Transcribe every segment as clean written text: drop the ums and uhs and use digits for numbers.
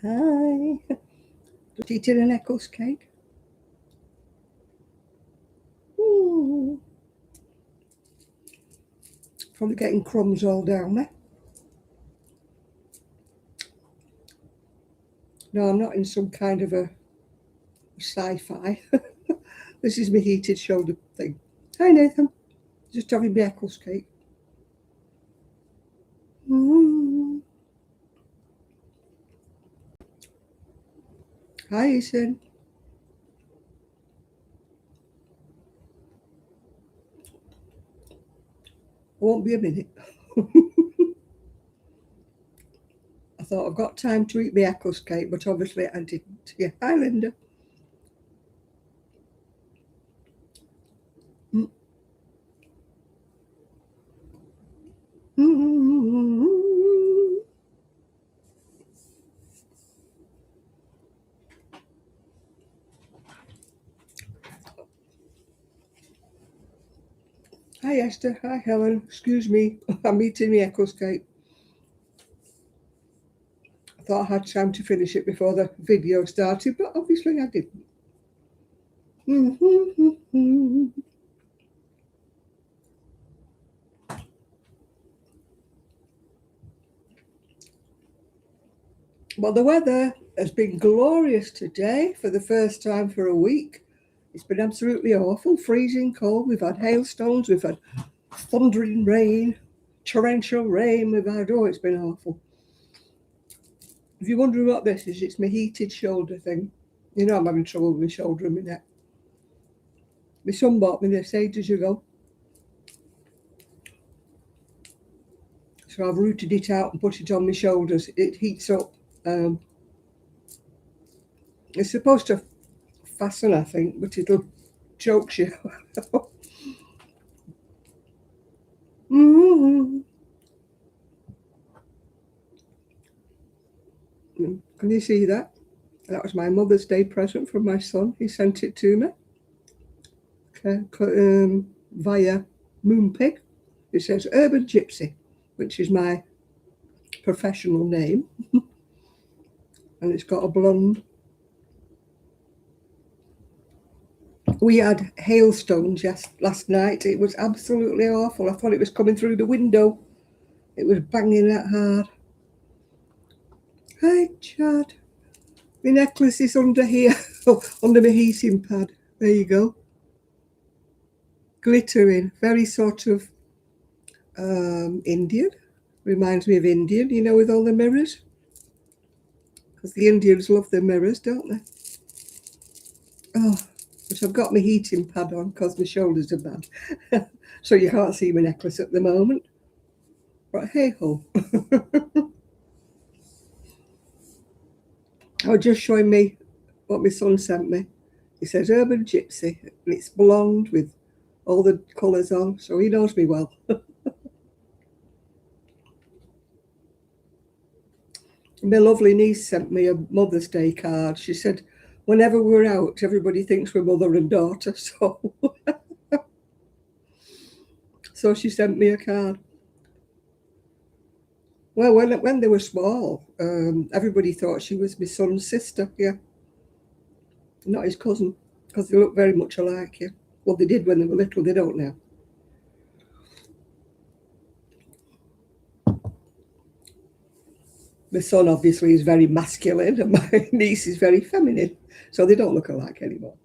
Hi. Just eating an Eccles cake. Probably getting crumbs all down there. No, I'm not in some kind of a sci-fi. This is my heated shoulder thing. Hi, Nathan. Just having my Eccles cake. Hi, Ethan. Won't be a minute. I thought I've got time to eat my Eccles cake, but obviously I didn't. Yeah, hi, Linda. Hi, Esther. Hi, Helen. Excuse me. I'm eating my Eccles cake. I thought I had time to finish it before the video started, but obviously I didn't. Well, the weather has been glorious today for the first time for a week. It's been absolutely awful, freezing cold. We've had hailstones, we've had thundering rain, torrential rain. It's been awful. If you're wondering what this is, it's my heated shoulder thing. You know I'm having trouble with my shoulder and my neck. My son bought me this ages ago. So I've rooted it out and put it on my shoulders. It heats up. It's supposed to fasten, I think, but it'll choke you. Can you see that? That was my Mother's Day present from my son. He sent it to me via Moonpig. It says Urban Gypsy, which is my professional name. And it's got a blonde. We had hailstones last night. It was absolutely awful. I thought it was coming through the window. It was banging that hard. Hi, Chad. My necklace is under here, under my heating pad. There you go. Glittering, very sort of Indian. Reminds me of Indian, you know, with all the mirrors. Because the Indians love their mirrors, don't they? Oh, but I've got my heating pad on because my shoulders are bad. So you can't see my necklace at the moment. But hey ho. I was just showing me what my son sent me. He says Urban Gypsy, and it's blonde with all the colours on, so he knows me well. My lovely niece sent me a Mother's Day card. She said, whenever we're out, everybody thinks we're mother and daughter, so she sent me a card. Well, when they were small, everybody thought she was my son's sister, yeah. Not his cousin, because they look very much alike, yeah. Well, they did when they were little, they don't now. My son obviously is very masculine and my niece is very feminine, so they don't look alike anymore.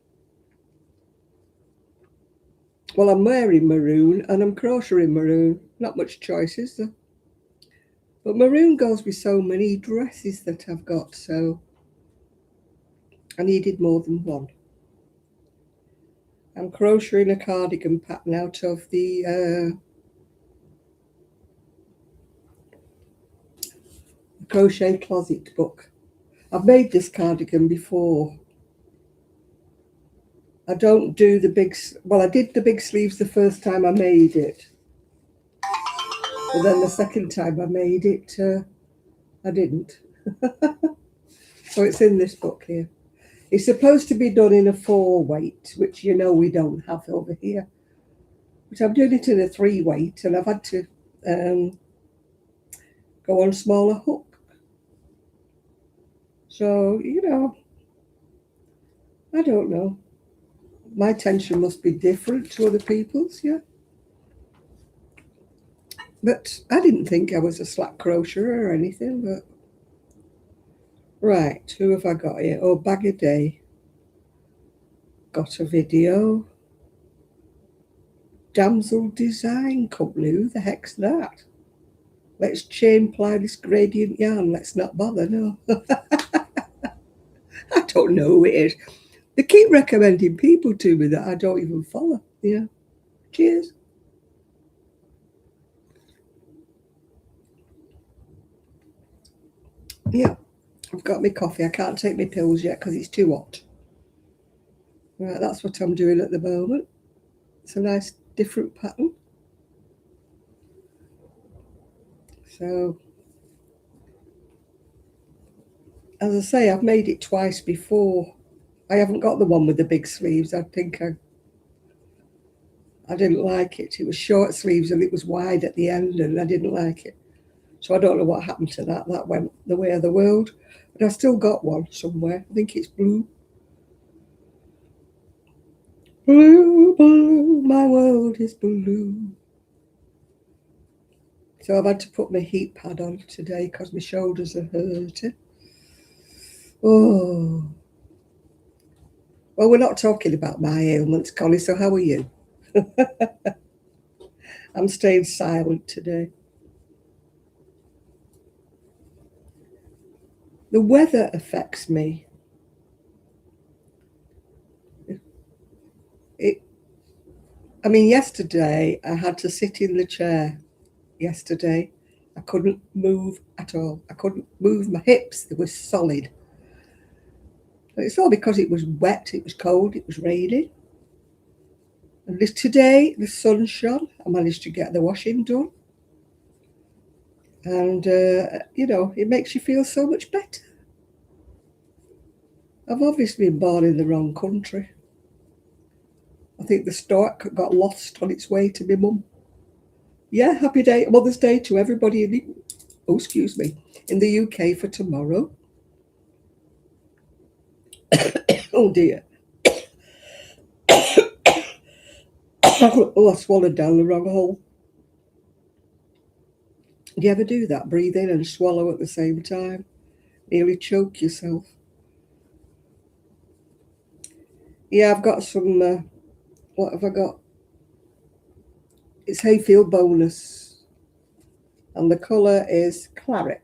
Well, I'm wearing maroon and I'm crocheting maroon. Not much choice, is there? But maroon goes with so many dresses that I've got, so I needed more than one. I'm crocheting a cardigan pattern out of the Crochet Closet book. I've made this cardigan before. I don't do the big, well, I did the big sleeves the first time I made it. But then the second time I made it, I didn't. So it's in this book here. It's supposed to be done in a 4 weight, which you know we don't have over here. But I'm doing it in a 3 weight, and I've had to go on smaller hook. So, I don't know. My tension must be different to other people's, yeah. But I didn't think I was a slack crocheter or anything, but right, who have I got here? Oh, Bag a Day. Got a video. Damsel Design Company. Who the heck's that? Let's chain ply this gradient yarn. Let's not bother, no. I don't know who it is. They keep recommending people to me that I don't even follow. Yeah. Cheers. Yeah. I've got my coffee. I can't take my pills yet because it's too hot. Right, that's what I'm doing at the moment. It's a nice different pattern. So, as I say, I've made it twice before. I haven't got the one with the big sleeves. I think I didn't like it. It was short sleeves and it was wide at the end, and I didn't like it. So I don't know what happened to that. That went the way of the world. But I still got one somewhere. I think it's blue. Blue, blue, my world is blue. So I've had to put my heat pad on today because my shoulders are hurting. Oh. Well, we're not talking about my ailments, Connie, so how are you? I'm staying silent today. The weather affects me. Yesterday I had to sit in the chair. Yesterday I couldn't move at all. I couldn't move my hips. They were solid. It's all because it was wet, it was cold, it was raining. And today the sun shone. I managed to get the washing done. And, it makes you feel so much better. I've obviously been born in the wrong country. I think the stork got lost on its way to my mum. Yeah, happy day, Mother's Day to everybody in the UK for tomorrow. Oh dear. Oh, I swallowed down the wrong hole. Do you ever do that? Breathe in and swallow at the same time? Nearly choke yourself. Yeah, I've got some, what have I got? It's Hayfield Bonus. And the colour is claret.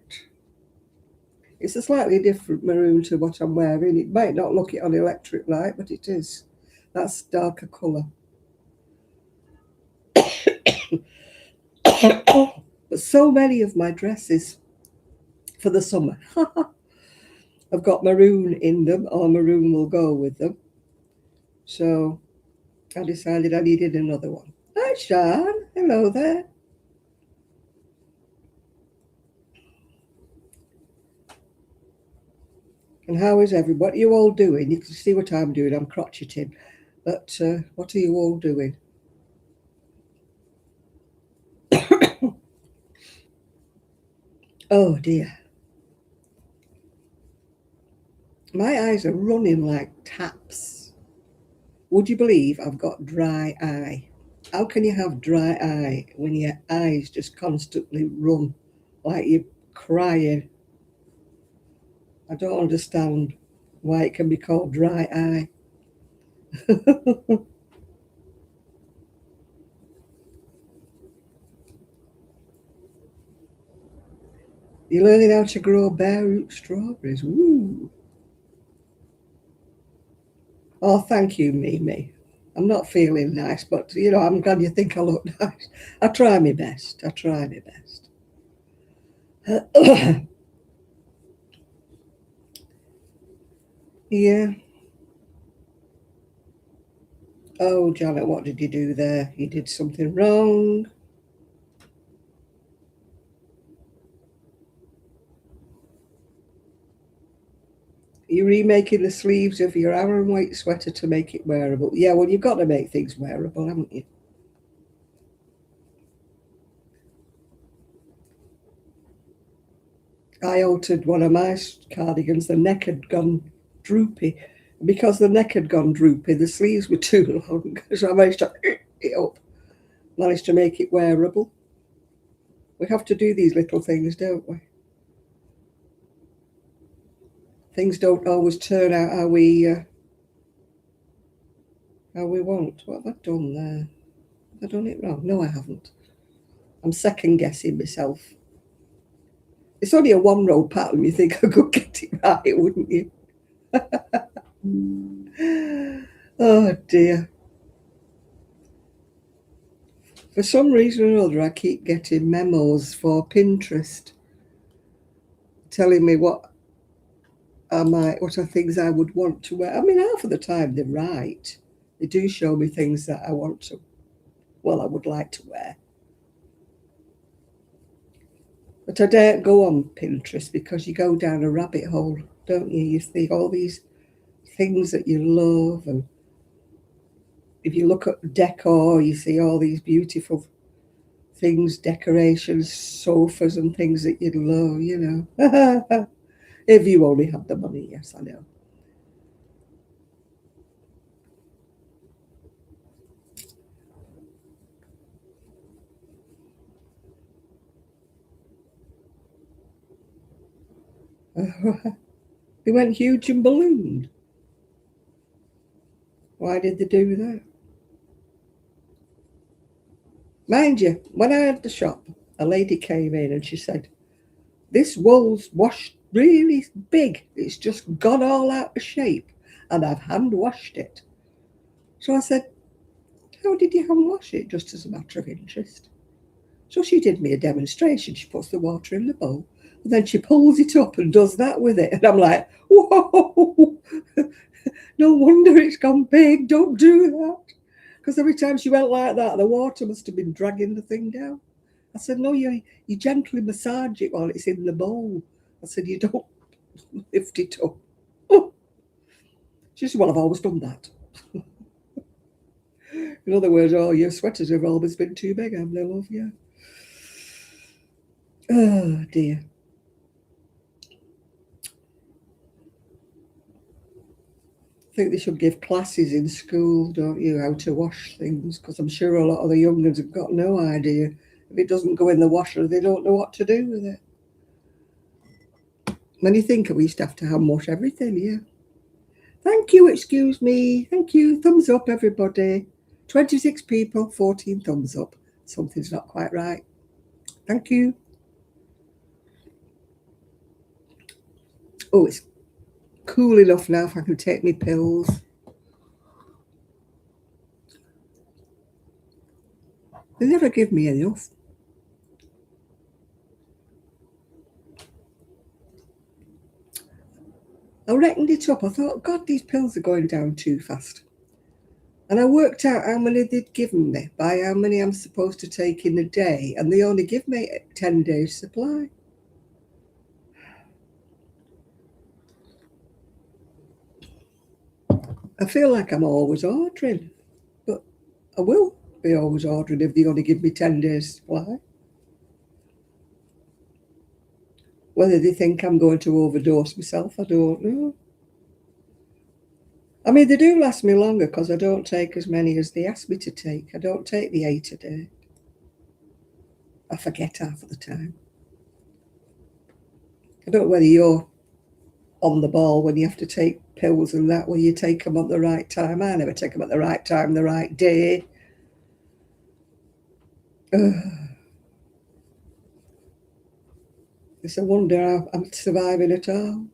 It's a slightly different maroon to what I'm wearing. It might not look it on electric light, but it is. That's darker colour. But so many of my dresses for the summer have got maroon in them, or maroon will go with them. So I decided I needed another one. Hi, Sean. Hello there. And how is everybody? What are you all doing? You can see what I'm doing. I'm crocheting. But what are you all doing? Oh dear. My eyes are running like taps. Would you believe I've got dry eye? How can you have dry eye when your eyes just constantly run like you're crying? I don't understand why it can be called dry eye. You're learning how to grow bare root strawberries. Woo! Oh, thank you, Mimi. I'm not feeling nice, but I'm glad you think I look nice. I try my best. I try my best. Yeah. Oh, Janet, what did you do there? You did something wrong. You're remaking the sleeves of your Aran weight sweater to make it wearable. Yeah, well, you've got to make things wearable, haven't you? I altered one of my cardigans. The neck had gone droopy. Because the neck had gone droopy, the sleeves were too long. So I managed to it up, managed to make it wearable. We have to do these little things, don't we? Things don't always turn out how we want. What have I done there? Have I done it wrong? No, I haven't. I'm second guessing myself. It's only a one-row pattern. You think I could get it right, wouldn't you? Oh dear. For some reason or other, I keep getting memos for Pinterest telling me what are things I would want to wear. I mean, half of the time they're right. They do show me things that I would like to wear. But I daren't go on Pinterest because you go down a rabbit hole, don't you? You see all these things that you love, and if you look at decor, you see all these beautiful things, decorations, sofas and things that you'd love, you know. If you only had the money, yes, I know. They went huge and ballooned. Why did they do that? Mind you, when I had the shop, a lady came in and she said, this wool's washed really big. It's just gone all out of shape and I've hand washed it. So I said, how did you hand wash it? Just as a matter of interest. So she did me a demonstration. She puts the water in the bowl and then she pulls it up and does that with it. And I'm like, whoa, no wonder it's gone big. Don't do that. Because every time she went like that, the water must have been dragging the thing down. I said, no, you gently massage it while it's in the bowl. I said, you don't lift it up. Oh. She said, well, I've always done that. In other words, oh, your sweaters have always been too big, haven't they, love? Yeah. Oh, dear. I think they should give classes in school, don't you, how to wash things, because I'm sure a lot of the young ones have got no idea. If it doesn't go in the washer, they don't know what to do with it. When you think we used to have to hand wash everything, yeah. Thank you, excuse me. Thank you. Thumbs up, everybody. 26 people, 14 thumbs up. Something's not quite right. Thank you. Oh, it's cool enough now if I can take my pills. They never give me enough. I reckoned it up. I thought, God, these pills are going down too fast. And I worked out how many they'd given me by how many I'm supposed to take in a day. And they only give me 10 days supply. I feel like I'm always ordering, but I will be always ordering if they only give me 10 days supply. Whether they think I'm going to overdose myself, I don't know. I mean, they do last me longer because I don't take as many as they ask me to take. I don't take the 8 a day. I forget half of the time. I don't know whether you're on the ball when you have to take pills and that, where you take them at the right time. I never take them at the right time, the right day. It's a wonder I'm surviving at all.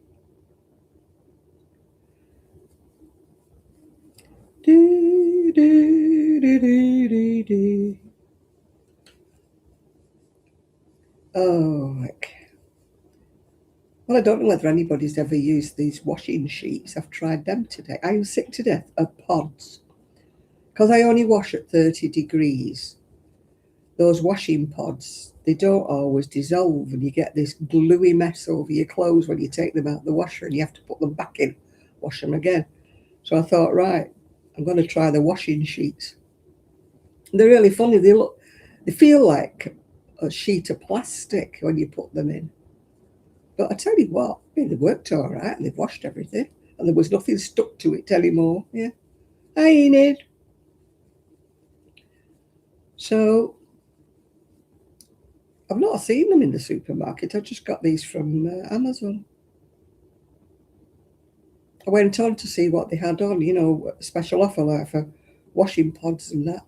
Do, do, do, do, do, do. Oh, well, I don't know whether anybody's ever used these washing sheets. I've tried them today. I'm sick to death of pods because I only wash at 30 degrees. Those washing pods, they don't always dissolve and you get this gluey mess over your clothes when you take them out of the washer and you have to put them back in, wash them again. So I thought, right, I'm going to try the washing sheets. They're really funny. They feel like a sheet of plastic when you put them in. But I tell you what, I mean, they worked all right and they've washed everything and there was nothing stuck to it anymore. Yeah. Hi, Enid. So I've not seen them in the supermarket. I just got these from Amazon. I went on to see what they had on, you know, special offer like for washing pods and that.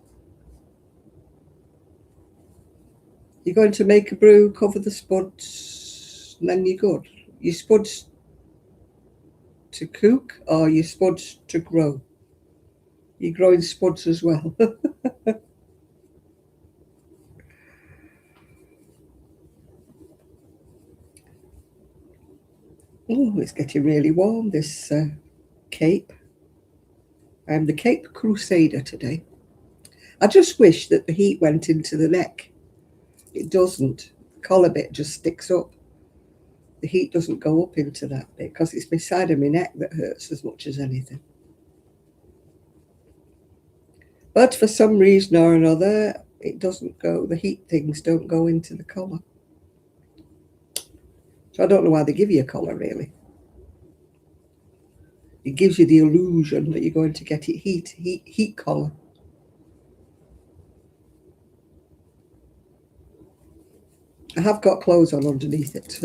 You're going to make a brew, cover the spuds, and then you're good. Your spuds to cook or your spuds to grow? You're growing spuds as well. Oh, it's getting really warm, this cape. I'm the Cape Crusader today. I just wish that the heat went into the neck. It doesn't. The collar bit just sticks up. The heat doesn't go up into that bit because it's my side of my neck that hurts as much as anything. But for some reason or another, it doesn't go, the heat things don't go into the collar. So I don't know why they give you a collar, really. It gives you the illusion that you're going to get it heat collar. I have got clothes on underneath it.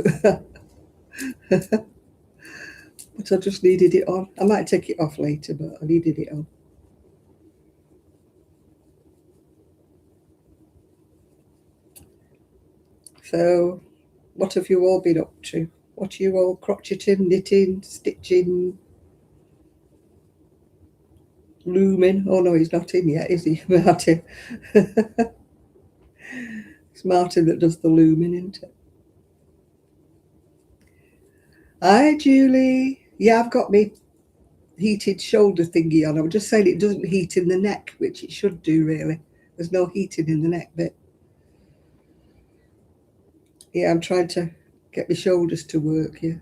But I just needed it on. I might take it off later, but I needed it on. So, what have you all been up to? What are you all crocheting, knitting, stitching, looming? Oh no, he's not in yet, is he, Martin? It's Martin that does the looming, isn't it? Hi, Julie. Yeah, I've got me heated shoulder thingy on. I was just saying it doesn't heat in the neck, which it should do, really. There's no heating in the neck bit. Yeah, I'm trying to get my shoulders to work, yeah.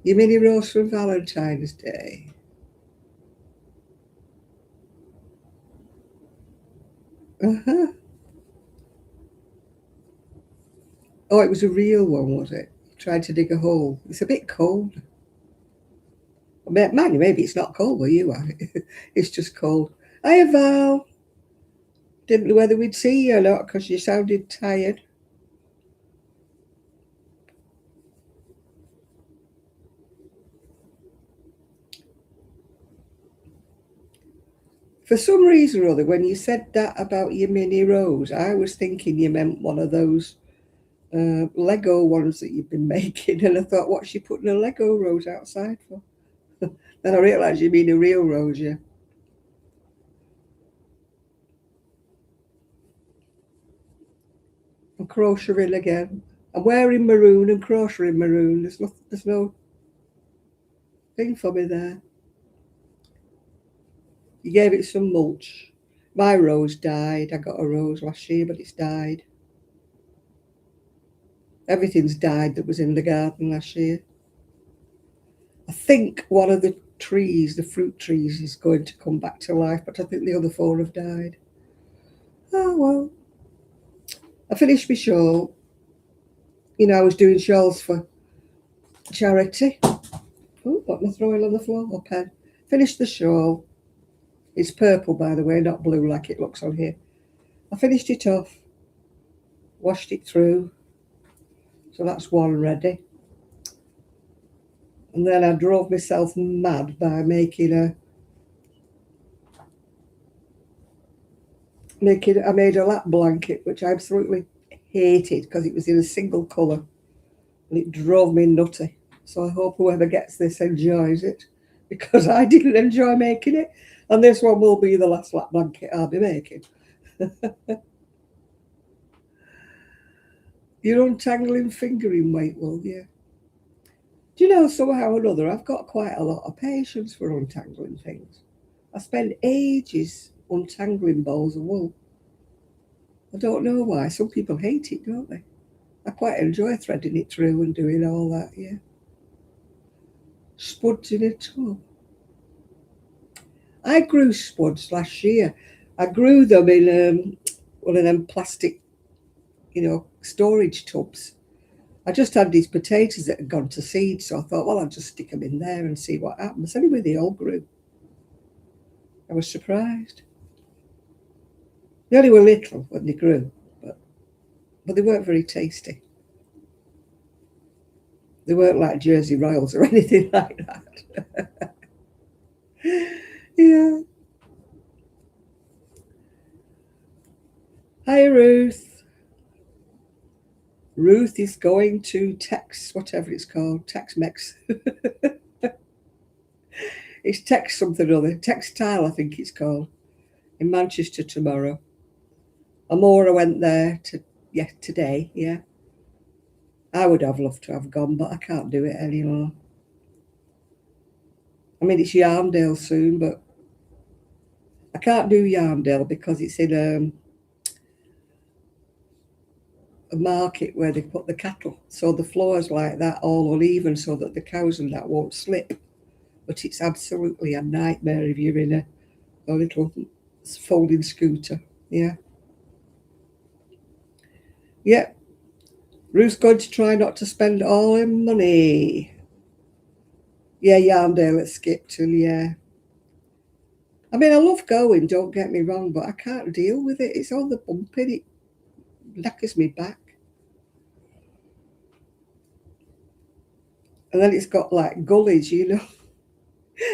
Your mini rose for Valentine's Day. Uh-huh. Oh, it was a real one, was it? You tried to dig a hole. It's a bit cold. Mind you, maybe it's not cold where you are. It's just cold. Hiya, Val. Didn't know whether we'd see you or not because you sounded tired. For some reason or other, when you said that about your mini rose, I was thinking you meant one of those Lego ones that you've been making. And I thought, what's she putting a Lego rose outside for? Then I realised you mean a real rose, yeah. I'm crocheting again. I'm wearing maroon and crocheting maroon. There's no thing for me there. You gave it some mulch. My rose died. I got a rose last year, but it's died. Everything's died that was in the garden last year. I think one of the trees, the fruit trees, is going to come back to life, but I think the other four have died. Oh well. I finished my shawl. You know, I was doing shawls for charity. Oh, what am I throwing on the floor? A pen. Finished the shawl. It's purple, by the way, not blue like it looks on here. I finished it off, washed it through. So that's one ready. And then I drove myself mad by making I made a lap blanket, which I absolutely hated because it was in a single colour and it drove me nutty. So I hope whoever gets this enjoys it because I didn't enjoy making it. And this one will be the last lap blanket I'll be making. You're untangling fingering weight, will you? Do you know, somehow or another, I've got quite a lot of patience for untangling things. I spend ages untangling balls of wool. I don't know why. Some people hate it, don't they? I quite enjoy threading it through and doing all that, yeah. Spuds in a tub. I grew spuds last year. I grew them in one of them plastic, storage tubs. I just had these potatoes that had gone to seed, so I thought, well, I'll just stick them in there and see what happens. Anyway, they all grew. I was surprised. They only were little when they grew, but they weren't very tasty. They weren't like Jersey Royals or anything like that. Yeah. Hi, Ruth. Ruth is going to whatever it's called, Tex-Mex. It's Tex something or other, Textile, I think it's called, in Manchester tomorrow. Amora went there today, yeah. I would have loved to have gone, but I can't do it anymore. I mean, it's Yarndale soon, but I can't do Yarndale because it's in a market where they put the cattle. So the floor's like that, all uneven, so that the cows and that won't slip. But it's absolutely a nightmare if you're in a little folding scooter. Yeah. Yeah. Ruth's going to try not to spend all her money. Yeah, Yarndale at Skipton, yeah. I mean, I love going, don't get me wrong, but I can't deal with it. It's all the bumping, it knackers me back. And then it's got like gullies, you know.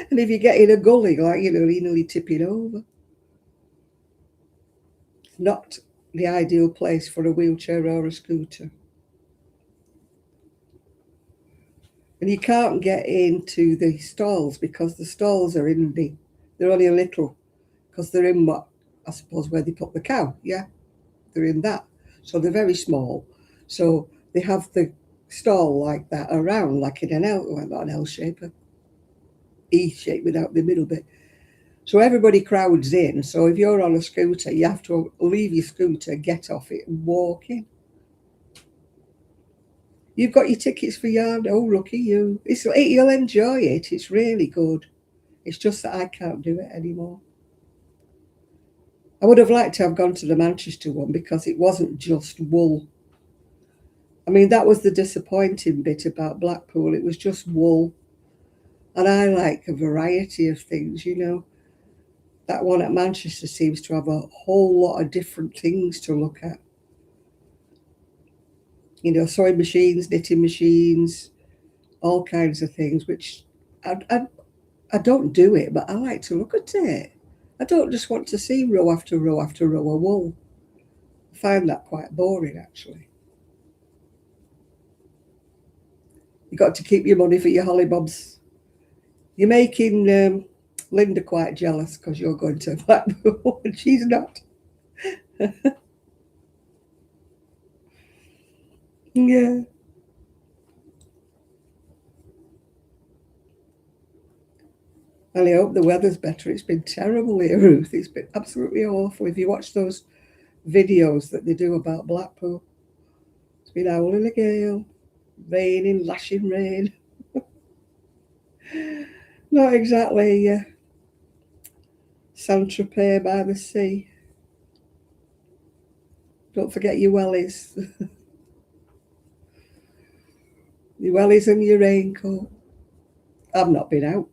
And if you get in a gully, like, you nearly tipping over. It's not the ideal place for a wheelchair or a scooter. And you can't get into the stalls because the stalls are they're only a little, because they're in what, I suppose, where they put the cow, yeah? They're in that. So they're very small. So they have the stall like that around, like in an L, well, not an L shape, an E shape without the middle bit. So everybody crowds in. So if you're on a scooter, you have to leave your scooter, get off it and walk in. You've got your tickets for Yard. Oh, lucky you. You'll enjoy it. It's really good. It's just that I can't do it anymore. I would have liked to have gone to the Manchester one because it wasn't just wool. I mean, that was the disappointing bit about Blackpool. It was just wool. And I like a variety of things, That one at Manchester seems to have a whole lot of different things to look at. Sewing machines, knitting machines, all kinds of things, which I don't do it, but I like to look at it. I don't just want to see row after row after row of wool. I find that quite boring, actually. You've got to keep your money for your hollybobs. You're making Linda quite jealous because you're going to Blackpool and she's not. Yeah. Well, I hope the weather's better. It's been terrible here, Ruth. It's been absolutely awful. If you watch those videos that they do about Blackpool, it's been howling a gale, raining, lashing rain. Not exactly Saint-Tropez by the sea. Don't forget your wellies. Your wellies and your raincoat. I've not been out.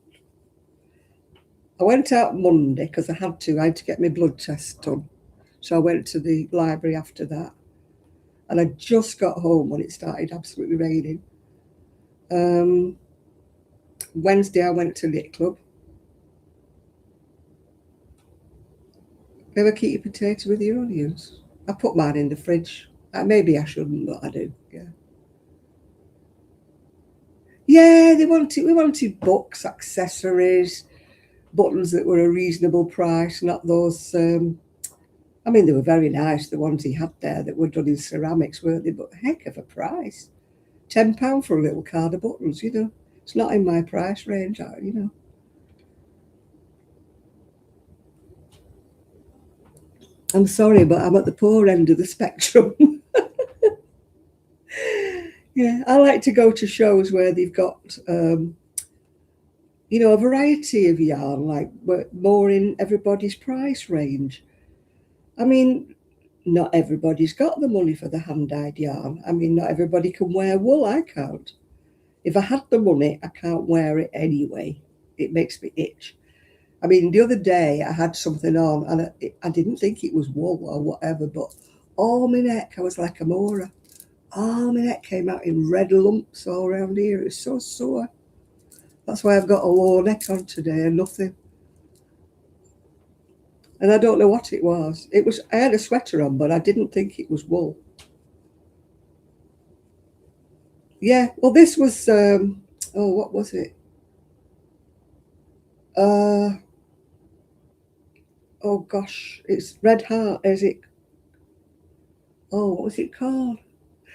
I went out Monday because I had to. I had to get my blood test done. So I went to the library after that. And I just got home when it started absolutely raining. Wednesday I went to Knit Club. Ever keep your potato with your onions? I put mine in the fridge. Maybe I shouldn't, but I do, yeah. Yeah, we wanted books, accessories, buttons that were a reasonable price, not those, they were very nice, the ones he had there that were done in ceramics, weren't they? But heck of a price. £10 for a little card of buttons, It's not in my price range, I'm sorry, but I'm at the poor end of the spectrum. Yeah, I like to go to shows where they've got, a variety of yarn, like more in everybody's price range. I mean, not everybody's got the money for the hand-dyed yarn. I mean, not everybody can wear wool. I can't. If I had the money, I can't wear it anyway. It makes me itch. I mean, the other day I had something on and I didn't think it was wool or whatever, but all my neck, I was like a Mora. All my neck came out in red lumps all around here. It was so sore. That's why I've got a low neck on today and nothing. And I don't know what it was. I had a sweater on, but I didn't think it was wool. Yeah, well, this was, what was it? Oh gosh, it's Red Heart, is it? Oh, what was it called?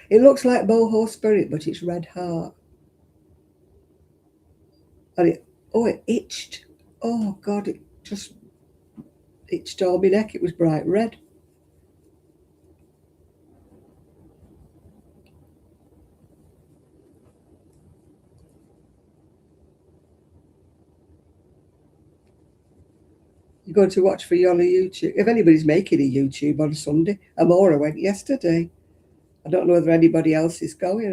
It looks like Boho Spirit, but it's Red Heart. And it itched. Oh God, it just itched all my neck. It was bright red. You're going to watch for you on a YouTube. If anybody's making a YouTube on Sunday, Amora went yesterday. I don't know whether anybody else is going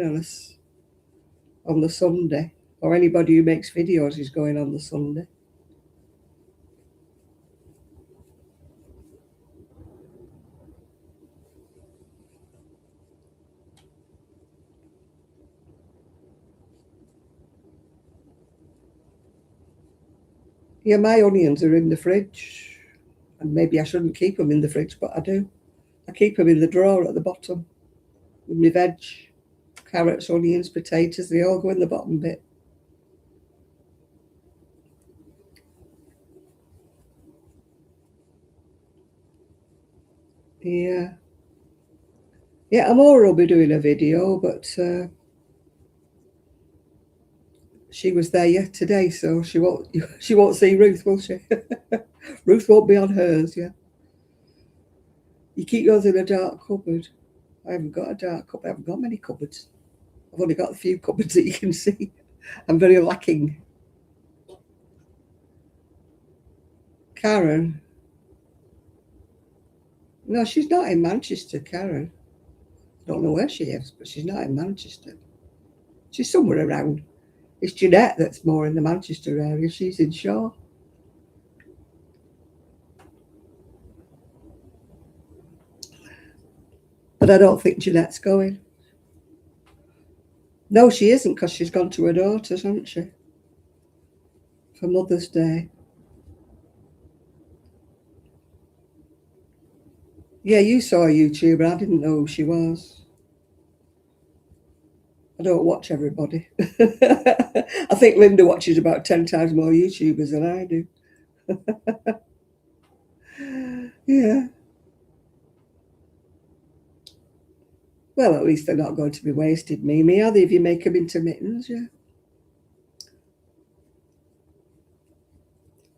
on the Sunday, or anybody who makes videos is going on the Sunday. Yeah, my onions are in the fridge, and maybe I shouldn't keep them in the fridge, but I do. I keep them in the drawer at the bottom with my veg, carrots, onions, potatoes. They all go in the bottom bit. Yeah. Yeah, Amora will be doing a video, but she was there today, so she won't see Ruth, will she? Ruth won't be on hers, yeah. You keep yours in a dark cupboard. I haven't got a dark cupboard. I haven't got many cupboards. I've only got a few cupboards that you can see. I'm very lacking. Karen. No, she's not in Manchester, Karen. I don't know where she is, but she's not in Manchester. She's somewhere around. It's Jeanette that's more in the Manchester area. She's in Shaw. But I don't think Jeanette's going. No, she isn't, because she's gone to her daughter's, hasn't she? For Mother's Day. Yeah, you saw a YouTuber. I didn't know who she was. I don't watch everybody. I think Linda watches about 10 times more YouTubers than I do. Yeah. Well, at least they're not going to be wasted, Mimi, are they, if you make them into mittens? Yeah.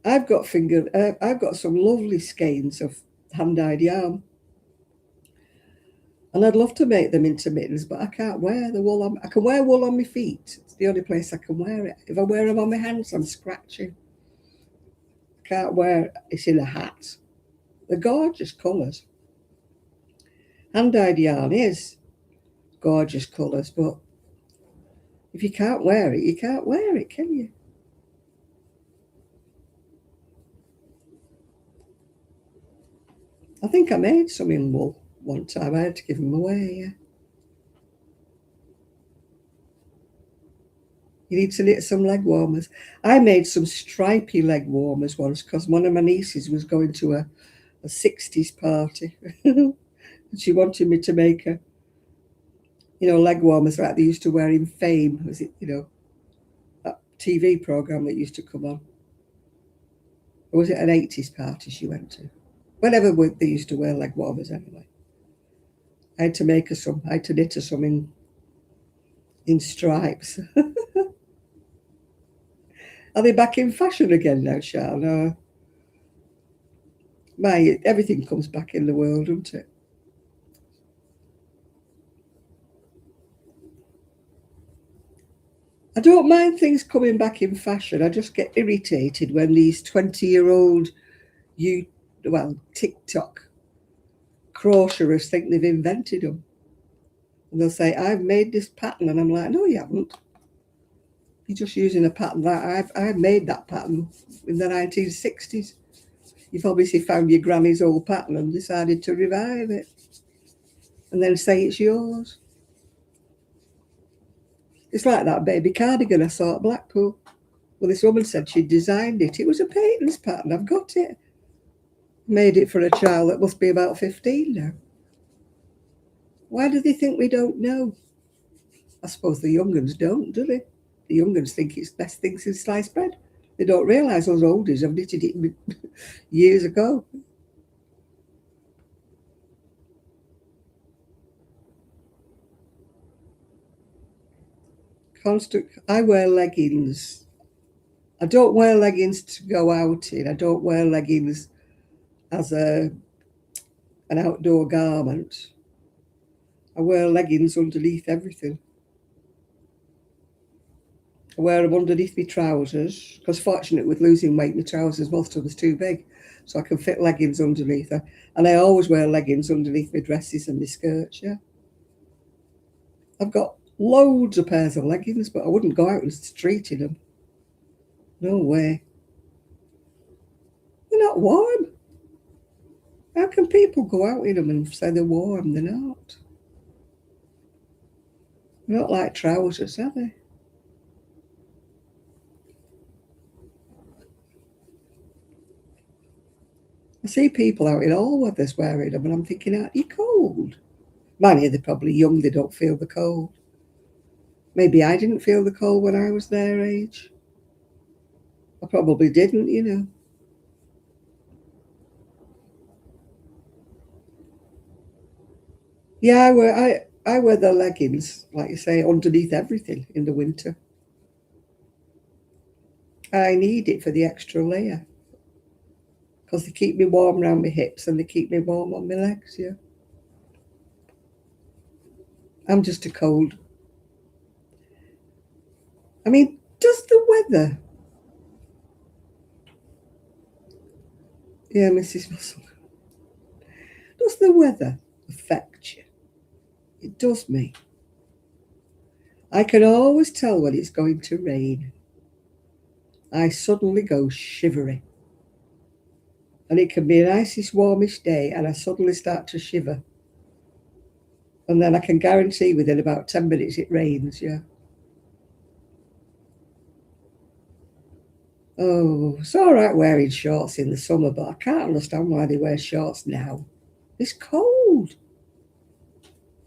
I've got some lovely skeins of hand-dyed yarn. And I'd love to make them into mittens, but I can't wear the wool on. I can wear wool on my feet. It's the only place I can wear it. If I wear them on my hands, I'm scratching. I can't wear it in a hat. They're gorgeous colours. Hand-dyed yarn is gorgeous colours, but if you can't wear it, you can't wear it, can you? I think I made some in wool one time. I had to give them away, yeah. You need to knit some leg warmers. I made some stripy leg warmers once because one of my nieces was going to a 60s party. And she wanted me to make her, leg warmers like they used to wear in Fame. Was it, that TV program that used to come on? Or was it an 80s party she went to? Whenever they used to wear leg warmers anyway. I had to make her some. I had to knit her some in stripes. Are they back in fashion again now, Sharon? No. Everything comes back in the world, doesn't it? I don't mind things coming back in fashion. I just get irritated when these 20-year-old TikTok crocheters think they've invented them. And they'll say, I've made this pattern. And I'm like, no, you haven't. You're just using a pattern that I've made that pattern in the 1960s. You've obviously found your granny's old pattern and decided to revive it. And then say it's yours. It's like that baby cardigan I saw at Blackpool. Well, this woman said she designed it. It was a Peyton's pattern. I've got it. Made it for a child that must be about 15 now. Why do they think we don't know? I suppose the young ones don't, do they? The young ones think it's the best thing since sliced bread. They don't realise those oldies have knitted it years ago. I wear leggings. I don't wear leggings to go out in. I don't wear leggings as an outdoor garment. I wear leggings underneath everything. I wear them underneath my trousers because, fortunate with losing weight, my trousers, most of them, is too big, so I can fit leggings underneath her. And I always wear leggings underneath my dresses and my skirts. Yeah, I've got loads of pairs of leggings, but I wouldn't go out in the street in them. No way. They're not warm. How can people go out in them and say they're warm? They're not. They're not like trousers, are they? I see people out in all weathers wearing them, and I'm thinking, aren't you cold? Mind you, they're probably young, they don't feel the cold. Maybe I didn't feel the cold when I was their age. I probably didn't, you know. Yeah, I wear the leggings, like you say, underneath everything in the winter. I need it for the extra layer because they keep me warm around my hips and they keep me warm on my legs. Yeah, I'm just a cold. I mean, does the weather? Yeah, Mrs. Russell. Does the weather affect you? It does me. I can always tell when it's going to rain. I suddenly go shivery. And it can be a nicest, warmish day, and I suddenly start to shiver. And then I can guarantee within about 10 minutes it rains, yeah. Oh, it's all right wearing shorts in the summer, but I can't understand why they wear shorts now. It's cold.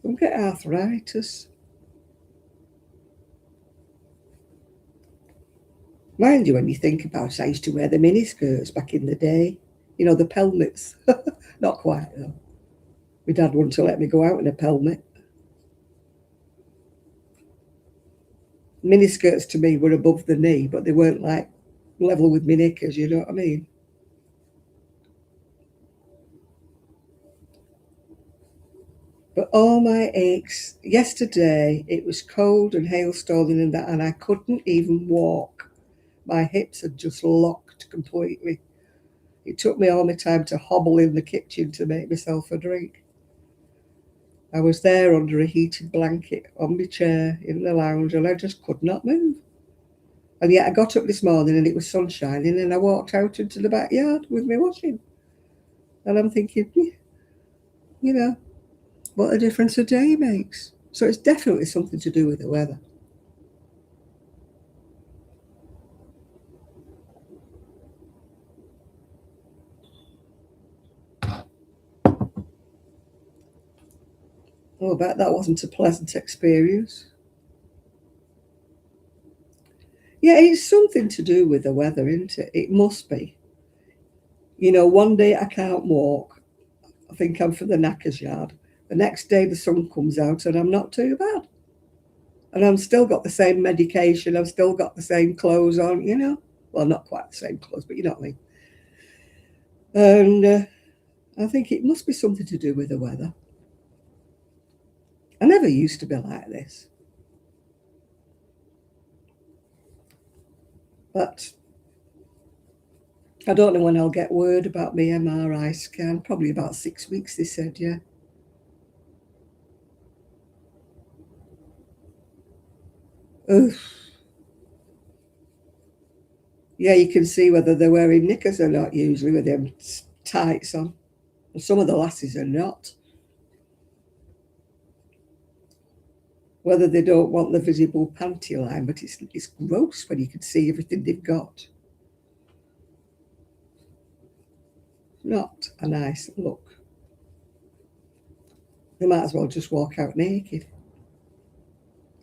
Don't get arthritis. Mind you, when you think about it, I used to wear the mini skirts back in the day. You know, the pelmets. Not quite, though. My dad wouldn't let me go out in a pelmet. Mini skirts to me were above the knee, but they weren't like level with my knickers, you know what I mean? But all my aches, yesterday it was cold and hailstoning and that, and I couldn't even walk. My hips had just locked completely. It took me all my time to hobble in the kitchen to make myself a drink. I was there under a heated blanket on my chair in the lounge and I just could not move. And yet I got up this morning and it was sun shining and I walked out into the backyard with my washing. And I'm thinking, you know, what a difference a day makes. So it's definitely something to do with the weather. Oh, I bet that wasn't a pleasant experience. Yeah, it's something to do with the weather, isn't it? It must be. You know, one day I can't walk. I think I'm for the knackers yard. The next day the sun comes out and I'm not too bad. And I've still got the same medication. I've still got the same clothes on, you know. Well, not quite the same clothes, but you know what I mean. And I think it must be something to do with the weather. I never used to be like this. But I don't know when I'll get word about my MRI scan. Probably about 6 weeks, they said, yeah. Ugh. Yeah, you can see whether they're wearing knickers or not, usually, with them tights on. And some of the lasses are not. Whether they don't want the visible panty line, but it's gross when you can see everything they've got. Not a nice look. They might as well just walk out naked.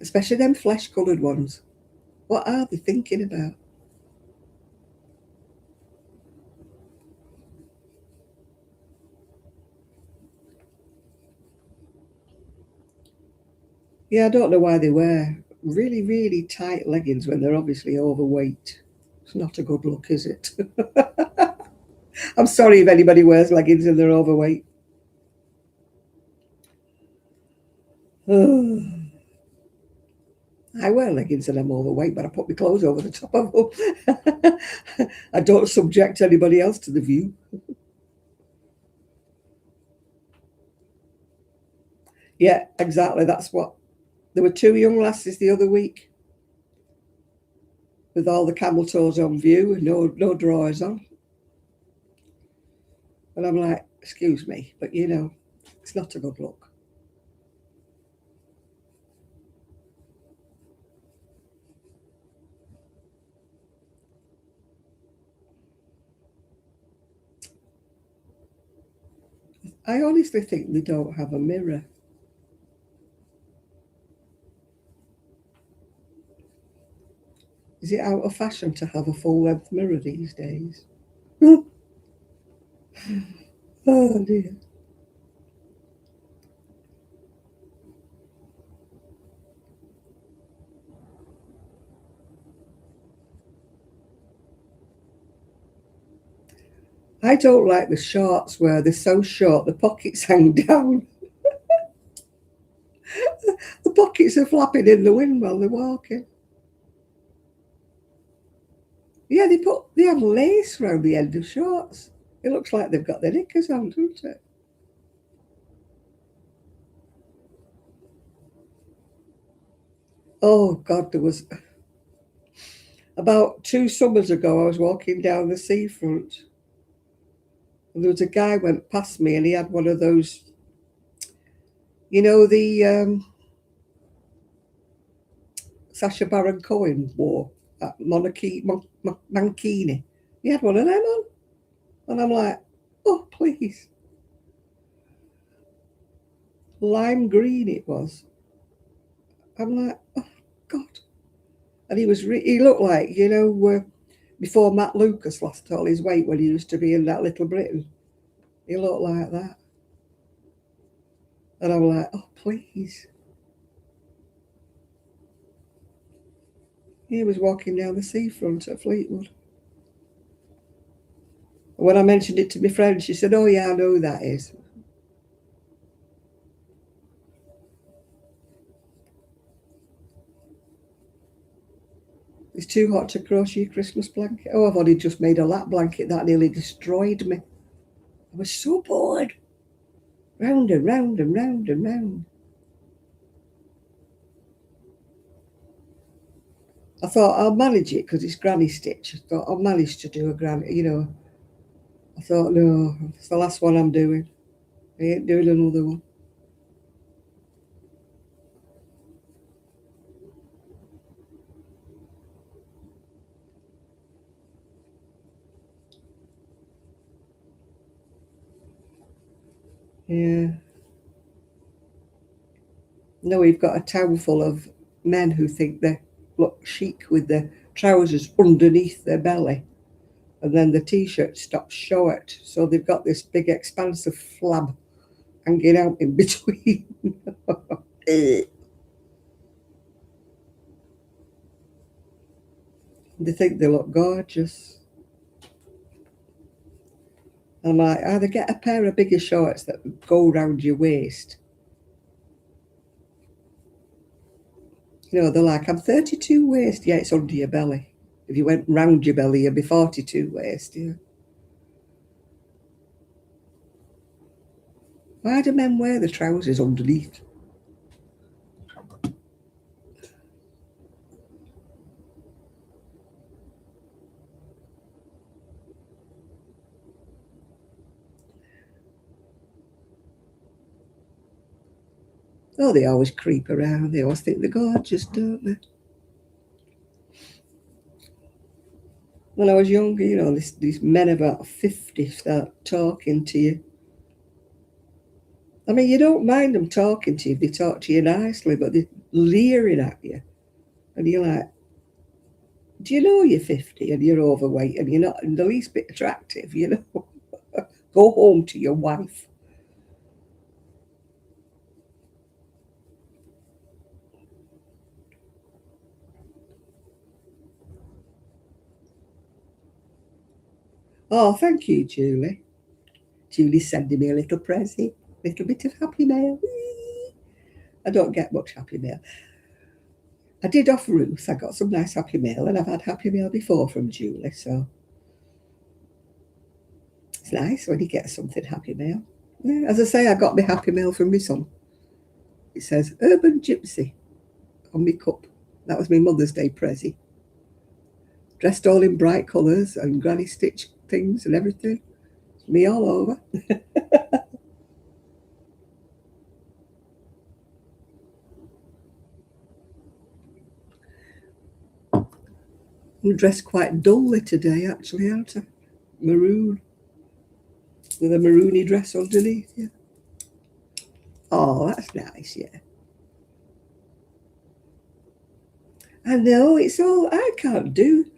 Especially them flesh-coloured ones. What are they thinking about? Yeah, I don't know why they wear really, really tight leggings when they're obviously overweight. It's not a good look, is it? I'm sorry if anybody wears leggings and they're overweight. I wear leggings and I'm overweight, but I put my clothes over the top of them. I don't subject anybody else to the view. Yeah, exactly. That's what. There were two young lasses the other week with all the camel toes on view, no drawers on. And I'm like, excuse me, but it's not a good look. I honestly think they don't have a mirror. Is it out of fashion to have a full length mirror these days? Oh dear. I don't like the shorts where they're so short the pockets hang down. The pockets are flapping in the wind while they're walking. Yeah, they have lace around the end of shorts. It looks like they've got their knickers on, doesn't it? Oh God, there was about 2 summers ago. I was walking down the seafront, and there was a guy went past me, and he had one of those, the Sacha Baron Cohen wore at Mankini. He had one of them on, and I'm like, oh please, lime green it was. I'm like, oh God, and he looked like before Matt Lucas lost all his weight when he used to be in that Little Britain. He looked like that, and I'm like, oh please. He was walking down the seafront at Fleetwood. When I mentioned it to my friend, she said, oh yeah, I know who that is. It's too hot to crochet a Christmas blanket. Oh, I've only just made a lap blanket that nearly destroyed me. I was so bored. Round and round and round and round. I thought I'll manage it because it's granny stitch. I thought I'll manage to do a granny. I thought, no, it's the last one I'm doing. I ain't doing another one. Yeah. No, we've got a town full of men who think they look chic with their trousers underneath their belly, and then the t-shirt stops short. So they've got this big expanse of flab hanging out in between. They think they look gorgeous. I'm like, either get a pair of bigger shorts that go round your waist. They're like, I'm 32 waist. Yeah, it's under your belly. If you went round your belly, you'd be 42 waist. Yeah. Why do men wear the trousers underneath? Oh, they always creep around. They always think they're gorgeous, don't they? When I was younger, you know, these men about 50 start talking to you. I mean, you don't mind them talking to you if they talk to you nicely, but they're leering at you. And you're like, do you know you're 50 and you're overweight and you're not in the least bit attractive, you know? Go home to your wife. Oh, thank you, Julie. Julie's sending me a little present, little bit of happy mail. I don't get much happy mail. I did off Ruth. I got some nice happy mail, and I've had happy mail before from Julie, so it's nice when you get something happy mail. Yeah, as I say, I got my happy mail from my son. It says Urban Gypsy on my cup. That was my Mother's Day present. Dressed all in bright colours and granny stitch things and everything. It's me all over. I'm dressed quite dully today, actually, aren't I? Maroon. With a maroony dress underneath, yeah. Oh, that's nice, yeah. I know, it's all, I can't do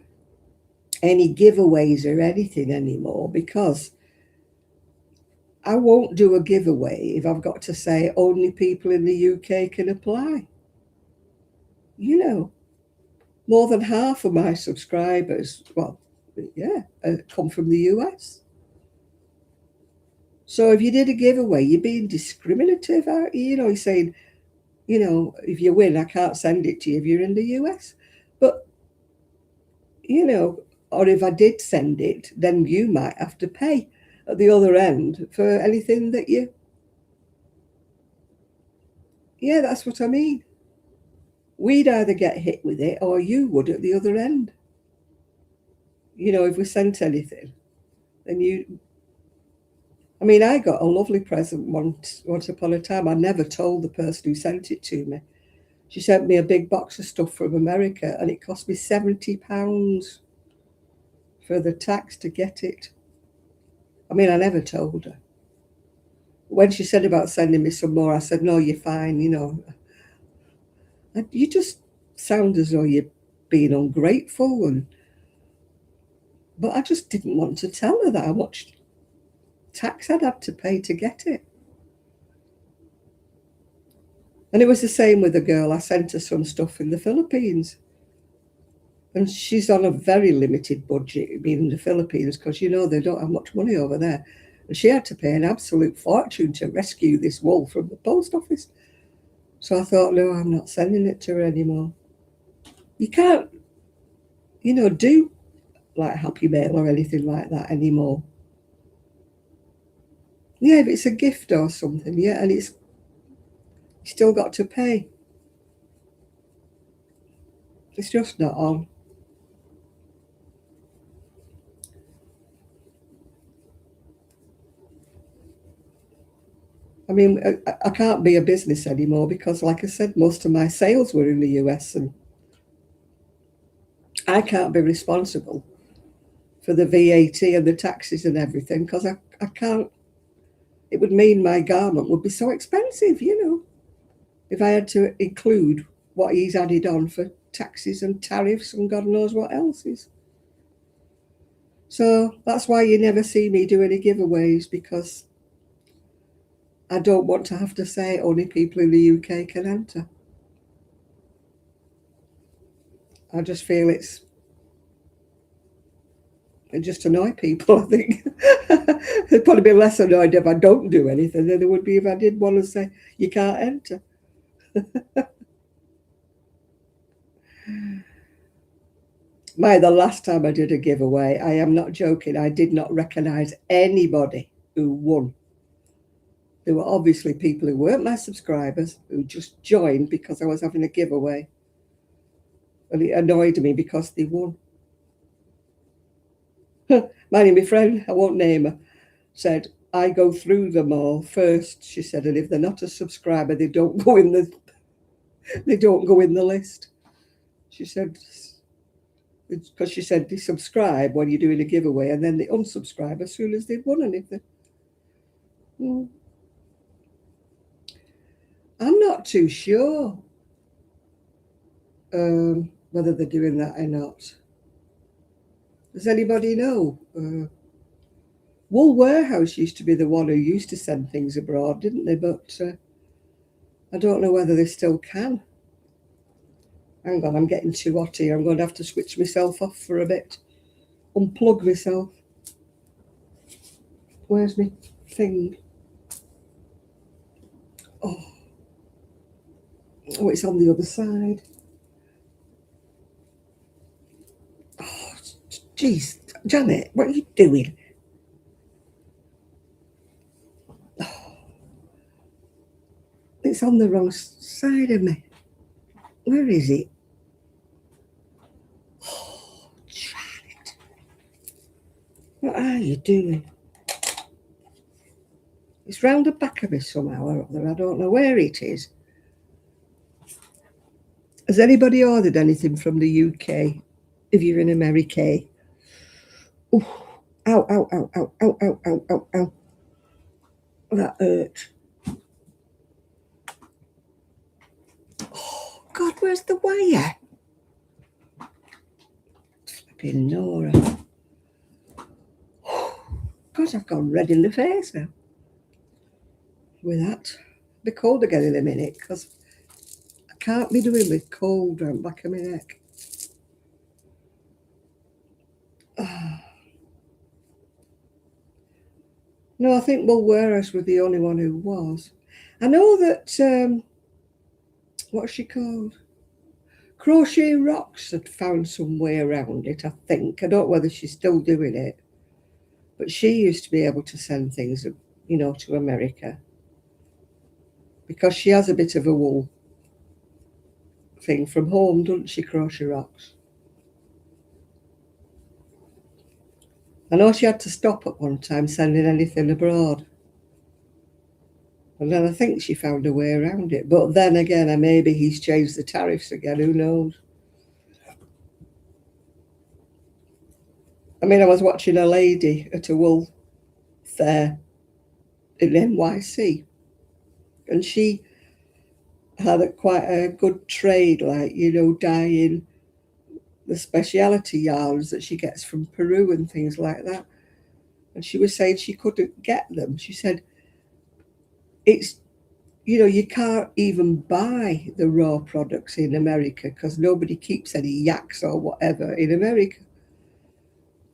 any giveaways or anything anymore because I won't do a giveaway if I've got to say only people in the UK can apply. You know, more than half of my subscribers, well, yeah, come from the US. So if you did a giveaway, you're being discriminative, aren't you? You know, you're saying, you know, if you win, I can't send it to you if you're in the US. But, you know, or if I did send it, then you might have to pay at the other end for anything that you. Yeah, that's what I mean. We'd either get hit with it or you would at the other end. You know, if we sent anything, then you. I mean, I got a lovely present once upon a time. I never told the person who sent it to me. She sent me a big box of stuff from America and it cost me £70 for the tax to get it. I mean, I never told her. When she said about sending me some more, I said, no, you're fine, you know. You just sound as though you're being ungrateful. But I just didn't want to tell her that how much tax I'd have to pay to get it. And it was the same with a girl. I sent her some stuff in the Philippines. And she's on a very limited budget being in the Philippines because, you know, they don't have much money over there. And she had to pay an absolute fortune to rescue this wool from the post office. So I thought, no, I'm not sending it to her anymore. You can't, you know, do like happy mail or anything like that anymore. Yeah, if it's a gift or something, yeah, and it's still got to pay. It's just not on. I mean, I can't be a business anymore because, like I said, most of my sales were in the US and I can't be responsible for the VAT and the taxes and everything because I can't. It would mean my garment would be so expensive, you know, if I had to include what he's added on for taxes and tariffs and God knows what else is. So that's why you never see me do any giveaways because I don't want to have to say only people in the UK can enter. I just feel it just annoy people, I think. They'd probably be less annoyed if I don't do anything than they would be if I did want to say, you can't enter. The last time I did a giveaway, I am not joking, I did not recognise anybody who won. There were obviously people who weren't my subscribers who just joined because I was having a giveaway. And it annoyed me because they won. My friend, I won't name her, said, I go through them all first, she said, and if they're not a subscriber, they don't go in the list. She said, because she said they subscribe when you're doing a giveaway, and then they unsubscribe as soon as they've won anything. I'm not too sure whether they're doing that or not. Does anybody know? Wool Warehouse used to be the one who used to send things abroad, didn't they? But I don't know whether they still can. Hang on, I'm getting too hot here. I'm going to have to switch myself off for a bit. Unplug myself. Where's my thing? Oh, it's on the other side. Oh, jeez. Janet, what are you doing? Oh, it's on the wrong side of me. Where is it? Oh, Janet. What are you doing? It's round the back of me somehow or other. I don't know where it is. Has anybody ordered anything from the UK? If you're in America? Ooh. Ow, ow, ow, ow, ow, ow, ow, ow, ow. That hurt. Oh, God, where's the wire? Flipping Nora. God, I've gone red in the face now. With that. I'll be cold again in a minute because I can't be doing with cold around the back of my neck. Oh. No, I think Wool Warehouse was the only one who was. I know that, what's she called? Crochet Rocks had found some way around it, I think. I don't know whether she's still doing it. But she used to be able to send things, you know, to America. Because she has a bit of a wool thing from home, doesn't she, Crochet Rocks? I know she had to stop at one time sending anything abroad. And then I think she found a way around it. But then again, maybe he's changed the tariffs again, who knows? I mean, I was watching a lady at a wool fair in NYC, and she had quite a good trade, like, you know, dyeing the speciality yarns that she gets from Peru and things like that. And she was saying she couldn't get them. She said, it's, you know, you can't even buy the raw products in America because nobody keeps any yaks or whatever in America.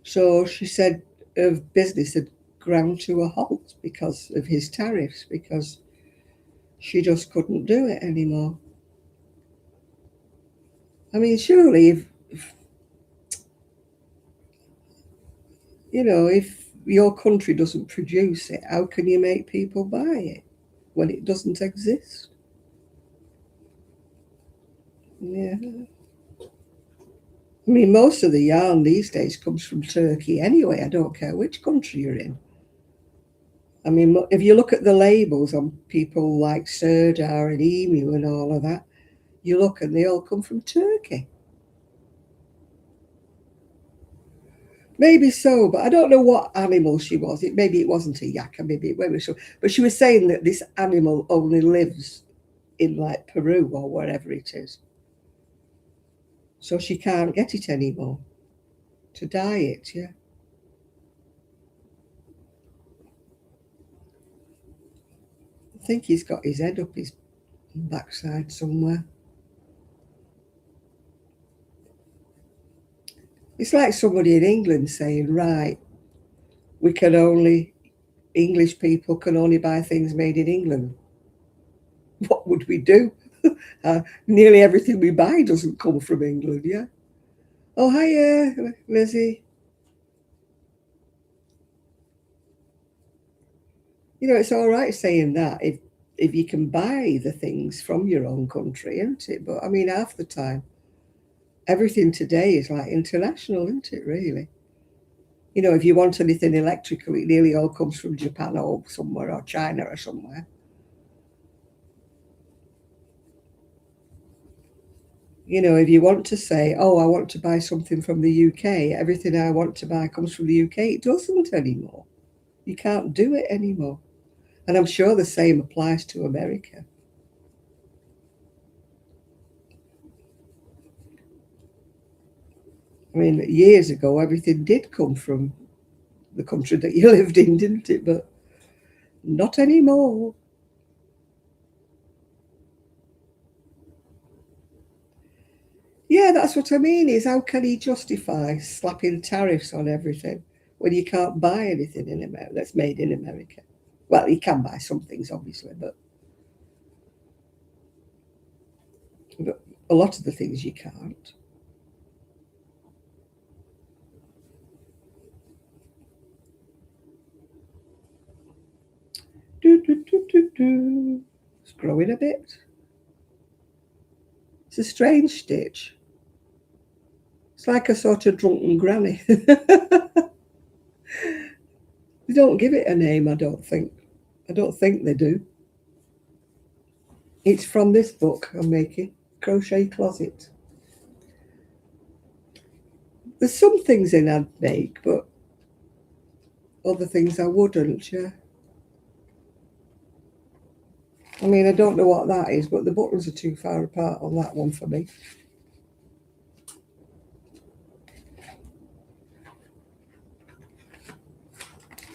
So she said her business had ground to a halt because of his tariffs, because she just couldn't do it anymore. I mean, surely if you know, if your country doesn't produce it, how can you make people buy it when it doesn't exist? Yeah. I mean, most of the yarn these days comes from Turkey anyway. I don't care which country you're in. I mean, if you look at the labels on people like Serdar and Emu and all of that, you look and they all come from Turkey. Maybe so, but I don't know what animal she was. Maybe it wasn't a yak, maybe it was so. But she was saying that this animal only lives in like Peru or wherever it is. So she can't get it anymore to dye it, yeah. I think he's got his head up his backside somewhere. It's like somebody in England saying, right, English people can only buy things made in England. What would we do? Nearly everything we buy doesn't come from England, yeah? Oh, hiya, Lizzie. You know, it's all right saying that if you can buy the things from your own country, isn't it? But I mean, half the time, everything today is like international, isn't it, really? You know, if you want anything electrical, it nearly all comes from Japan or somewhere, or China or somewhere. You know, if you want to say, oh, I want to buy something from the UK, everything I want to buy comes from the UK, it doesn't anymore. You can't do it anymore. And I'm sure the same applies to America. I mean, years ago, everything did come from the country that you lived in, didn't it? But not anymore. Yeah, that's what I mean, is how can he justify slapping tariffs on everything when you can't buy anything in America that's made in America? Well, you can buy some things, obviously, but a lot of the things you can't. It's growing a bit. It's a strange stitch. It's like a sort of drunken granny. They don't give it a name, I don't think. I don't think they do. It's from this book I'm making, Crochet Closet. There's some things in I'd make, but other things I wouldn't, yeah. I mean, I don't know what that is, but the buttons are too far apart on that one for me.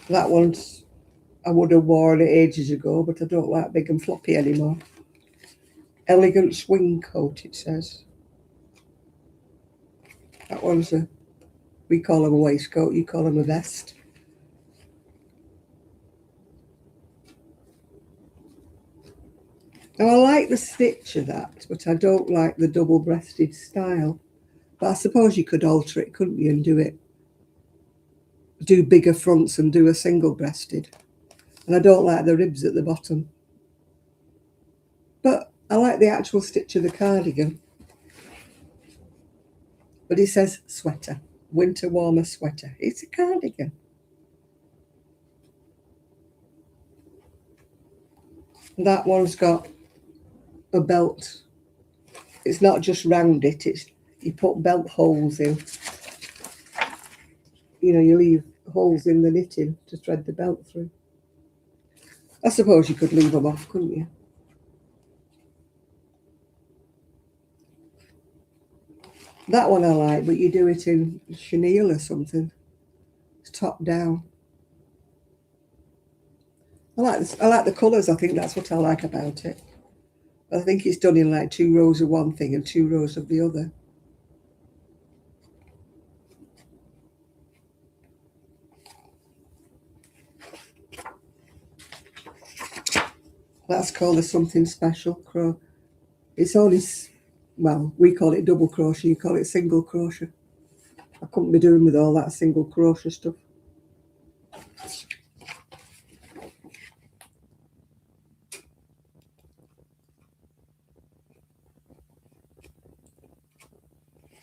That one's, I would have worn it ages ago, but I don't like big and floppy anymore. Elegant swing coat, it says. That one's we call them a waistcoat, you call them a vest. Now, I like the stitch of that, but I don't like the double-breasted style. But I suppose you could alter it, couldn't you, and do bigger fronts and do a single-breasted. And I don't like the ribs at the bottom. But I like the actual stitch of the cardigan. But it says sweater, winter warmer sweater. It's a cardigan. And that one's got a belt. It's not just round it, it's you put belt holes in. You know, you leave holes in the knitting to thread the belt through. I suppose you could leave them off, couldn't you? That one I like, but you do it in chenille or something. It's top down. I like the colours. I think that's what I like about it. I think it's done in like 2 rows of one thing and 2 rows of the other. That's called a something special. It's only, well, we call it double crochet, you call it single crochet. I couldn't be doing with all that single crochet stuff.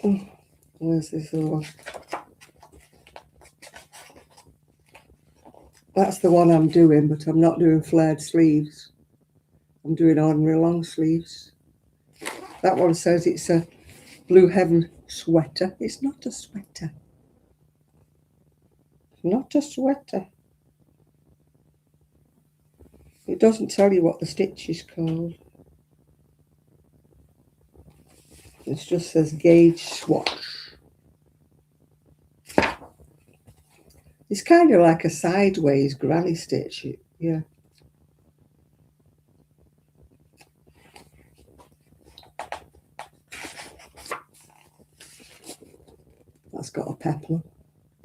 Oh, where's this other one? That's the one I'm doing, but I'm not doing flared sleeves. I'm doing ordinary long sleeves. That one says it's a Blue Heaven sweater. It's not a sweater. Not a sweater. It doesn't tell you what the stitch is called. It just says gauge swatch. It's kind of like a sideways granny stitch, yeah. That's got a peplum.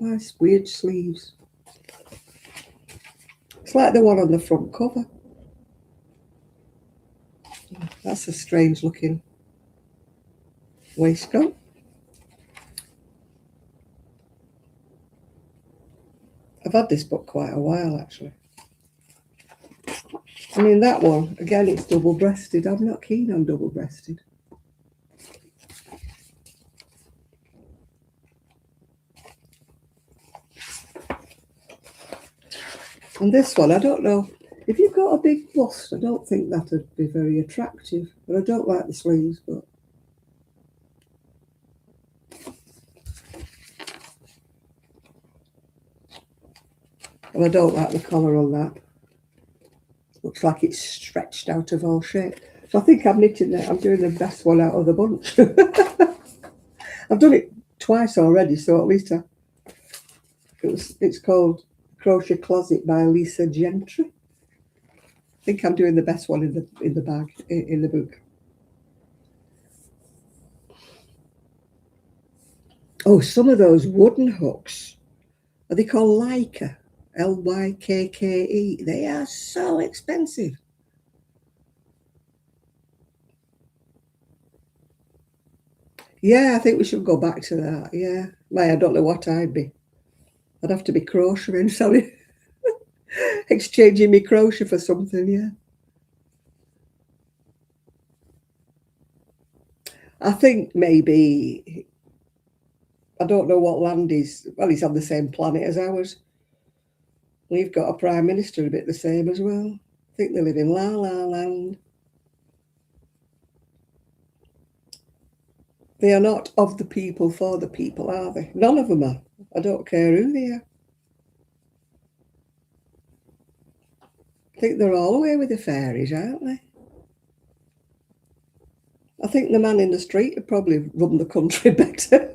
Nice weird sleeves. It's like the one on the front cover. That's a strange looking waistcoat. I've had this book quite a while, actually. I mean, that one, again, it's double-breasted. I'm not keen on double-breasted. And this one, I don't know. If you've got a big bust, I don't think that'd be very attractive. But I don't like the sleeves, but and I don't like the collar on that. Looks like it's stretched out of all shape. So I think I'm knitting it. I'm doing the best one out of the bunch. I've done it twice already, so at least it's called Crochet Closet by Lisa Gentry. I think I'm doing the best one in the bag in the book. Oh, some of those wooden hooks, are they called Lykke? Lykke. They are so expensive. Yeah, I think we should go back to that. Yeah. I don't know what I'd be. I'd have to be crocheting, selling, exchanging me crochet for something, yeah. I think maybe, I don't know what land well, he's on the same planet as ours. We've got a prime minister a bit the same as well. I think they live in La La Land. They are not of the people for the people, are they? None of them are. I don't care who they are. I think they're all away with the fairies, aren't they? I think the man in the street would probably run the country better.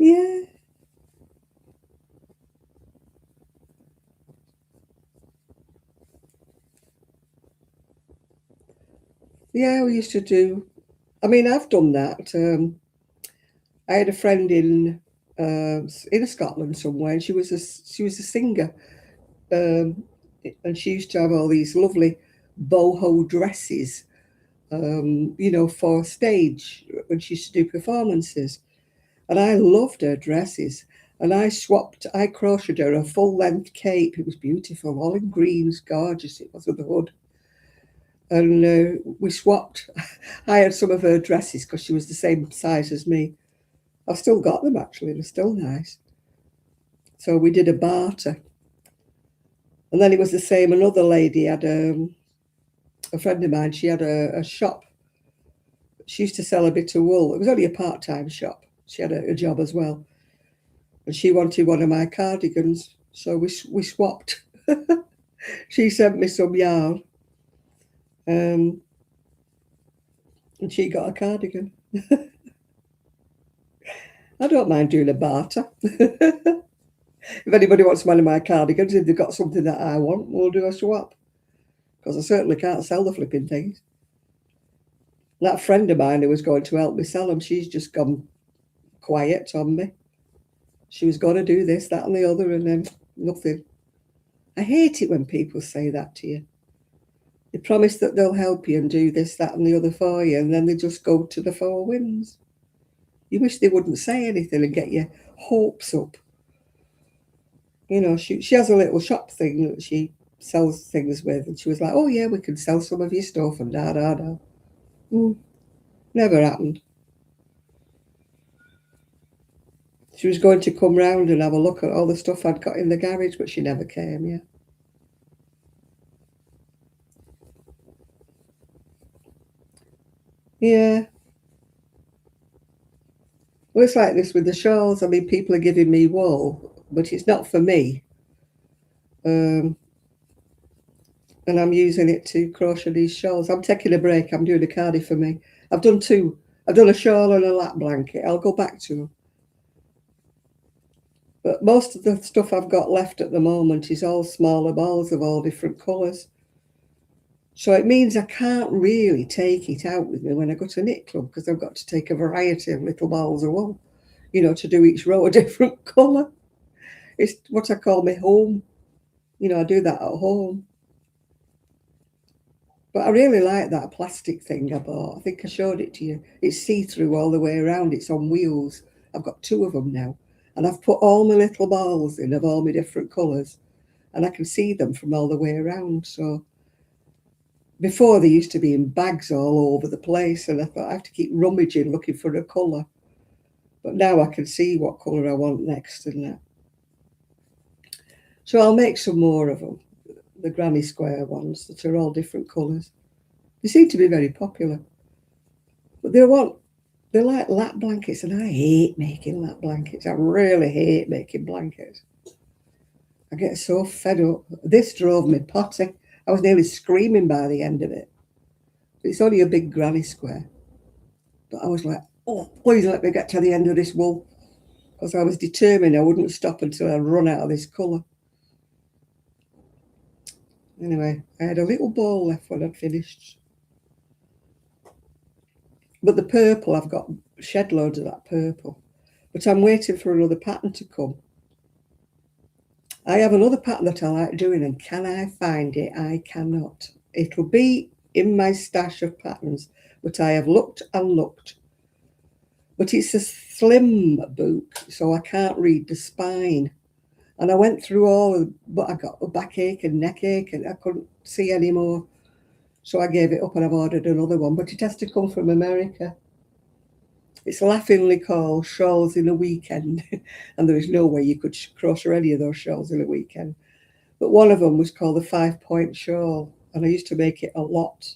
Yeah. Yeah, we used to do. I mean, I've done that. I had a friend in Scotland somewhere, and she was a singer, um, and she used to have all these lovely boho dresses, for stage when she used to do performances. And I loved her dresses. And I crocheted her a full length cape. It was beautiful, all in greens, gorgeous. It was with the hood. And we swapped. I had some of her dresses because she was the same size as me. I've still got them actually, they're still nice. So we did a barter. And then it was the same. Another lady had a friend of mine, she had a shop. She used to sell a bit of wool. It was only a part time shop. She had a job as well. And she wanted one of my cardigans. So we swapped. She sent me some yarn. And she got a cardigan. I don't mind doing a barter. If anybody wants one of my cardigans, if they've got something that I want, we'll do a swap. Because I certainly can't sell the flipping things. That friend of mine who was going to help me sell them, she's just gone quiet on me. She was going to do this, that, and the other, and then nothing. I hate it when people say that to you. They promise that they'll help you and do this, that, and the other for you, and then they just go to the four winds. You wish they wouldn't say anything and get your hopes up. She has a little shop thing that she sells things with, and she was like, "Oh yeah, we can sell some of your stuff," and da da da. Never happened. She was going to come round and have a look at all the stuff I'd got in the garage, but she never came. Yeah. Yeah. Well, it's like this with the shawls. I mean, people are giving me wool, but it's not for me. And I'm using it to crochet these shawls. I'm taking a break. I'm doing a cardi for me. I've done two. I've done a shawl and a lap blanket. I'll go back to them. But most of the stuff I've got left at the moment is all smaller balls of all different colours. So it means I can't really take it out with me when I go to knit club because I've got to take a variety of little balls of wool, to do each row a different colour. It's what I call my home. I do that at home. But I really like that plastic thing I bought. I think I showed it to you. It's see-through all the way around. It's on wheels. I've got two of them now. And I've put all my little balls in of all my different colours. And I can see them from all the way around. So before they used to be in bags all over the place. And I thought I have to keep rummaging looking for a colour. But now I can see what colour I want next and that. So I'll make some more of them, the granny square ones that are all different colours. They seem to be very popular. But they're like lap blankets, and I hate making lap blankets. I really hate making blankets. I get so fed up. This drove me potty. I was nearly screaming by the end of it. It's only a big granny square. But I was like, oh, please let me get to the end of this wool. Because I was determined I wouldn't stop until I'd run out of this colour. Anyway, I had a little ball left when I'd finished. But the purple, I've got shed loads of that purple. But I'm waiting for another pattern to come. I have another pattern that I like doing, and can I find it? I cannot. It'll be in my stash of patterns, but I have looked and looked. But it's a slim book, so I can't read the spine. And I went through all, but I got a backache and neck ache, and I couldn't see anymore. So I gave it up, and I've ordered another one, but it has to come from America. It's laughingly called Shawls in a Weekend, and there is no way you could crochet any of those shawls in a weekend. But one of them was called the 5-point shawl, and I used to make it a lot.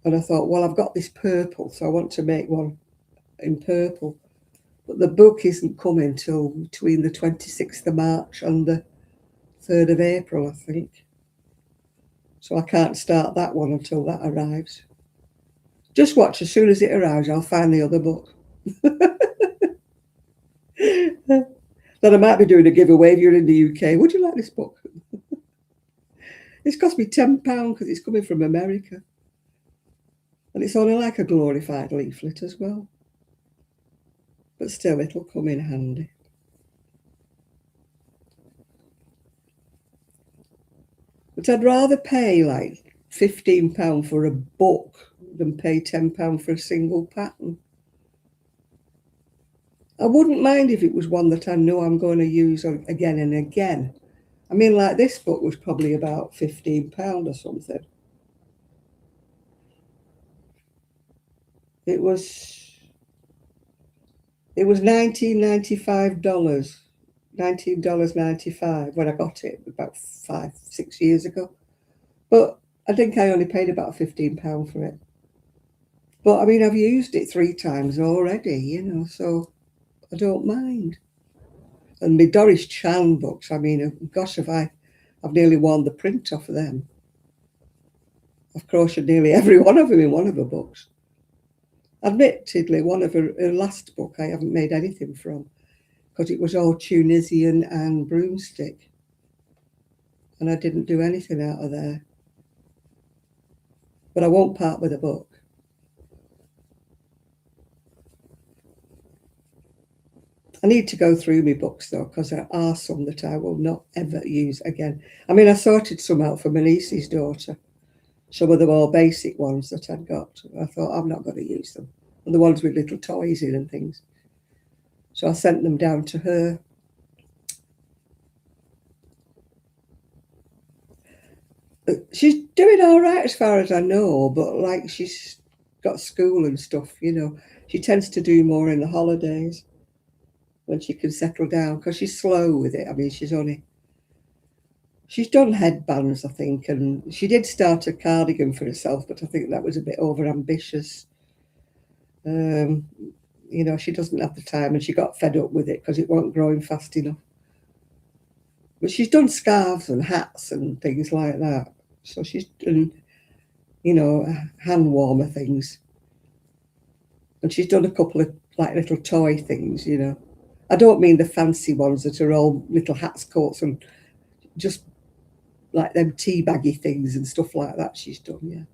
And I thought, well, I've got this purple, so I want to make one in purple. But the book isn't coming till between the 26th of March and the 3rd of April, I think. So I can't start that one until that arrives. Just watch, as soon as it arrives, I'll find the other book. Then I might be doing a giveaway if you're in the UK. Would you like this book? It's cost me £10 because it's coming from America. And it's only like a glorified leaflet as well. But still, it'll come in handy. But I'd rather pay like £15 for a book than pay £10 for a single pattern. I wouldn't mind if it was one that I know I'm going to use again and again. I mean, like this book was probably about £15 or something. It was $19.95, $19.95 when I got it about 5-6 years ago. But I think I only paid about £15 for it. But I mean, I've used it 3 times already, you know, so I don't mind. And my Doris Chan books, I mean, gosh, I've nearly worn the print off of them. I've crocheted nearly every one of them in one of her books. Admittedly, one of her last book I haven't made anything from because it was all Tunisian and broomstick. And I didn't do anything out of there. But I won't part with a book. I need to go through my books though, because there are some that I will not ever use again. I mean, I sorted some out for my niece's daughter. Some of the more basic ones that I'd got. I thought, I'm not going to use them. And the ones with little toys in and things. So I sent them down to her. She's doing all right as far as I know, but like she's got school and stuff, you know. She tends to do more in the holidays when she can settle down because she's slow with it. I mean, she's done headbands, I think, and she did start a cardigan for herself, but I think that was a bit over ambitious. You know, she doesn't have the time, and she got fed up with it because it wasn't growing fast enough. But she's done scarves and hats and things like that. So she's done, you know, hand warmer things. And she's done a couple of like little toy things, you know. I don't mean the fancy ones that are all little hats, coats, and just like them tea baggy things and stuff like that she's done, yeah.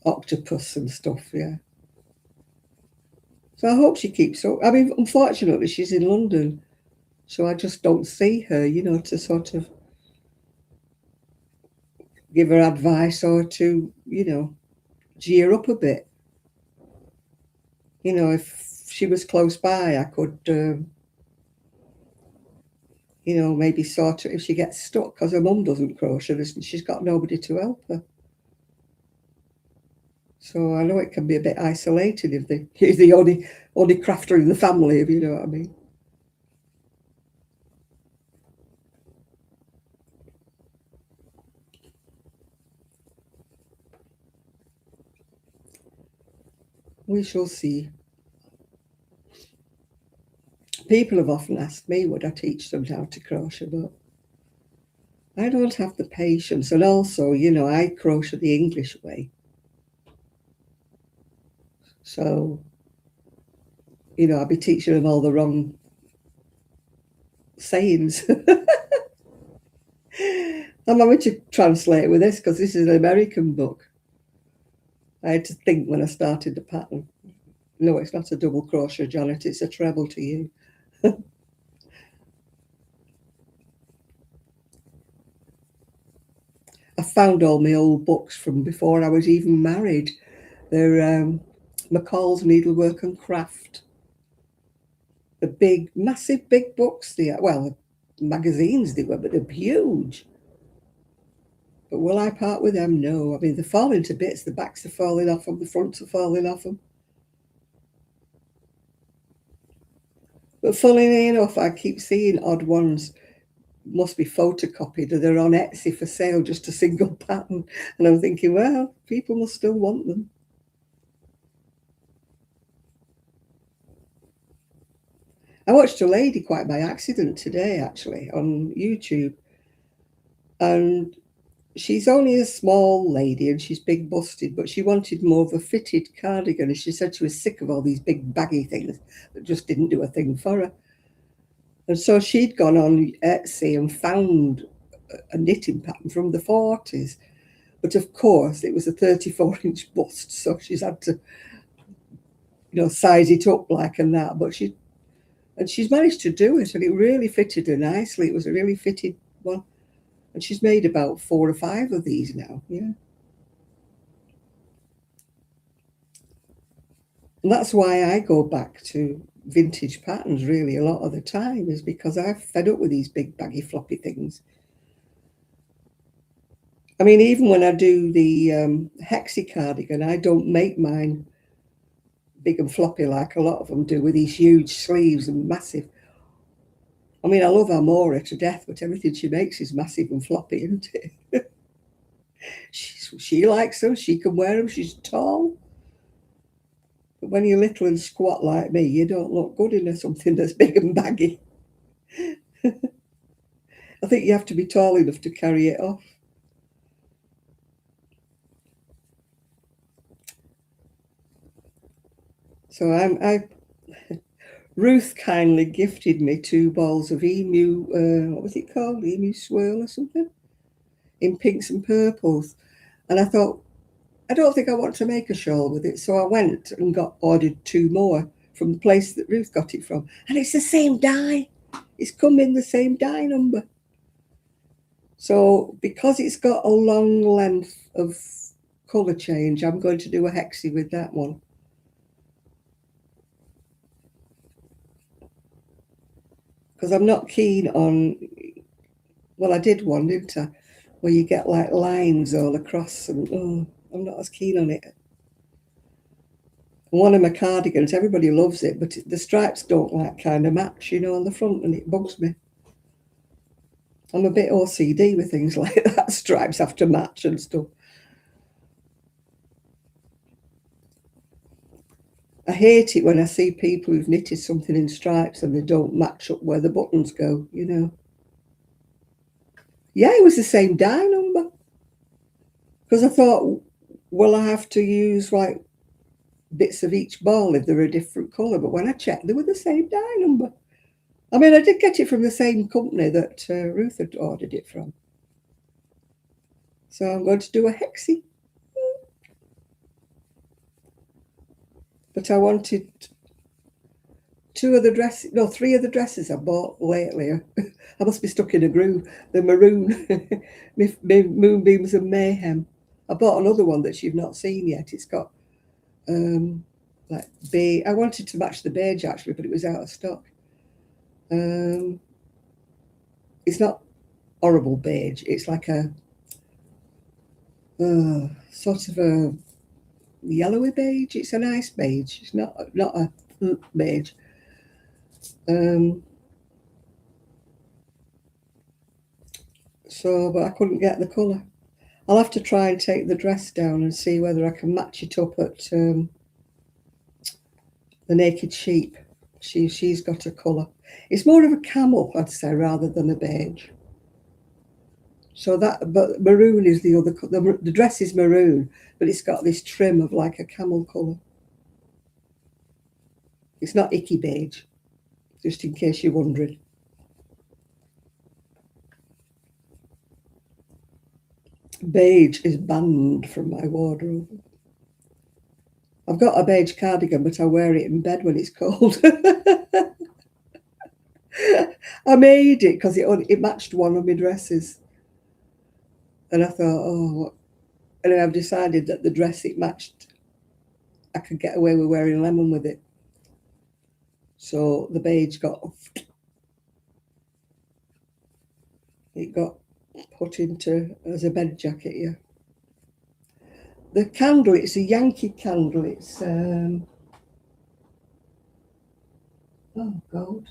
Octopus and stuff, yeah. So I hope she keeps up. I mean, unfortunately, she's in London, so I just don't see her, you know, to sort of give her advice or to, you know, gee her up a bit. You know, if she was close by, I could, you know, maybe sort of, if she gets stuck, because her mum doesn't crochet, she's got nobody to help her. So I know it can be a bit isolated if you're the only crafter in the family, if you know what I mean. We shall see. People have often asked me would I teach them how to crochet, but I don't have the patience. And also, I crochet the English way. So, I'll be teaching them all the wrong sayings. I'm having to translate with this because this is an American book. I had to think when I started the pattern. No, it's not a double crochet, Janet. It's a treble to you. I found all my old books from before I was even married. They're McCall's Needlework and Craft. The big, massive, big books. Magazines they were, but they're huge. But will I part with them? No. I mean, they're falling to bits. The backs are falling off them. The fronts are falling off them. But funnily enough, I keep seeing odd ones must be photocopied or they're on Etsy for sale, just a single pattern. And I'm thinking, well, people must still want them. I watched a lady quite by accident today, actually, on YouTube. And she's only a small lady and she's big busted, but she wanted more of a fitted cardigan. And she said she was sick of all these big baggy things that just didn't do a thing for her. And so she'd gone on Etsy and found a knitting pattern from the 40s. But of course, it was a 34-inch bust. So she's had to, size it up like and that. But she's managed to do it. And it really fitted her nicely. It was a really fitted one. And she's made about 4 or 5 of these now. Yeah. And that's why I go back to vintage patterns really a lot of the time, is because I've fed up with these big baggy floppy things. I mean, even when I do the hexie cardigan, I don't make mine big and floppy like a lot of them do with these huge sleeves and massive. I mean, I love Amora to death, but everything she makes is massive and floppy, isn't it? She likes them. She can wear them. She's tall. But when you're little and squat like me, you don't look good in something that's big and baggy. I think you have to be tall enough to carry it off. So Ruth kindly gifted me 2 balls of emu, what was it called? Emu swirl or something? In pinks and purples. And I thought, I don't think I want to make a shawl with it. So I went and ordered 2 more from the place that Ruth got it from. And it's the same dye. It's come in the same dye number. So because it's got a long length of colour change, I'm going to do a hexie with that one. Because I'm not keen on, well, I did one, didn't I? Where you get like lines all across, and I'm not as keen on it. One of my cardigans, everybody loves it, but the stripes don't like kind of match, on the front, and it bugs me. I'm a bit OCD with things like that. Stripes have to match and stuff. I hate it when I see people who've knitted something in stripes and they don't match up where the buttons go, Yeah, it was the same dye number. Because I thought, well, I have to use like bits of each ball if they're a different colour. But when I checked, they were the same dye number. I mean, I did get it from the same company that Ruth had ordered it from. So I'm going to do a hexie. But I wanted 3 of the dresses I bought lately. I must be stuck in a groove. The maroon, Moonbeams and Mayhem. I bought another one that you've not seen yet. It's got like beige. I wanted to match the beige actually, but it was out of stock. It's not horrible beige. It's like a sort of a yellowy beige. It's a nice beige. It's not a beige. So, but I couldn't get the colour. I'll have to try and take the dress down and see whether I can match it up at the Naked Sheep. She's got a colour. It's more of a camel, I'd say, rather than a beige. So that, but maroon is the other. The dress is maroon, but it's got this trim of like a camel colour. It's not icky beige, just in case you're wondering. Beige is banned from my wardrobe. I've got a beige cardigan, but I wear it in bed when it's cold. I made it because it matched one of my dresses. And I thought, oh, and I've decided that the dress it matched, I could get away with wearing lemon with it. So the beige got put into as a bed jacket, yeah. The candle, it's a Yankee candle. It's oh God,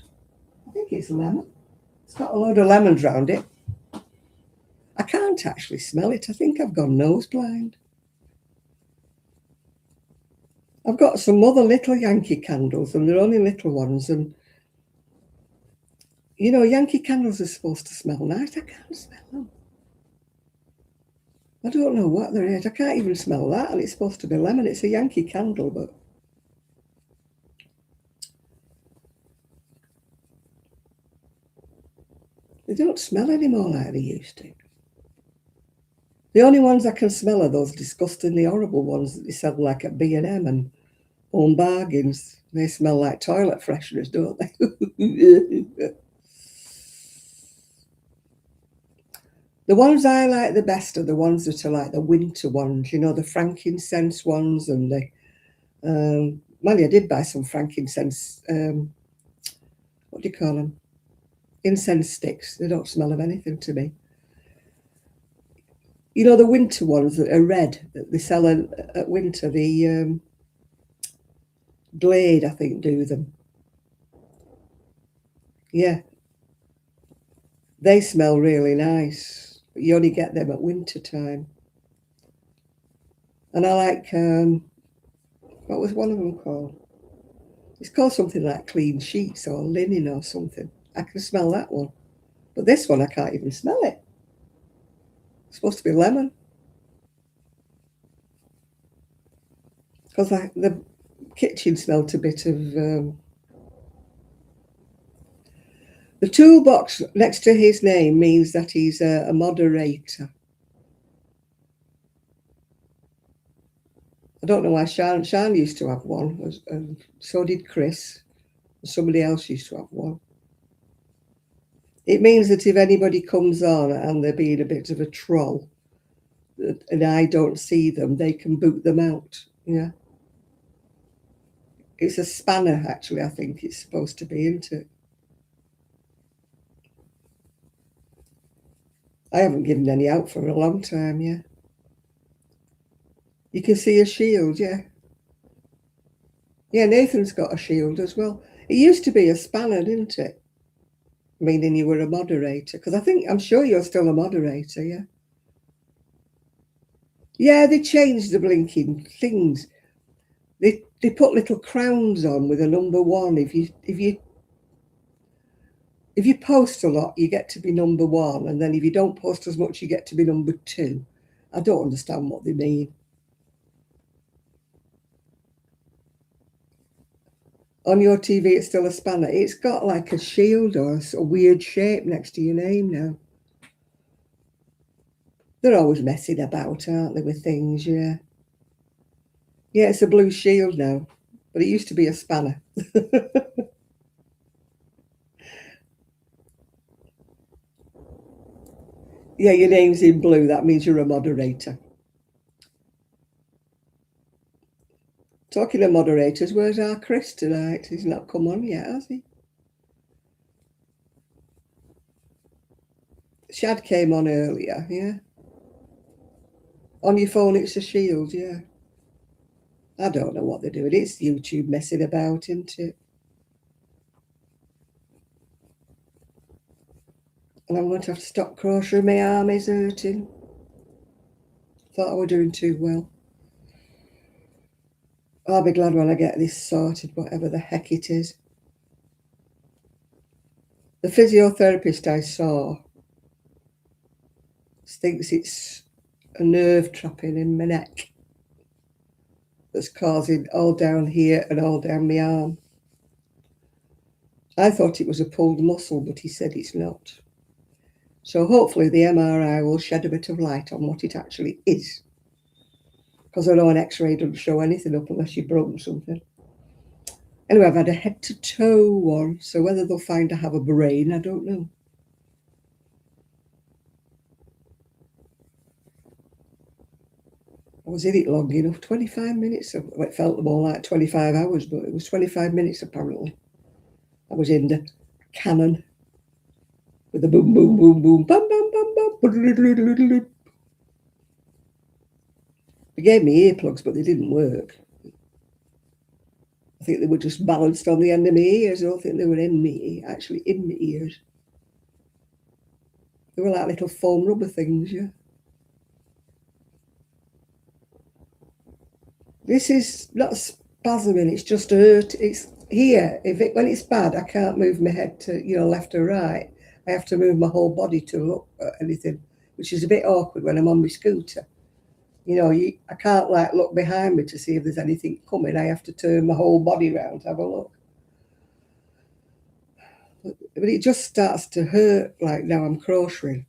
I think it's lemon. It's got a load of lemons around it. I can't actually smell it. I think I've gone nose blind. I've got some other little Yankee candles, and they're only little ones. And you know, Yankee candles are supposed to smell nice. I can't smell them. I don't know what they're at. I can't even smell that, and it's supposed to be lemon. It's a Yankee candle, but they don't smell anymore like they used to. The only ones I can smell are those disgustingly horrible ones that they sell like at B&M and Home Bargains. They smell like toilet fresheners, don't they? The ones I like the best are the ones that are like the winter ones, you know, the frankincense ones and the Molly, I did buy some frankincense, what do you call them? Incense sticks. They don't smell of anything to me. You know, the winter ones that are red that they sell at winter, the Glade, I think, do them. Yeah. They smell really nice. But you only get them at winter time. And I like, what was one of them called? It's called something like Clean Sheets or Linen or something. I can smell that one. But this one, I can't even smell it. It's supposed to be lemon. Because the kitchen smelled a bit of... the toolbox next to his name means that he's a moderator. I don't know why Shane used to have one, and so did Chris. Somebody else used to have one. It means that if anybody comes on and they're being a bit of a troll and I don't see them, they can boot them out. Yeah. It's a spanner, actually, I think it's supposed to be, isn't it? I haven't given any out for a long time, yeah. You can see a shield, yeah. Yeah, Nathan's got a shield as well. It used to be a spanner, didn't it? Meaning you were a moderator. Because I'm sure you're still a moderator, yeah. Yeah, they changed the blinking things. They put little crowns on with a number one. If you post a lot, you get to be number one, and then if you don't post as much, you get to be number two. I don't understand what they mean. On your TV, it's still a spanner. It's got like a shield or a weird shape next to your name now. They're always messing about, aren't they, with things, yeah. Yeah, it's a blue shield now, but it used to be a spanner. Yeah, your name's in blue. That means you're a moderator. Talking of moderators, where's our Chris tonight? He's not come on yet, has he? Shad came on earlier, yeah. On your phone, it's a shield, yeah. I don't know what they're doing. It's YouTube messing about, isn't it? And I'm going to have to stop crocheting. My arm is hurting. Thought I were doing too well. I'll be glad when I get this sorted, whatever the heck it is. The physiotherapist I saw thinks it's a nerve trapping in my neck that's causing all down here and all down my arm. I thought it was a pulled muscle, but he said it's not. So hopefully the MRI will shed a bit of light on what it actually is. Because I know an X-ray doesn't show anything up unless you've broken something. Anyway, I've had a head-to-toe one, so whether they'll find I have a brain, I don't know. I was in it long enough, 25 minutes. It felt more like 25 hours, but it was 25 minutes apparently. I was in the cannon with the boom, boom, boom, boom, bam, bam, bam, bam. They gave me earplugs, but they didn't work. I think they were just balanced on the end of my ears. I don't think they were actually in my ears. They were like little foam rubber things, yeah. This is not spasming, it's just hurt. It's here. When it's bad, I can't move my head to, left or right. I have to move my whole body to look at anything, which is a bit awkward when I'm on my scooter. I can't look behind me to see if there's anything coming. I have to turn my whole body around to have a look. But it just starts to hurt now I'm crocheting.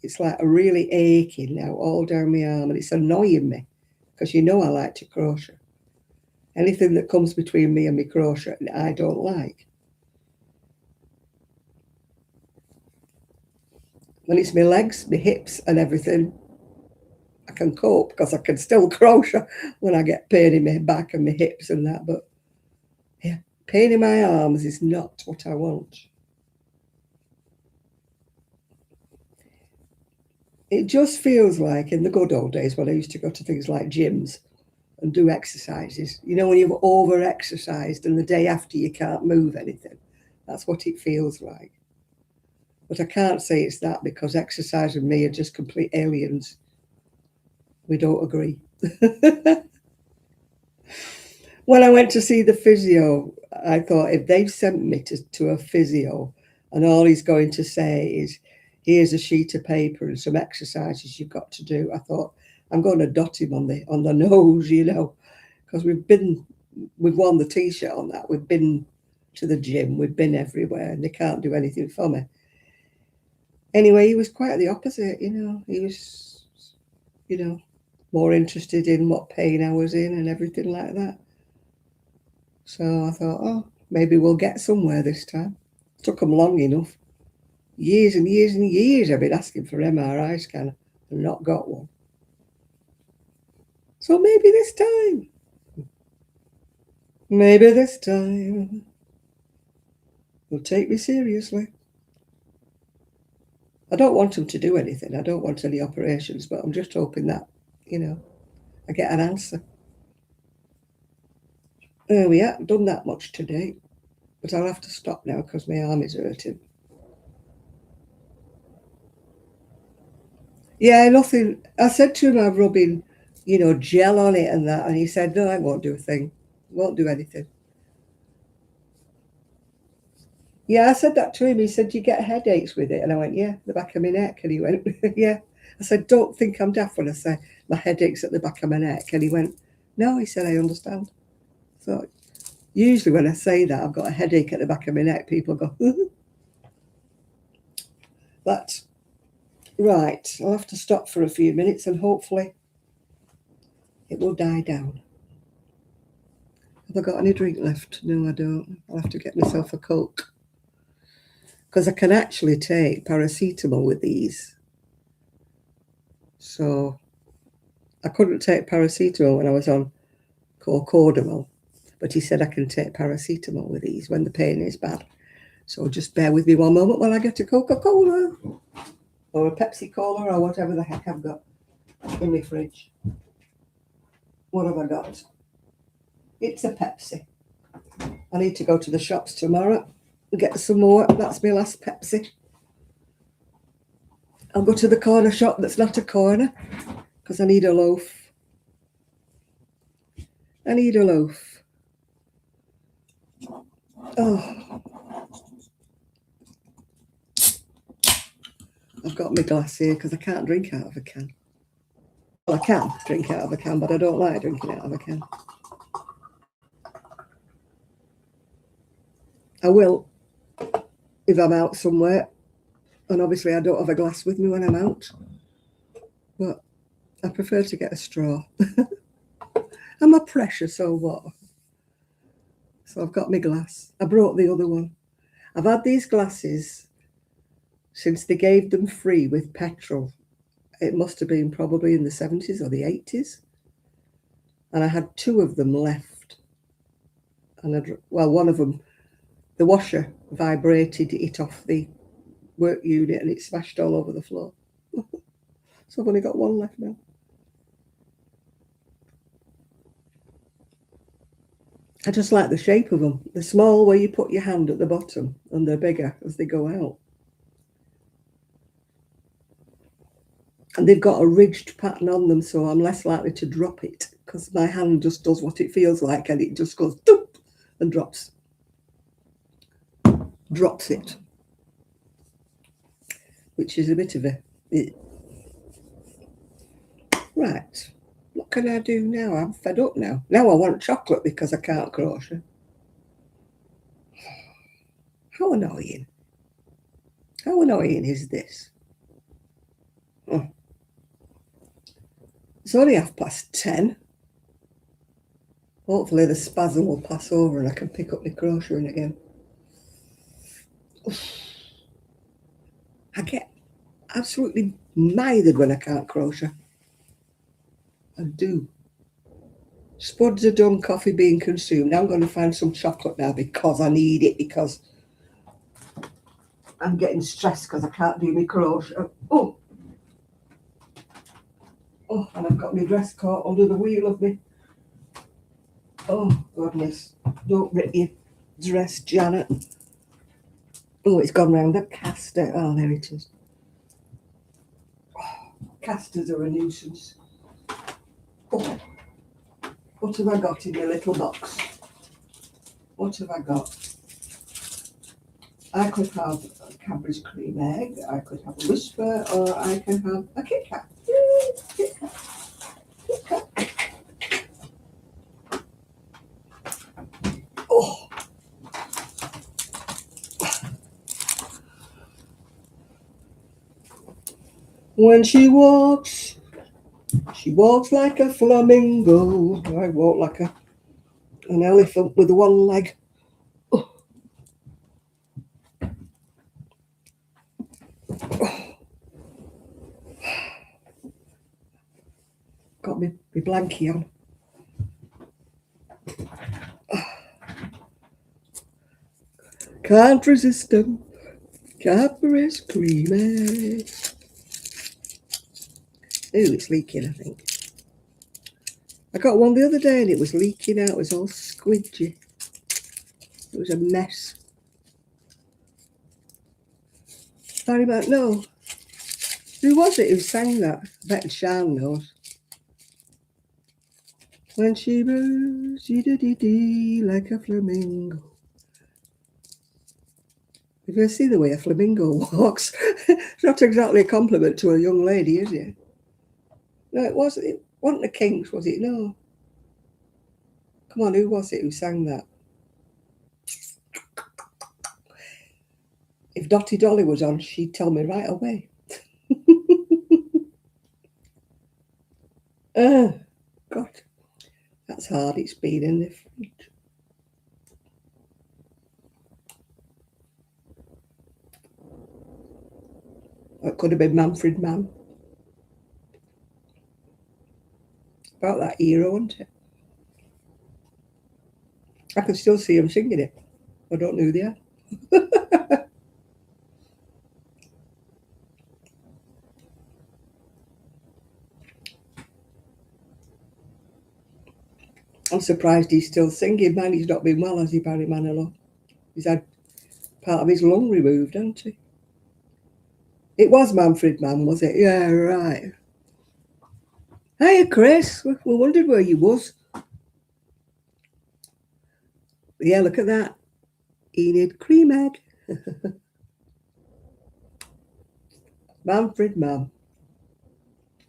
It's like a really aching now all down my arm, and it's annoying me because I like to crochet. Anything that comes between me and my crochet, I don't like. When it's my legs, my hips and everything, I can cope because I can still crochet when I get pain in my back and my hips and that. But yeah, pain in my arms is not what I want. It just feels like in the good old days when I used to go to things like gyms and do exercises. When you've over-exercised and the day after you can't move anything. That's what it feels like. But I can't say it's that because exercise and me are just complete aliens. We don't agree. When I went to see the physio, I thought if they've sent me to a physio and all he's going to say is, here's a sheet of paper and some exercises you've got to do, I thought, I'm going to dot him on the nose, because we've won the T-shirt on that. We've been to the gym, we've been everywhere, and they can't do anything for me. Anyway, he was quite the opposite, He was, more interested in what pain I was in and everything like that. So I thought, maybe we'll get somewhere this time. It took them long enough. Years and years and years I've been asking for an MRI scanner and not got one. So maybe this time they'll take me seriously. I don't want them to do anything. I don't want any operations, but I'm just hoping that, I get an answer. We haven't done that much today, but I'll have to stop now because my arm is hurting. Yeah, nothing. I said to him I'm rubbing, gel on it and that, and he said, no, I won't do a thing. Won't do anything. Yeah, I said that to him. He said, do you get headaches with it? And I went, yeah, the back of my neck. And he went, yeah. I said, don't think I'm daft when I say my headache's at the back of my neck. And he went, no, he said, I understand. So usually when I say that I've got a headache at the back of my neck, people go, But, right, I'll have to stop for a few minutes and hopefully it will die down. Have I got any drink left? No, I don't. I'll have to get myself a Coke. Because I can actually take paracetamol with these. So I couldn't take paracetamol when I was on cocodamol, but he said I can take paracetamol with these when the pain is bad. So just bear with me one moment while I get a Coca-Cola or a Pepsi-Cola or whatever the heck I've got in my fridge. What have I got? It's a Pepsi. I need to go to the shops tomorrow and get some more. That's my last Pepsi. I'll go to the corner shop that's not a corner because I need a loaf. I need a loaf. Oh, I've got my glass here because I can't drink out of a can. Well, I can drink out of a can, but I don't like drinking out of a can. I will if I'm out somewhere, and obviously I don't have a glass with me when I'm out, but I prefer to get a straw. I'm a precious old water. So I've got my glass. I brought the other one. I've had these glasses since they gave them free with petrol. It must have been probably in the 70s or the 80s. And I had 2 of them left. And one of them, the washer vibrated it off the work unit and it smashed all over the floor. So I've only got 1 left now. I just like the shape of them. They're small where you put your hand at the bottom, and they're bigger as they go out. And they've got a ridged pattern on them, so I'm less likely to drop it because my hand just does what it feels like and it just goes doop and drops it, which is a bit of a... Right. What can I do now? I'm fed up now. Now I want chocolate because I can't crochet. How annoying. How annoying is this? Oh. It's only 10:30. Hopefully the spasm will pass over and I can pick up my crocheting again. I get absolutely mithered when I can't crochet. I do. Spuds are done, coffee being consumed. Now I'm going to find some chocolate now because I need it, because I'm getting stressed because I can't do my crochet. Oh, and I've got my dress caught under the wheel of me. Oh, goodness. Don't rip your dress, Janet. Oh, it's gone round the caster. Oh, there it is. Oh, casters are a nuisance. Oh, what have I got in your little box? What have I got? I could have a Cadbury's cream egg, I could have a Whisper, or I can have a Kit Kat. Kit Kat. Kit Kat. Oh. When she walks like a flamingo. I walk like an elephant with 1 leg. Oh. Oh. Got my blankie on. Oh. Can't resist them. Cadbury's cream egg. Ooh, it's leaking, I think. I got one the other day and it was leaking out. It was all squidgy. It was a mess. Sorry about no. Who was it who sang that? I bet Shone knows. When she moves, dee-dee-dee-dee, like a flamingo. Have you ever seen the way a flamingo walks? It's not exactly a compliment to a young lady, is it? No, it wasn't. It wasn't the Kinks, was it? No. Come on, who was it who sang that? If Dottie Dolly was on, she'd tell me right away. God, that's hard. It's been in the fridge. It could have been Manfred Mann. About that era, wasn't it? I can still see him singing it. I don't know who they are. I'm surprised he's still singing. Man, he's not been well, has he, Barry Manilow? He's had part of his lung removed, hasn't he? It was Manfred Mann, was it? Yeah, right. Hiya, Chris. We wondered where you was. Yeah, look at that. Enid cream egg. Manfred Mann.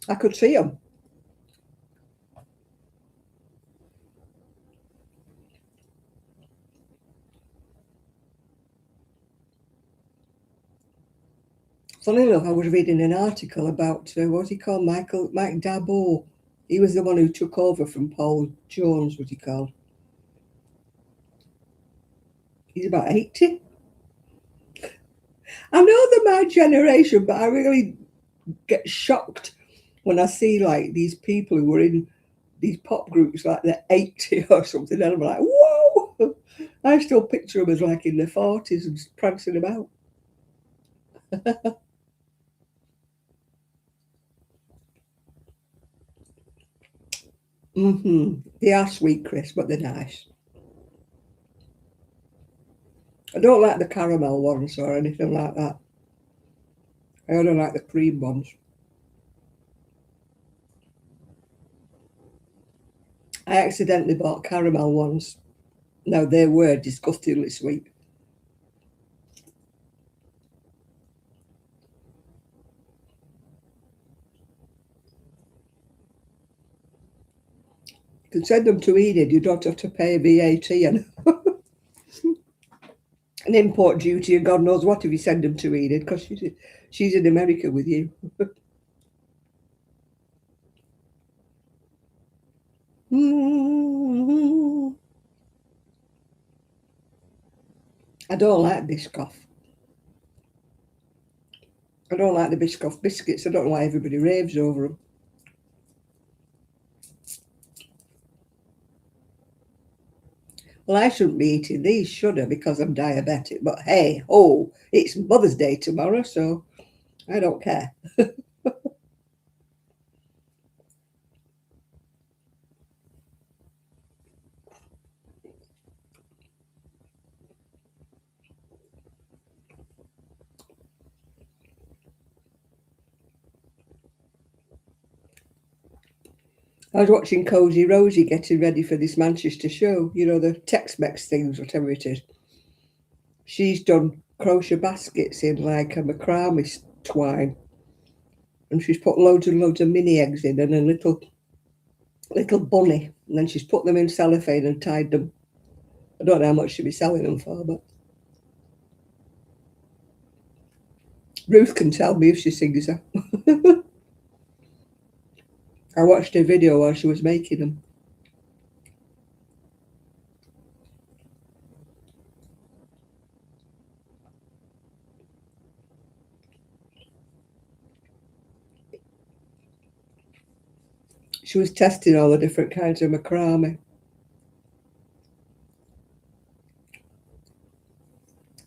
I could see him. Funny enough, I was reading an article about what's he called, Mike Darboux. He was the one who took over from Paul Jones. What's he called? He's about 80. I know they're my generation, but I really get shocked when I see like these people who were in these pop groups like they're 80 or something, and I'm like, whoa! I still picture them as like in their 40s and prancing about. They are sweet, Chris, but they're nice. I don't like the caramel ones or anything like that. I only like the cream ones. I accidentally bought caramel ones. Now they were disgustingly sweet. You can send them to Enid. You don't have to pay VAT and an import duty and God knows what if you send them to Enid because she's in America with you. I don't like Biscoff. I don't like the Biscoff biscuits. I don't know why everybody raves over them. Well, I shouldn't be eating these, should I? Because I'm diabetic. But hey, it's Mother's Day tomorrow, so I don't care. I was watching Cozy Rosie getting ready for this Manchester show, you know, the Tex-Mex things, whatever it is. She's done crochet baskets in like a macrame twine. And she's put loads and loads of mini eggs in and a little bunny. And then she's put them in cellophane and tied them. I don't know how much she'll be selling them for, but Ruth can tell me if she sings her. I watched a video while she was making them. She was testing all the different kinds of macrame.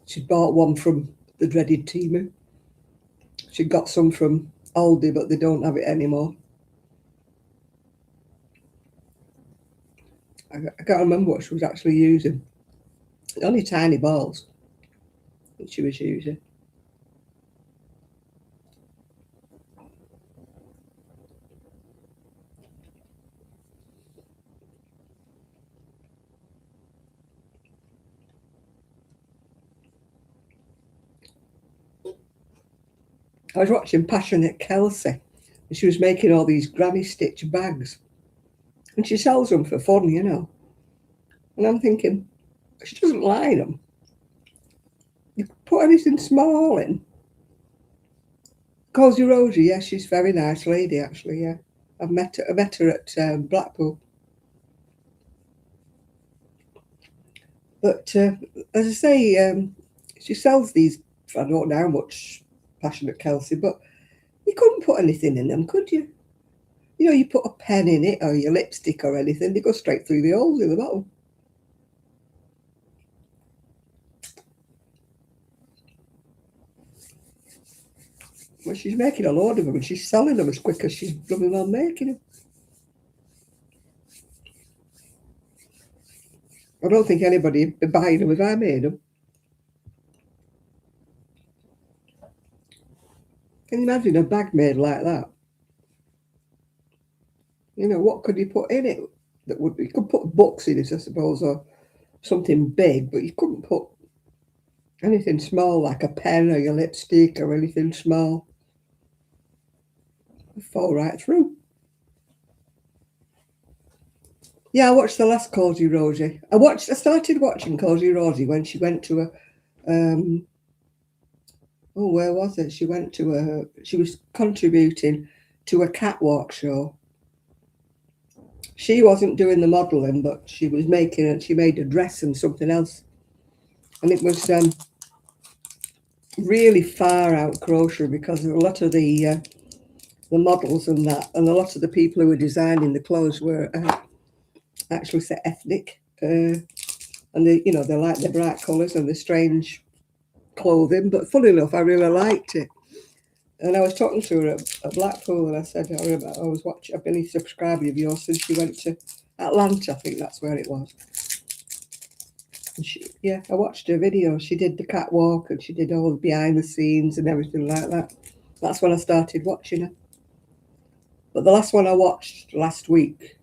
She bought one from the dreaded Temu. She got some from Aldi, but they don't have it anymore. I can't remember what she was actually using. Only tiny balls that she was using. I was watching Passionate Kelsey, and she was making all these granny stitch bags. And she sells them for fun, you know. And I'm thinking, she doesn't line them. You put anything small in. Cozy Rosie, yes, she's a very nice lady, actually, yeah. I met her at Blackpool. But as I say, she sells these, I don't know how much Passionate Kelsey, but you couldn't put anything in them, could you? You know, you put a pen in it or your lipstick or anything, they go straight through the holes in the bottom. Well, she's making a load of them and she's selling them as quick as she's blooming well making them. I don't think anybody would be buying them if I made them. Can you imagine a bag made like that? You know, what could you put in it that would be? You could put books in it, I suppose, or something big, but you couldn't put anything small like a pen or your lipstick or anything small. It'd fall right through. Yeah, I watched the last Cozy Rosie. I started watching Cozy Rosie when she went to a oh, where was it? She was contributing to a catwalk show. She wasn't doing the modelling, but she was making it. She made a dress and something else, and it was really far out crochet because a lot of the models and that, and a lot of the people who were designing the clothes were actually set ethnic, and they like the bright colours and the strange clothing. But funny enough, I really liked it. And I was talking to her at Blackpool, and I said, I've been a subscriber of yours since she went to Atlanta. I think that's where it was. And I watched her video. She did the catwalk and she did all the behind the scenes and everything like that. That's when I started watching her. But the last one I watched last week,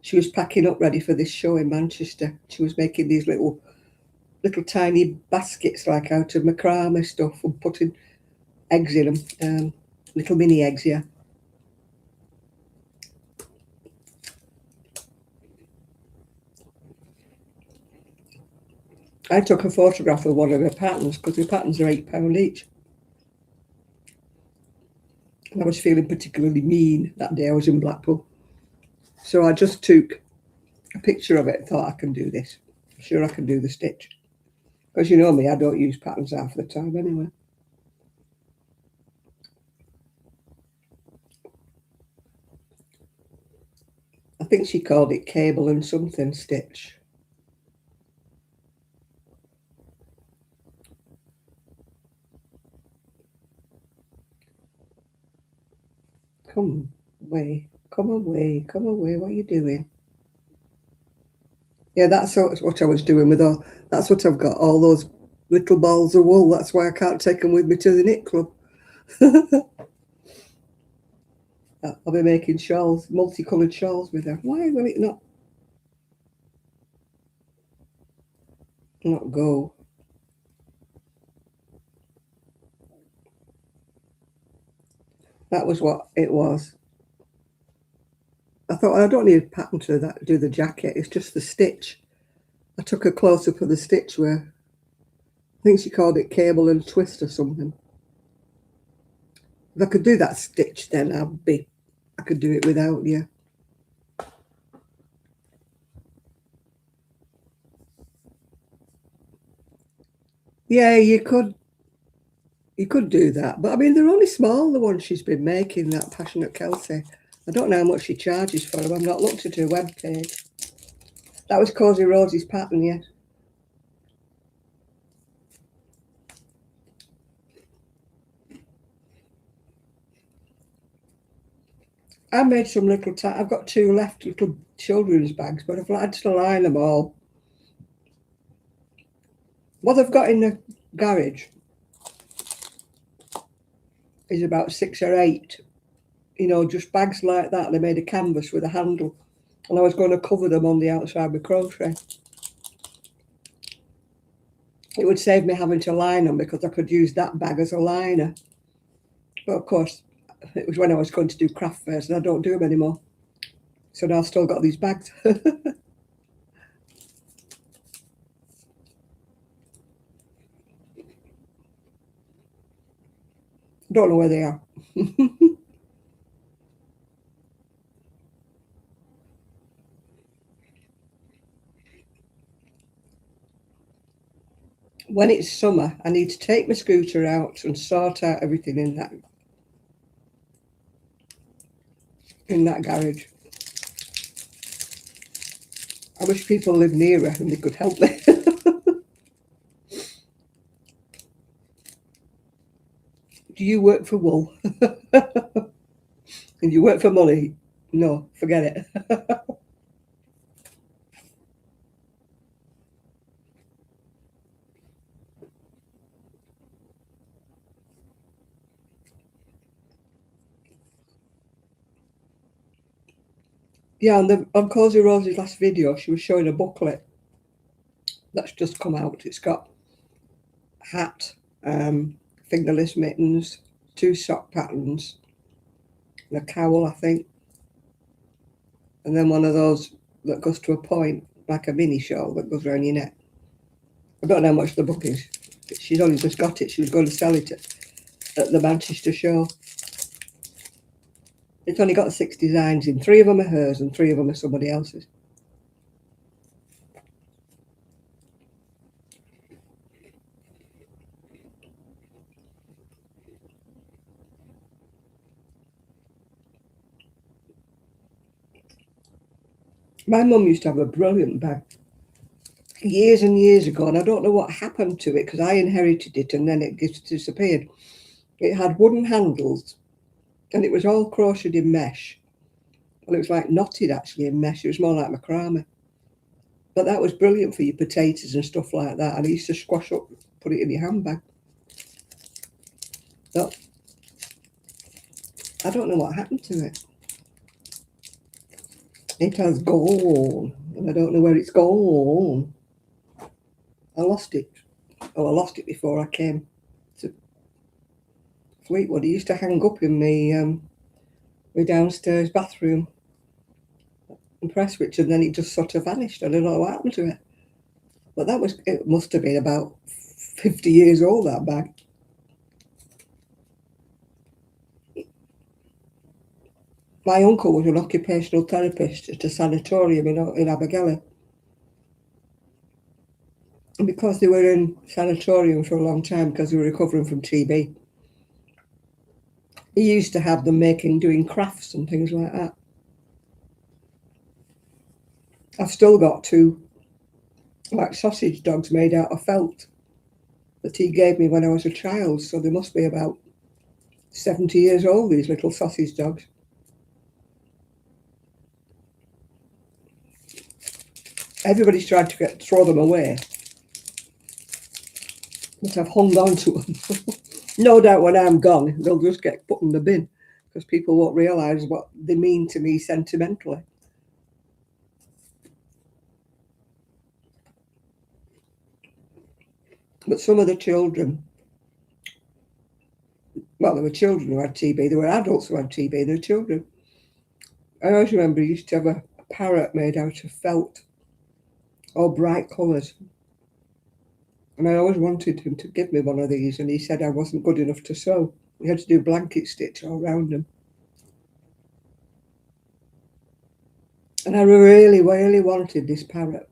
she was packing up ready for this show in Manchester. She was making these little tiny baskets like out of macrame stuff and putting eggs in them, little mini eggs, yeah. I took a photograph of one of her patterns because her patterns are £8 each. And I was feeling particularly mean that day I was in Blackpool. So I just took a picture of it and thought, I can do this. I'm sure I can do the stitch. Because you know me, I don't use patterns half the time anyway. I think she called it cable and something stitch. Come away, come away, come away. What are you doing? Yeah, that's what I was doing with all. That's what I've got, all those little balls of wool. That's why I can't take them with me to the knit club. I'll be making shawls, multicoloured shawls with her. Why will it not go? That was what it was. I thought, I don't need a pattern to do the jacket. It's just the stitch. I took a close up of the stitch where I think she called it cable and twist or something. If I could do that stitch, then I could do it without you. Yeah, you could do that. But I mean, they're only small, the ones she's been making, that Passionate Kelsey. I don't know how much she charges for them. I've not looked at her webpage. That was Cozy Rosie's pattern, yes. I made some I've got 2 left, little children's bags, but I've had to line them all. What I've got in the garage is about 6 or 8, just bags like that. They made a canvas with a handle, and I was going to cover them on the outside with crochet. It would save me having to line them because I could use that bag as a liner. But of course, it was when I was going to do craft fairs, and I don't do them anymore. So now I've still got these bags. Don't know where they are. When it's summer, I need to take my scooter out and sort out everything in that garage. I wish people lived nearer and they could help me. Do you work for wool? And you work for money? No, forget it. Yeah, on Cozy Rose's last video, she was showing a booklet that's just come out. It's got hat, fingerless mittens, 2 sock patterns, and a cowl, I think, and then one of those that goes to a point, like a mini shawl that goes around your neck. I don't know how much the book is. She's only just got it. She was going to sell it at the Manchester show. It's only got 6 designs in. 3 of them are hers and 3 of them are somebody else's. My mum used to have a brilliant bag years and years ago, and I don't know what happened to it because I inherited it and then it just disappeared. It had wooden handles and it was all crocheted in mesh. Well, it was like knotted actually in mesh. It was more like macrame. But that was brilliant for your potatoes and stuff like that. And I used to squash up, put it in your handbag. But I don't know what happened to it. It has gone, and I don't know where it's gone. I lost it. Oh, I lost it before I came to Fleetwood. It used to hang up in my downstairs bathroom and press switch, and then it just sort of vanished. I don't know what happened to it. But it must have been about 50 years old, that bag. My uncle was an occupational therapist at a sanatorium in Abergele. And because they were in sanatorium for a long time because they were recovering from TB, he used to have them doing crafts and things like that. I've still got 2 like sausage dogs made out of felt that he gave me when I was a child. So they must be about 70 years old, these little sausage dogs. Everybody's tried to throw them away, but I've hung on to them. No doubt when I'm gone, they'll just get put in the bin because people won't realise what they mean to me sentimentally. But some of the children, well, there were children who had TB, there were adults who had TB, there were children. I always remember he used to have a parrot made out of felt, all bright colours. And I always wanted him to give me one of these, and he said I wasn't good enough to sew. We had to do blanket stitch all around them. And I really, really wanted this parrot,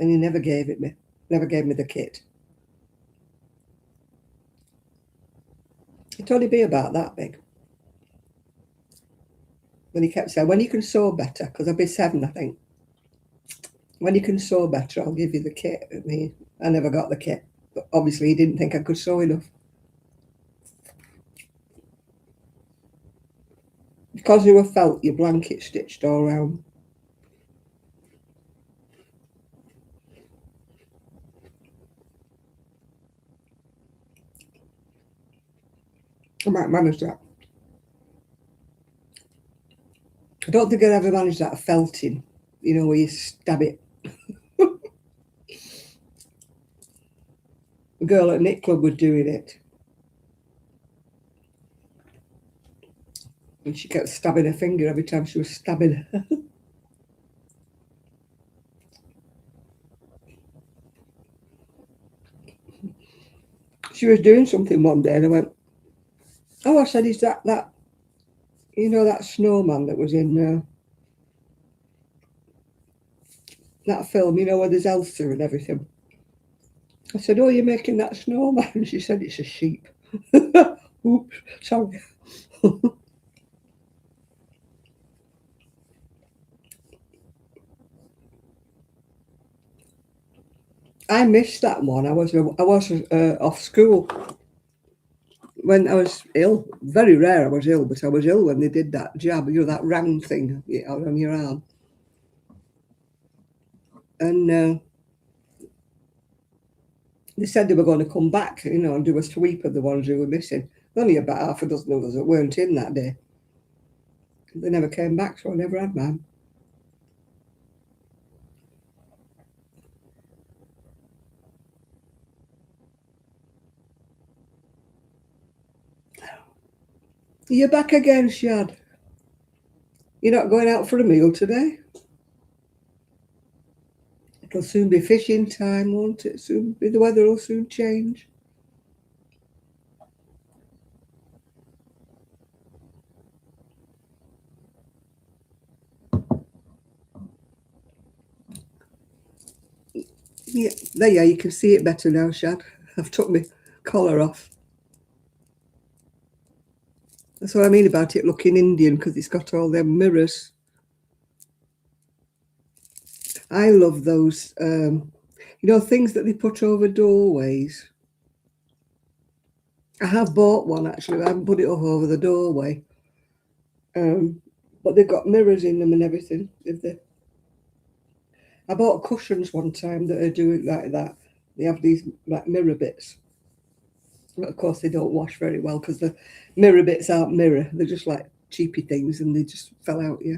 and he never gave it me, never gave me the kit. It'd only be about that big. And he kept saying, when you can sew better, because I'd be 7, I think. When you can sew better, I'll give you the kit. I never got the kit. But obviously, he didn't think I could sew enough. Because they were felt, your blanket stitched all around. I might manage that. I don't think I'd ever manage that felting, where you stab it. The girl at Knit Club was doing it. And she kept stabbing her finger every time she was stabbing her. She was doing something one day and I went, oh, I said, is that that snowman that was in that film, where there's Elsa and everything. I said, oh, you're making that snowman? And she said, it's a sheep. Oops, sorry. I missed that one. I was off school when I was ill. Very rare I was ill, but I was ill when they did that jab, that round thing on your arm. And they said they were going to come back, and do a sweep of the ones who were missing. Only about half a dozen others that weren't in that day. They never came back, so I never had mine. You're back again, Shad. You're not going out for a meal today? It'll soon be fishing time, won't it? Soon the weather will soon change. Yeah, there you can see it better now, Shad. I've took my collar off. That's what I mean about it looking Indian, because it's got all them mirrors. I love those, things that they put over doorways. I have bought one, actually. I haven't put it up over the doorway. But they've got mirrors in them and everything. I bought cushions one time that are doing like that. They have these like mirror bits. But of course, they don't wash very well because the mirror bits aren't mirror. They're just like cheapy things and they just fell out, yeah.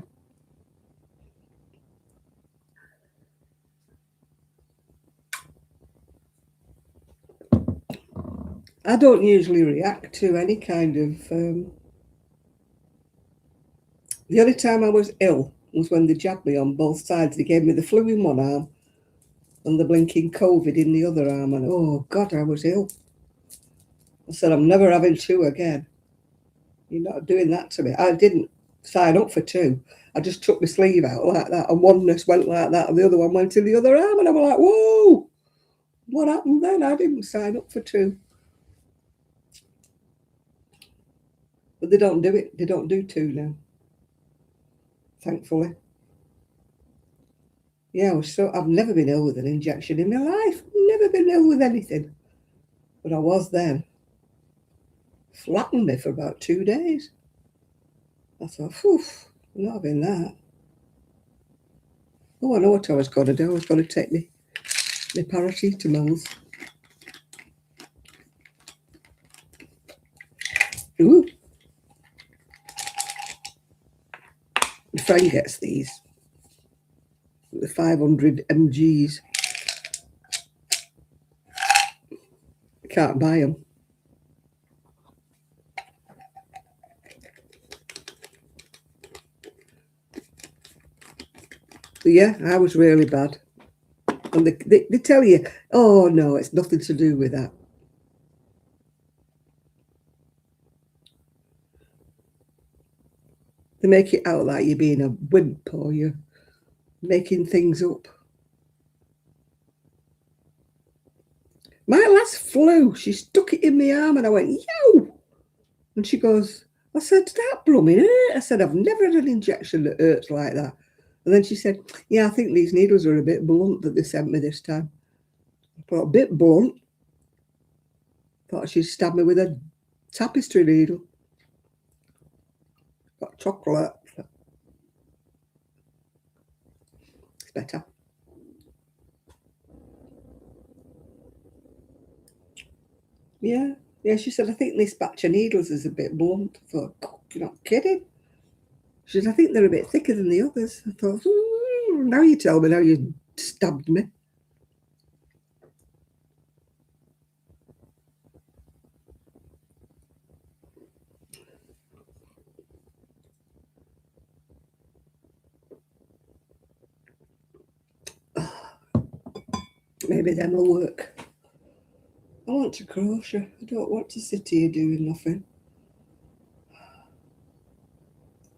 I don't usually react to any kind of... the only time I was ill was when they jabbed me on both sides. They gave me the flu in one arm and the blinking COVID in the other arm. And oh, God, I was ill. I said, I'm never having two again. You're not doing that to me. I didn't sign up for two. I just took my sleeve out like that, and one nurse went like that, and the other one went in the other arm, and I was like, whoa, what happened then? I didn't sign up for two. But they don't do it. They don't do two now, thankfully. Yeah, I've never been ill with an injection in my life. Never been ill with anything. But I was then. Flattened me for about 2 days. I thought, phew, I'm not having that. Oh, I know what I was going to do. I was going to take my paracetamols. Ooh. My friend gets these. The 500 mgs. I can't buy them. But yeah, I was really bad. And they tell you, oh no, it's nothing to do with that. They make it out like you're being a wimp or you're making things up. My last flu, she stuck it in my arm and I went, yo! And she goes, I said, that blooming hurt. I said, I've never had an injection that hurts like that. And then she said, yeah, I think these needles are a bit blunt that they sent me this time. I thought, a bit blunt. Thought she'd stab me with a tapestry needle. Got chocolate. It's better. Yeah. Yeah, she said, I think this batch of needles is a bit blunt. I thought, God, you're not kidding. She said, I think they're a bit thicker than the others. I thought, now you tell me, now you stabbed me. Maybe them will work. I want to crochet. I don't want to sit here doing nothing.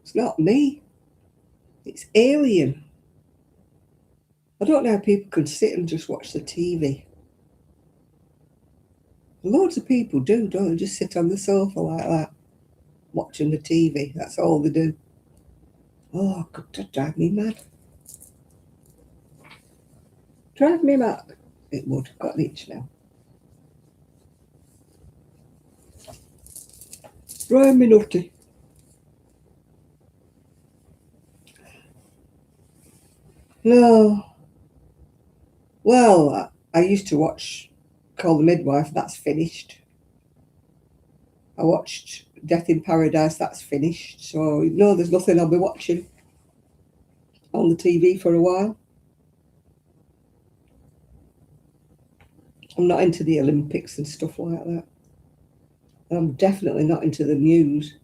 It's not me. It's alien. I don't know how people can sit and just watch the TV. Loads of people do, don't they? Just sit on the sofa like that, watching the TV. That's all they do. Oh, God, that drive me mad. Drive me mad. It would. Got an itch now. Drive me nutty. No. Well, I used to watch Call the Midwife. That's finished. I watched Death in Paradise. That's finished. So, no, there's nothing I'll be watching on the TV for a while. I'm not into the Olympics and stuff like that. I'm definitely not into the news.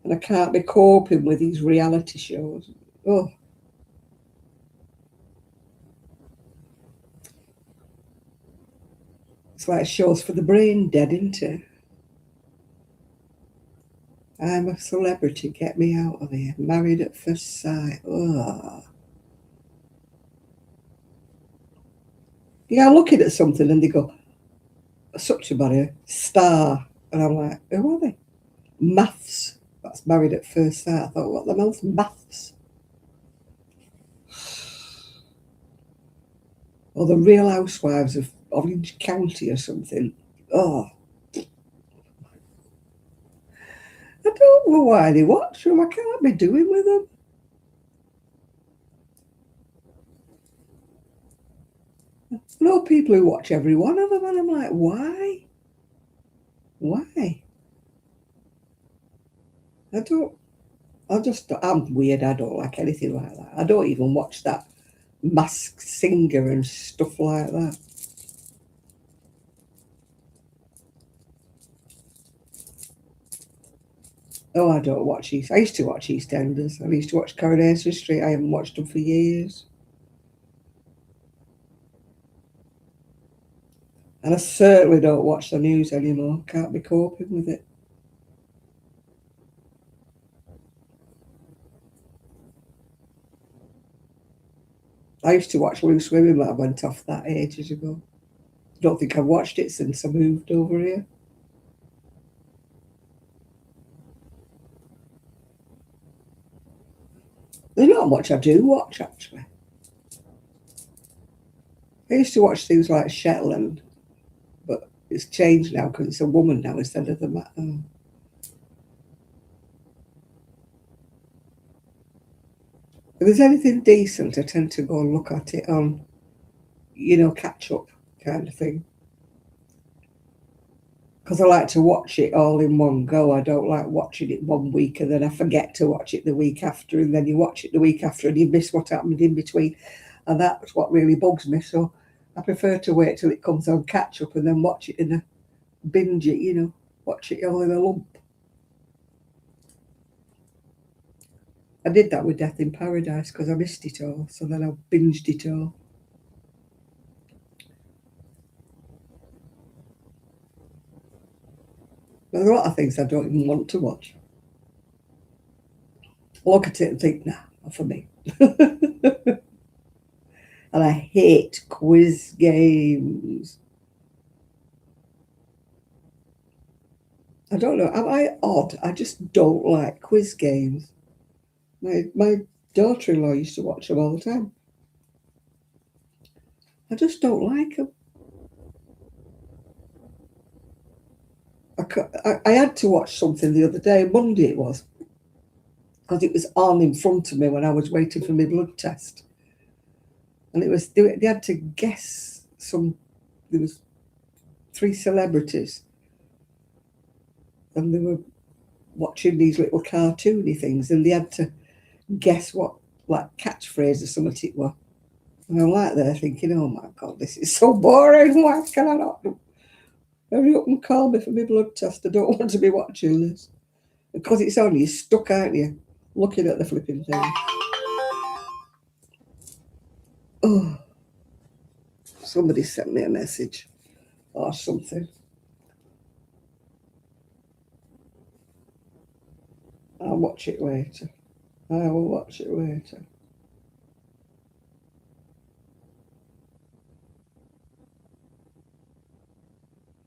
And I can't be coping with these reality shows. Oh, it's like shows for the brain dead, isn't it? I'm a celebrity, get me out of here. Married at first sight. Oh. Yeah, I'm looking at something and they go, such a barrier, star. And I'm like, who are they? Maths. That's married at first sight. I thought, what the hell's maths? Or the Real Housewives of Orange County or something. Oh, I don't know why they watch them. I can't be doing with them. I know people who watch every one of them, and I'm like, why? Why? I don't. I'm weird. I don't like anything like that. I don't even watch that Masked Singer and stuff like that. Oh, I don't watch East. I used to watch EastEnders. I used to watch Coronation Street. I haven't watched them for years. And I certainly don't watch the news anymore. Can't be coping with it. I used to watch Loose Women, but I went off that ages ago. Don't think I've watched it since I moved over here. There's not much I do watch, actually. I used to watch things like Shetland, but it's changed now because it's a woman now instead of the man. If there's anything decent, I tend to go and look at it on, catch up kind of thing. Because I like to watch it all in one go. I don't like watching it one week and then I forget to watch it the week after, and then you watch it the week after and you miss what happened in between. And that's what really bugs me. So I prefer to wait till it comes on catch up and then watch it in a binge it, watch it all in a lump. I did that with Death in Paradise because I missed it all. So then I binged it all. There's a lot of things I don't even want to watch. Look at it and think, nah, not for me. And I hate quiz games. I don't know. Am I odd? I just don't like quiz games. My daughter-in-law used to watch them all the time. I just don't like them. I had to watch something the other day, Monday it was, because it was on in front of me when I was waiting for my blood test. And it was they had to guess there was 3 celebrities and they were watching these little cartoony things and they had to guess what like catchphrase or something it was. And I'm like there thinking, oh my God, this is so boring. Why can I not hurry up and call me for my blood test? I don't want to be watching this. Because it's on, you're stuck, aren't you? Looking at the flipping thing. Oh, somebody sent me a message or something. I'll watch it later. I will watch it later.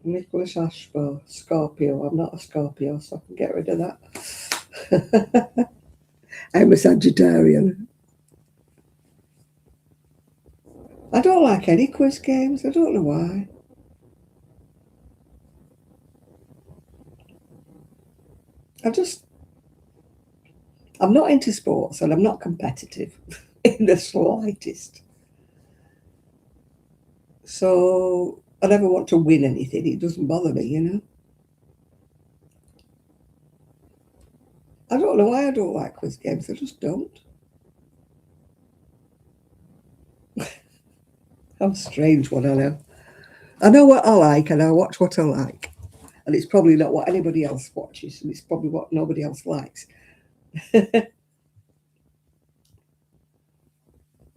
Nicholas Ashborough, Scorpio. I'm not a Scorpio, so I can get rid of that. I'm a Sagittarian. I don't like any quiz games. I don't know why. I'm not into sports and I'm not competitive in the slightest. So I never want to win anything. It doesn't bother me. I don't know why I don't like quiz games. I just don't. I'm a strange one, I know. I know what I like and I watch what I like. And it's probably not what anybody else watches, and it's probably what nobody else likes. Right,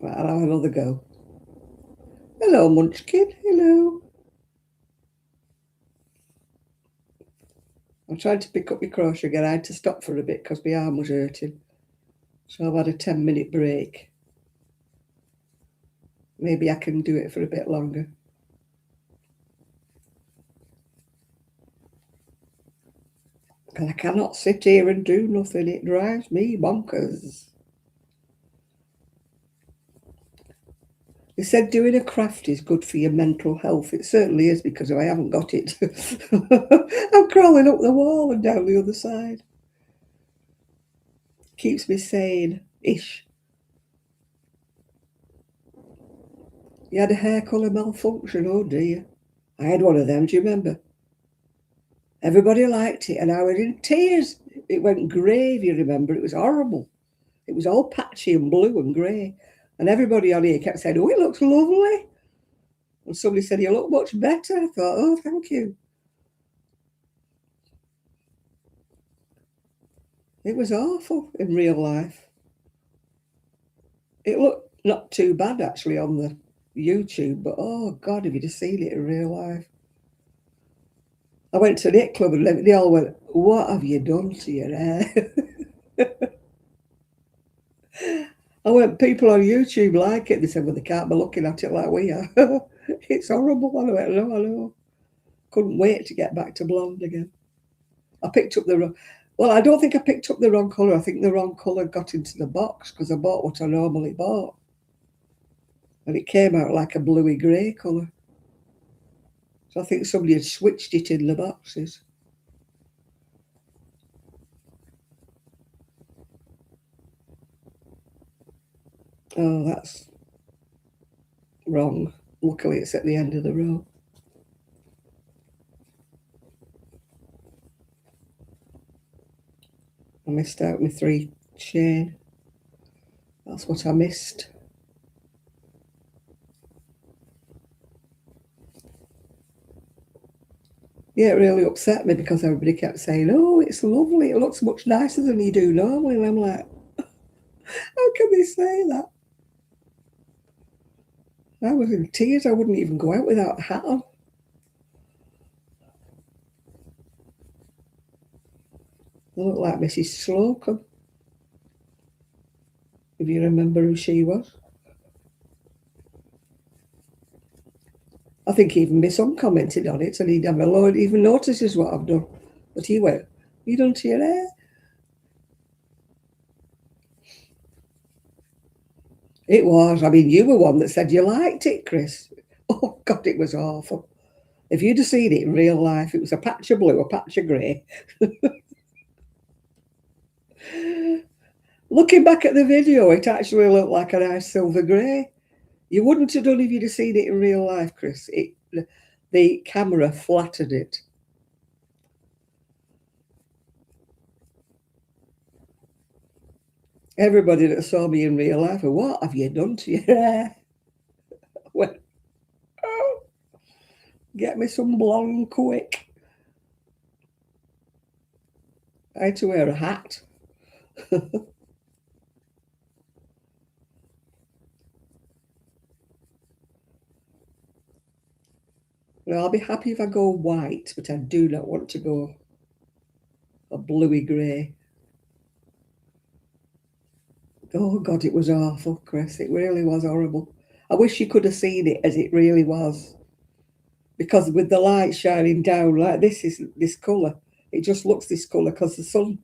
I'll have another go. Hello, Munchkin. Hello. I'm trying to pick up my crochet again. I had to stop for a bit because my arm was hurting. So I've had a 10-minute break. Maybe I can do it for a bit longer. Because I cannot sit here and do nothing. It drives me bonkers. They said doing a craft is good for your mental health. It certainly is, because if I haven't got it, I'm crawling up the wall and down the other side. Keeps me sane-ish. You had a hair colour malfunction, oh dear. I had one of them, do you remember? Everybody liked it and I was in tears. It went grey, if you remember. It was horrible. It was all patchy and blue and grey. And everybody on here kept saying, oh, it looks lovely. And somebody said, you look much better. I thought, oh, thank you. It was awful in real life. It looked not too bad, actually, on the YouTube. But, oh, God, have you just seen it in real life? I went to the knit club and they all went, what have you done to your hair? I went, people on YouTube like it. They said, well, they can't be looking at it like we are. It's horrible. I went, no, I know. Couldn't wait to get back to blonde again. I picked up the wrong... Well, I don't think I picked up the wrong colour. I think the wrong colour got into the box because I bought what I normally bought. And it came out like a bluey grey colour. So I think somebody had switched it in the boxes. Oh, that's wrong. Luckily, it's at the end of the row. I missed out my 3 chain. That's what I missed. Yeah, it really upset me because everybody kept saying, oh, it's lovely. It looks much nicer than you do normally. And I'm like, how can they say that? I was in tears. I wouldn't even go out without a hat on. I look like Mrs. Slocum, if you remember who she was. I think even my son commented on it and he never even notices what I've done. But he went, you done to your hair? It was. I mean, you were one that said you liked it, Chris. Oh, God, it was awful. If you'd have seen it in real life, it was a patch of blue, a patch of grey. Looking back at the video, it actually looked like a nice silver grey. You wouldn't have done if you'd have seen it in real life, Chris. The camera flattered it. Everybody that saw me in real life, what have you done to your hair? I went, oh, get me some blonde quick. I had to wear a hat. Well, I'll be happy if I go white, but I do not want to go a bluey grey. Oh, God, it was awful, Chris. It really was horrible. I wish you could have seen it as it really was. Because with the light shining down like this colour, it just looks this colour because the sun,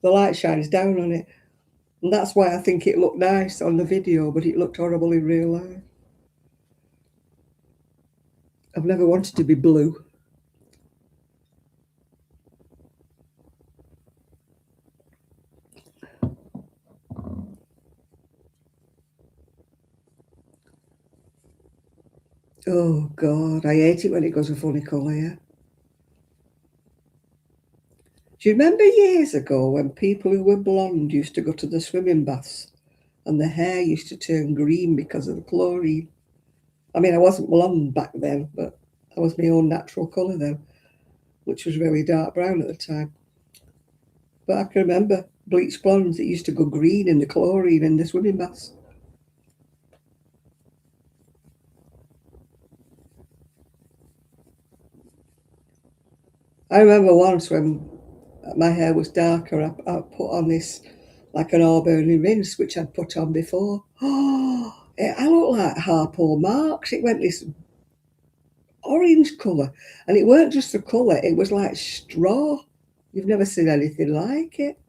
the light shines down on it. And that's why I think it looked nice on the video, but it looked horrible in real life. I've never wanted to be blue. Oh, God, I hate it when it goes a funny colour, yeah. Do you remember years ago when people who were blonde used to go to the swimming baths and the hair used to turn green because of the chlorine? I mean, I wasn't blonde back then, but That was my own natural colour then, which was really dark brown at the time. But I can remember bleached blondes that used to go green in the chlorine in the swimming baths. I remember once when my hair was darker, I put on this like an auburn rinse, which I'd put on before. Oh, I looked like Harpo Marx. It went this orange colour, and it weren't just the colour, it was like straw. You've never seen anything like it.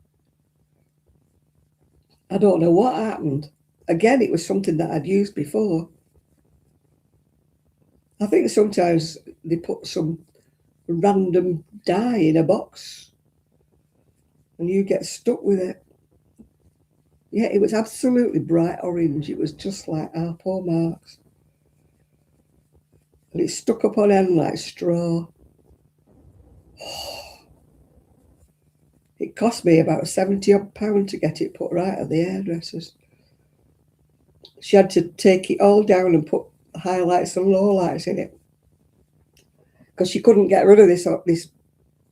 I don't know what happened. Again, it was something that I'd used before. I think sometimes they put some random dye in a box and you get stuck with it. Yeah, it was absolutely bright orange. It was just like our poor Marks. And it stuck up on end like straw. It cost me about £70 to get it put right at the hairdresser's. She had to take it all down and put highlights and lowlights in it because she couldn't get rid of this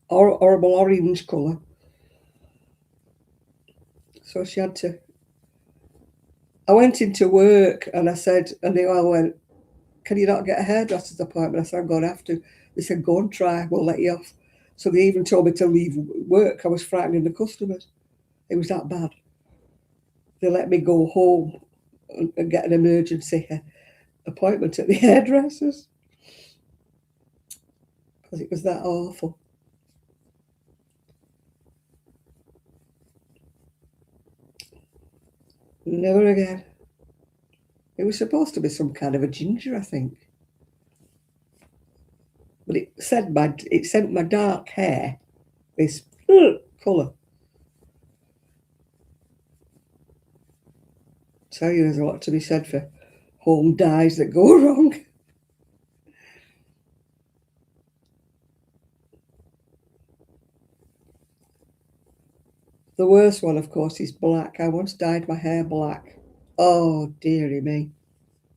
horrible orange colour. So she had to. I went into work and I said, and they all went, "Can you not get a hairdresser's appointment?" I said, "I'm going to have to." They said, "Go and try, we'll let you off." So they even told me to leave work. I was frightening the customers. It was that bad. They let me go home and get an emergency appointment at the hairdresser's because it was that awful. Never again. It was supposed to be some kind of a ginger, I think. But it sent my dark hair this colour. Tell you, there's a lot to be said for home dyes that go wrong. The worst one, of course, is black. I once dyed my hair black. Oh, dearie me.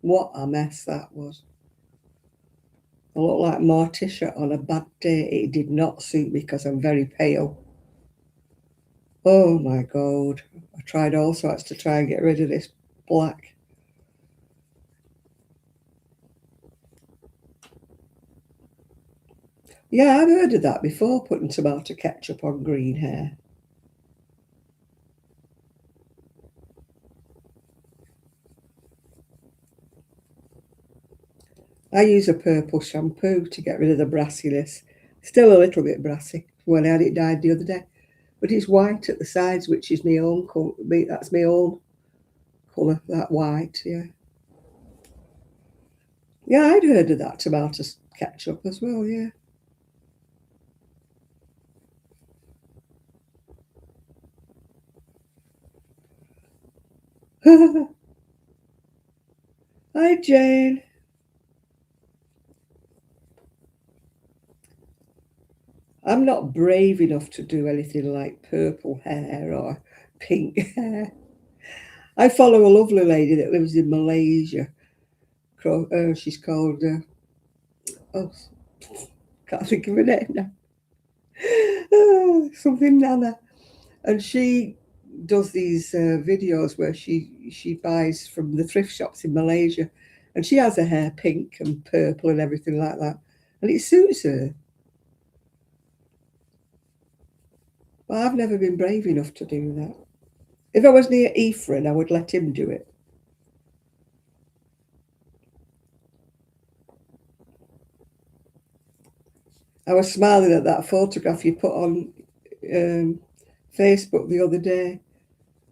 What a mess that was. I looked like Morticia on a bad day. It did not suit me because I'm very pale. Oh my God. I tried all sorts to try and get rid of this black. Yeah, I've heard of that before, putting tomato ketchup on green hair. I use a purple shampoo to get rid of the brassiness. Still a little bit brassy when I had it dyed the other day. But it's white at the sides, which is my own colour. That's my own colour, that white, yeah. Yeah, I'd heard of that tomato ketchup as well, yeah. Hi, Jane. I'm not brave enough to do anything like purple hair or pink hair. I follow a lovely lady that lives in Malaysia. She's called, oh, can't think of her name now. Something Nana. And she does these videos where she buys from the thrift shops in Malaysia. And she has her hair pink and purple and everything like that. And it suits her. But I've never been brave enough to do that. If I was near Ephraim, I would let him do it. I was smiling at that photograph you put on Facebook the other day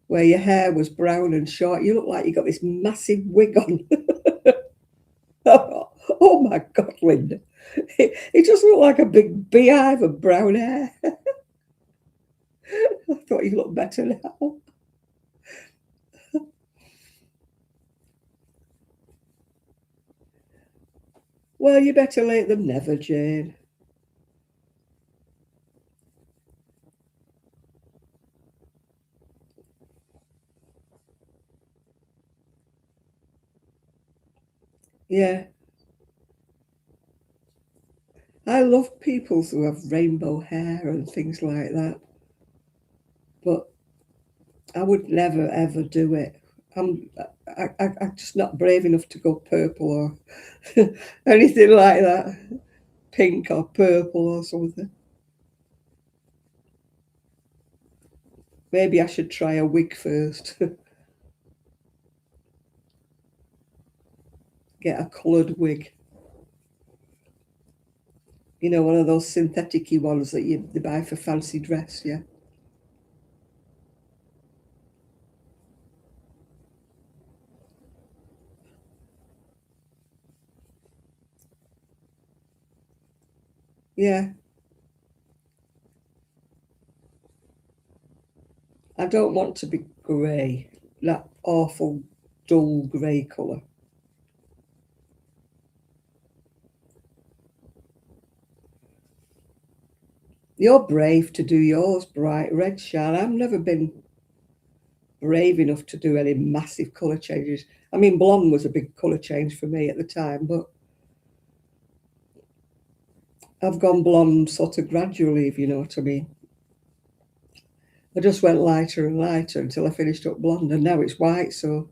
where your hair was brown and short. You look like you got this massive wig on. Oh my God, Linda. It just looked like a big beehive of brown hair. I thought you looked better now. Well, you better late than never, Jane. Yeah. I love people who have rainbow hair and things like that, but I would never ever do it. I'm I'm just not brave enough to go purple or anything like that, pink or purple or something. Maybe I should try a wig first. Get a coloured wig. You know, one of those synthetic-y ones that you buy for fancy dress, yeah. Yeah. I don't want to be grey, that awful dull grey colour. You're brave to do yours bright red, Shan. I've never been brave enough to do any massive colour changes. I mean, blonde was a big colour change for me at the time, but I've gone blonde sort of gradually, if you know what I mean. I just went lighter and lighter until I finished up blonde, and now it's white, so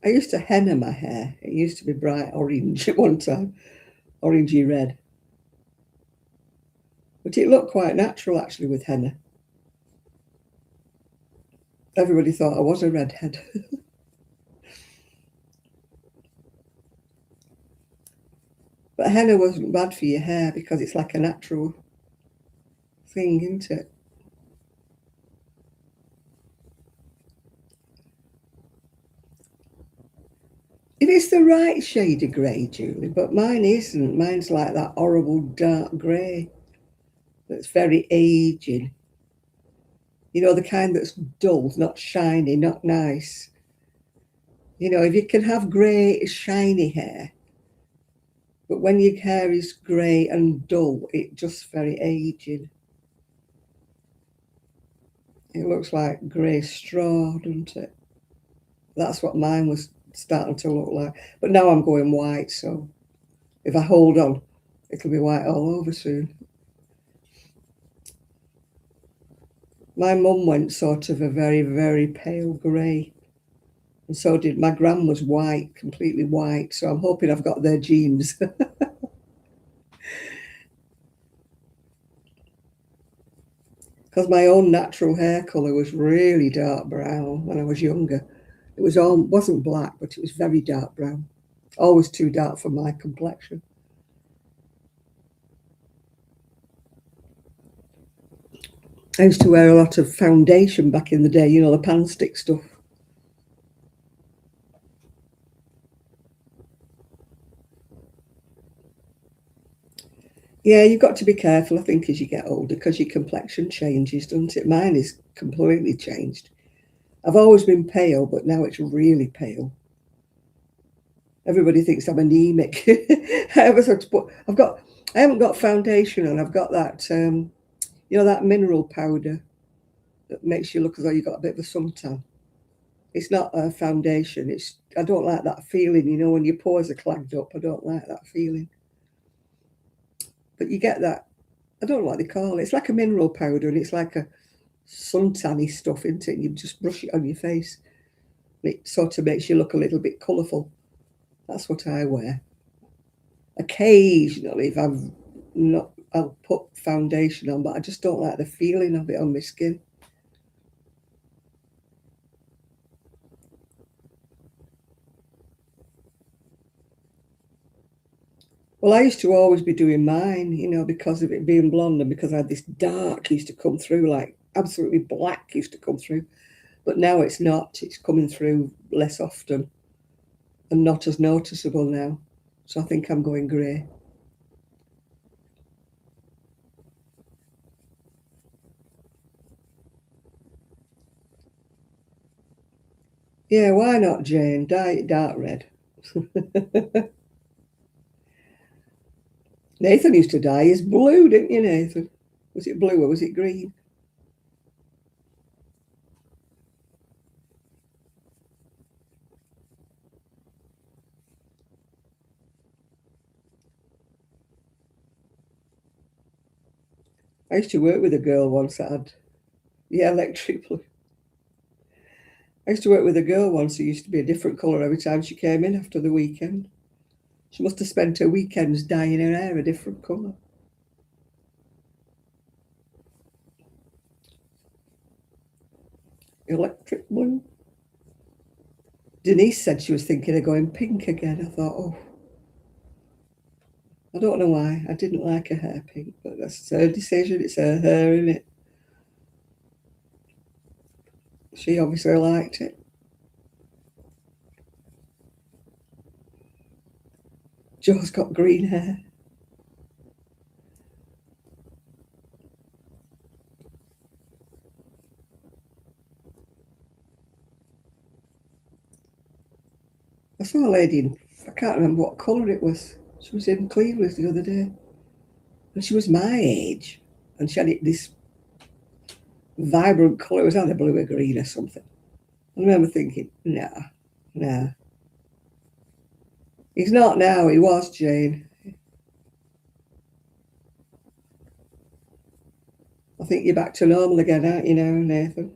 I used to henna my hair. It used to be bright orange at one time, orangey red. But it looked quite natural actually with henna. Everybody thought I was a redhead. But henna wasn't bad for your hair because it's like a natural thing, isn't it? If it's the right shade of grey, Julie, but mine isn't. Mine's like that horrible dark grey that's very aging. You know, the kind that's dull, not shiny, not nice. You know, if you can have grey, shiny hair, but when your hair is grey and dull, it's just very aging. It looks like grey straw, doesn't it? That's what mine was starting to look like. But now I'm going white, so if I hold on, it'll be white all over soon. My mum went sort of a very, very pale grey. And so did my gran was white, completely white. So I'm hoping I've got their genes. Because my own natural hair colour was really dark brown when I was younger. It wasn't black, but it was very dark brown. Always too dark for my complexion. I used to wear a lot of foundation back in the day, you know, the pan stick stuff. Yeah, you've got to be careful, I think, as you get older, because your complexion changes, doesn't it? Mine is completely changed. I've always been pale, but now it's really pale. Everybody thinks I'm anemic. I haven't got foundation on. I've got that, you know, that mineral powder that makes you look as though you've got a bit of a suntan. It's not a foundation. I don't like that feeling, you know, when your pores are clogged up. I don't like that feeling. But you get that, I don't know what they call it. It's like a mineral powder and it's like a suntanny stuff, isn't it? You just brush it on your face. It sort of makes you look a little bit colourful. That's what I wear. Occasionally, if I've not, I'll put foundation on, but I just don't like the feeling of it on my skin. Well, I used to always be doing mine, you know, because of it being blonde and because I had this dark used to come through, like absolutely black used to come through. But now it's not. It's coming through less often and not as noticeable now. So I think I'm going grey. Yeah, why not, Jane? Dye it dark red. Nathan used to dye his blue, didn't you, Nathan? Was it blue or was it green? I used to work with a girl once that had, yeah, electric blue. I used to work with a girl once who used to be a different colour every time she came in after the weekend. She must have spent her weekends dyeing her hair a different colour. Electric blue. Denise said she was thinking of going pink again. I thought, oh, I don't know why. I didn't like her hair pink, but that's her decision. It's her hair, isn't it? She obviously liked it. Jo's got green hair. I saw a lady in, I can't remember what colour it was. She was in Cleveland the other day. And she was my age. And she had this vibrant colour. It was either blue or green or something. I remember thinking, nah, nah. He's not now. He was, Jane. I think you're back to normal again, aren't you now, Nathan?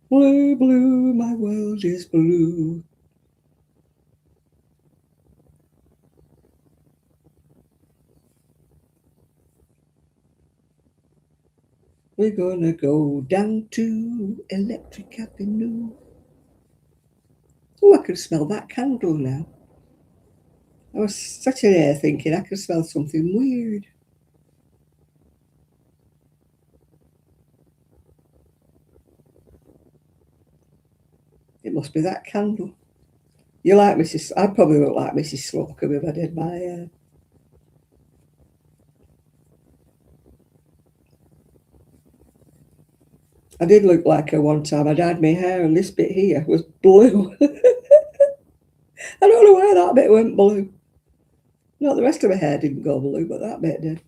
Blue, blue, my world is blue. We're gonna go down to Electric Avenue. Oh, I can smell that candle now. I was sitting there thinking I could smell something weird. It must be that candle. You like Mrs. I probably look like Mrs. Slocum if I did my hair. I did look like her one time. I dyed my hair and this bit here was blue. I don't know why that bit went blue. Not the rest of my hair didn't go blue, but that bit did.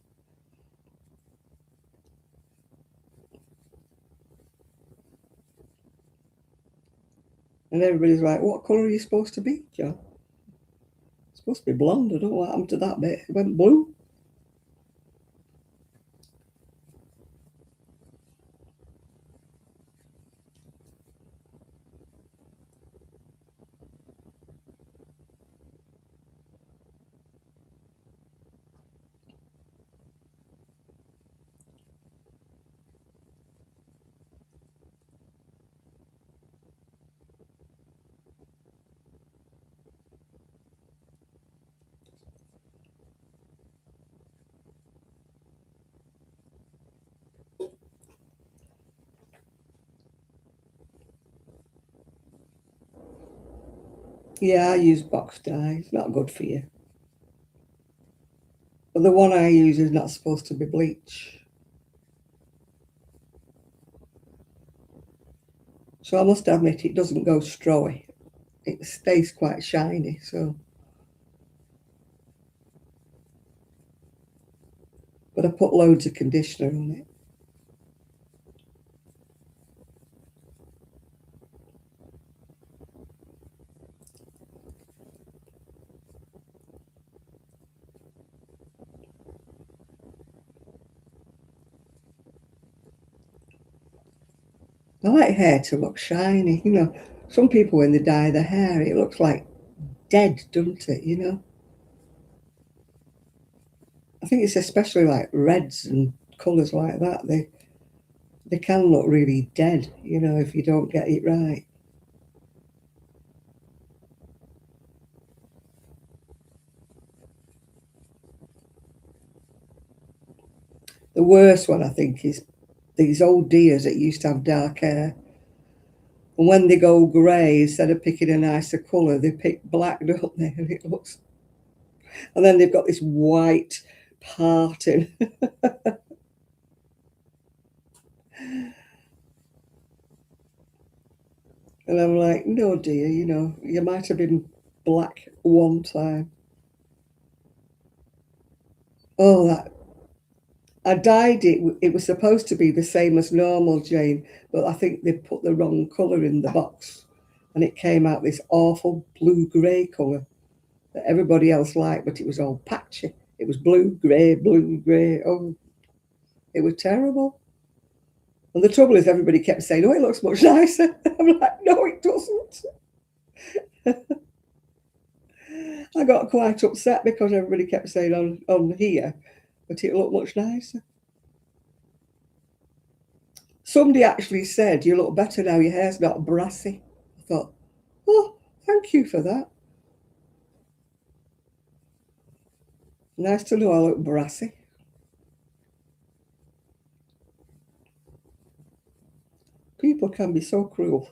And everybody's like, what colour are you supposed to be, Jo? It's supposed to be blonde. I don't know what happened to that bit. It went blue. Yeah, I use box dye. It's not good for you. But the one I use is not supposed to be bleach. So I must admit it doesn't go strawy. It stays quite shiny, so. But I put loads of conditioner on it. I like hair to look shiny, you know. Some people, when they dye their hair, it looks like dead, doesn't it, you know? I think it's especially like reds and colours like that. They can look really dead, you know, if you don't get it right. The worst one, I think, is these old dears that used to have dark hair. And when they go grey, instead of picking a nicer colour, they pick black, don't they? And it looks. And then they've got this white parting. And I'm like, no, dear, you know, you might have been black one time. Oh, that I dyed it. It was supposed to be the same as normal, Jane, but I think they put the wrong colour in the box, and it came out this awful blue-grey colour that everybody else liked, but it was all patchy. It was blue-grey, blue-grey. Oh, it was terrible. And the trouble is, everybody kept saying, "Oh, it looks much nicer." I'm like, "No, it doesn't." I got quite upset because everybody kept saying on here, but it looked much nicer. Somebody actually said, "You look better now, your hair's not brassy." I thought, "Oh, thank you for that. Nice to know I look brassy." People can be so cruel.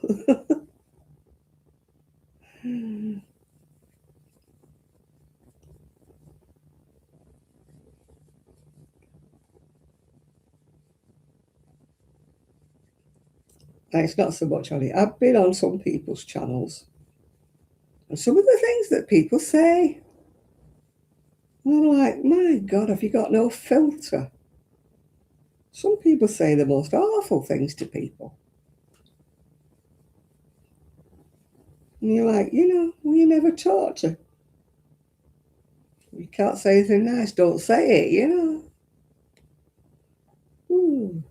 It's not so much on it. I've been on some people's channels, and some of the things that people say, I'm like, my God, have you got no filter? Some people say the most awful things to people. And you're like, were you never taught to? You can't say anything nice, don't say it. Ooh.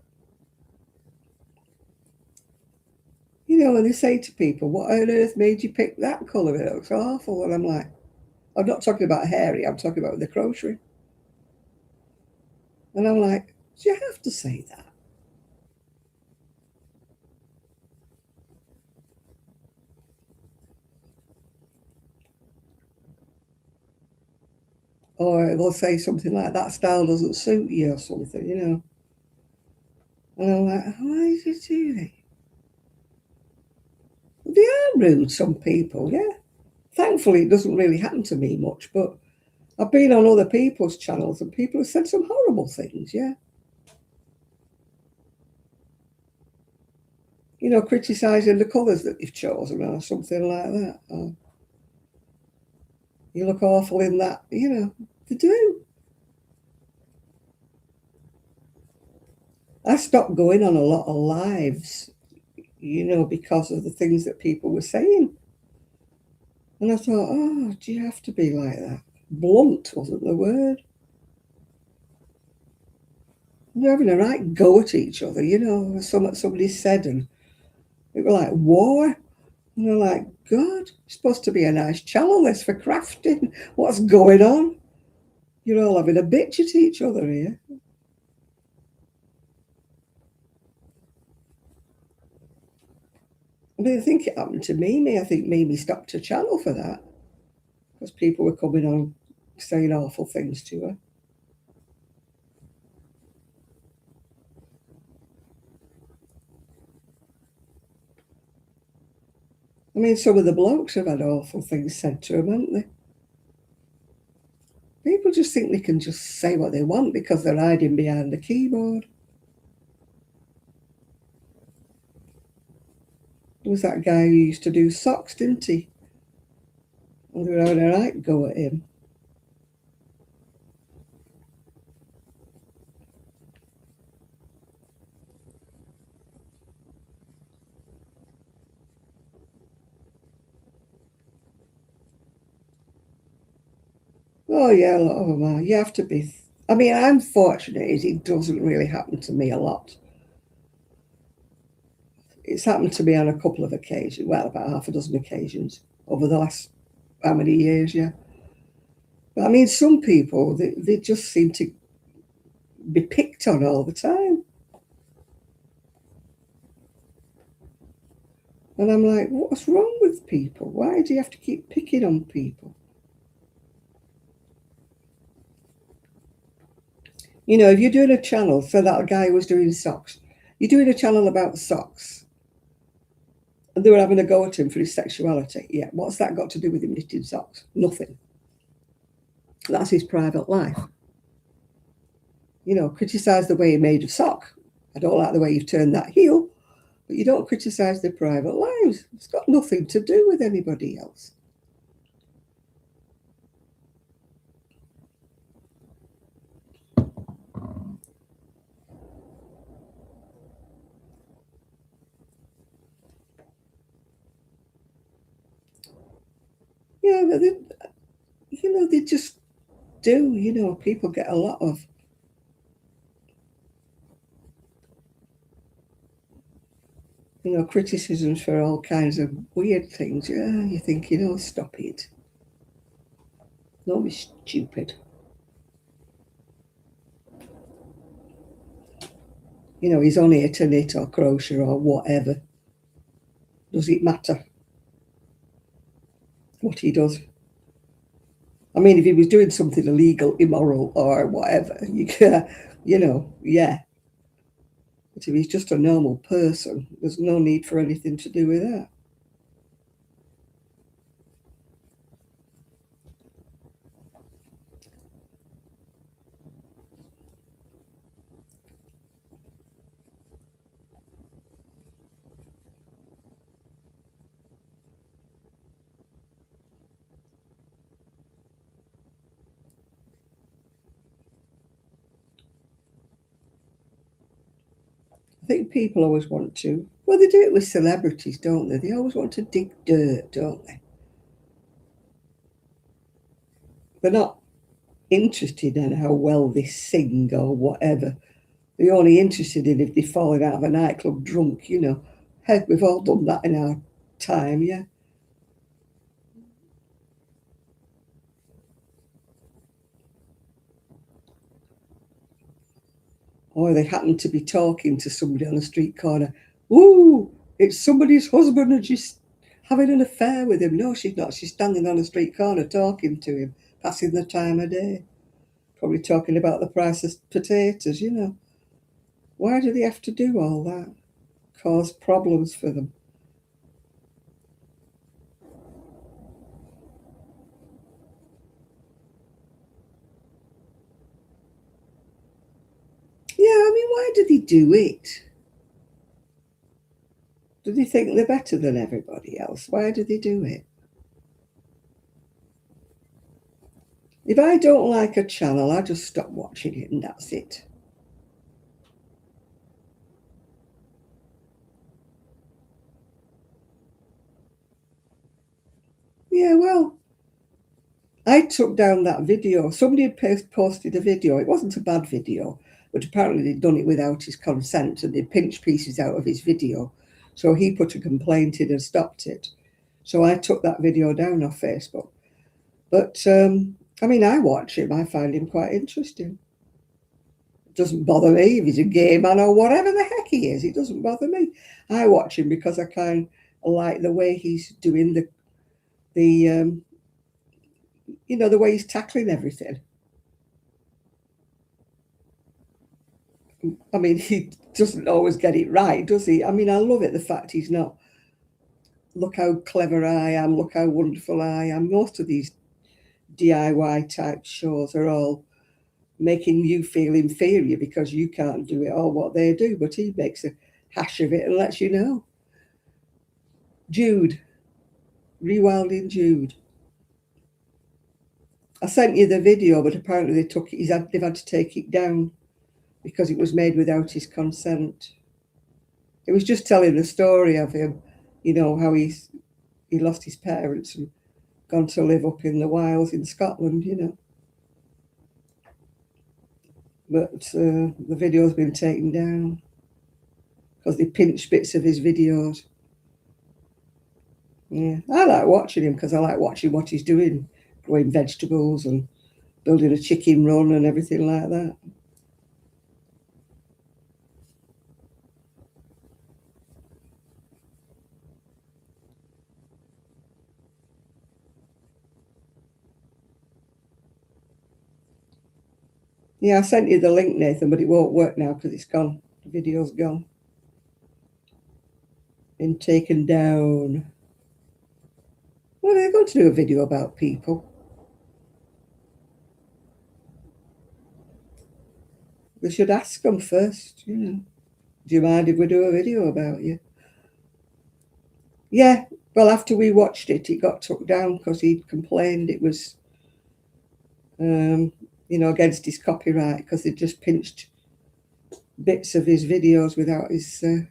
When they say to people, "What on earth made you pick that colour? It looks awful." And I'm like, I'm not talking about hairy, I'm talking about the crochet. And I'm like, do you have to say that? Or they'll say something like, "That style doesn't suit you," or something. And I'm like, why did you do that? They are rude, some people, yeah. Thankfully, it doesn't really happen to me much, but I've been on other people's channels and people have said some horrible things, yeah. Criticising the colours that you've chosen or something like that. Or, "You look awful in that," they do. I stopped going on a lot of lives, because of the things that people were saying. And I thought, oh, do you have to be like that? Blunt wasn't the word. They're having a right go at each other, somebody said, and it was like war. And they're like, God, it's supposed to be a nice channel this for crafting. What's going on? You're all having a bitch at each other here. I didn't think it happened to Mimi. I think Mimi stopped her channel for that because people were coming on saying awful things to her. I mean, some of the blokes have had awful things said to them, haven't they? People just think they can just say what they want because they're hiding behind the keyboard. There was that guy who used to do socks, didn't he? And they were having a right go at him. Oh, yeah, a lot of them are. You have to be. I mean, I'm fortunate it doesn't really happen to me a lot. It's happened to me on a couple of occasions, well, about half a dozen occasions over the last how many years, yeah. But I mean, some people, they just seem to be picked on all the time. And I'm like, what's wrong with people? Why do you have to keep picking on people? If you're doing a channel, so that guy was doing socks, you're doing a channel about socks, and they were having a go at him for his sexuality. Yeah, what's that got to do with him knitting socks? Nothing. That's his private life. Criticise the way he made a sock. I don't like the way you've turned that heel, but you don't criticise their private lives. It's got nothing to do with anybody else. Yeah, but they, they just do. People get a lot of, criticisms for all kinds of weird things. Yeah, you think, stop it. Don't be stupid. He's only here to knit or crochet or whatever. Does it matter what he does? I mean, if he was doing something illegal, immoral, or whatever, yeah. But if he's just a normal person, there's no need for anything to do with that. I think people always want to, well, they do it with celebrities, don't they? They always want to dig dirt, don't they? They're not interested in how well they sing or whatever. They're only interested in if they're falling out of a nightclub drunk. Heck, we've all done that in our time, yeah. Or they happen to be talking to somebody on a street corner. Ooh, it's somebody's husband and she's having an affair with him. No, she's not. She's standing on a street corner talking to him, passing the time of day. Probably talking about the price of potatoes. Why do they have to do all that? Cause problems for them. Yeah, I mean, why do they do it? Do they think they're better than everybody else? Why do they do it? If I don't like a channel, I just stop watching it and that's it. Yeah, well, I took down that video. Somebody had posted a video. It wasn't a bad video, but apparently they'd done it without his consent and they'd pinched pieces out of his video. So he put a complaint in and stopped it. So I took that video down off Facebook. But, I mean, I watch him. I find him quite interesting. It doesn't bother me if he's a gay man or whatever the heck he is. It doesn't bother me. I watch him because I kind of like the way he's doing the the way he's tackling everything. I mean, he doesn't always get it right, does he? I mean, I love it, the fact he's not, look how clever I am, look how wonderful I am. Most of these DIY type shows are all making you feel inferior because you can't do it all what they do, but he makes a hash of it and lets you know. Jude, Rewilding Jude. I sent you the video, but apparently they've had to take it down because it was made without his consent. It was just telling the story of him, how he lost his parents and gone to live up in the wilds in Scotland. But the video's been taken down because they pinched bits of his videos. Yeah, I like watching him because I like watching what he's doing, growing vegetables and building a chicken run and everything like that. Yeah, I sent you the link, Nathan, but it won't work now because it's gone. The video's gone. Been taken down. Well, they're going to do a video about people. We should ask them first. Do you mind if we do a video about you? Yeah, well, after we watched it, it got took down because he complained it was, against his copyright because they just pinched bits of his videos without his. Yeah,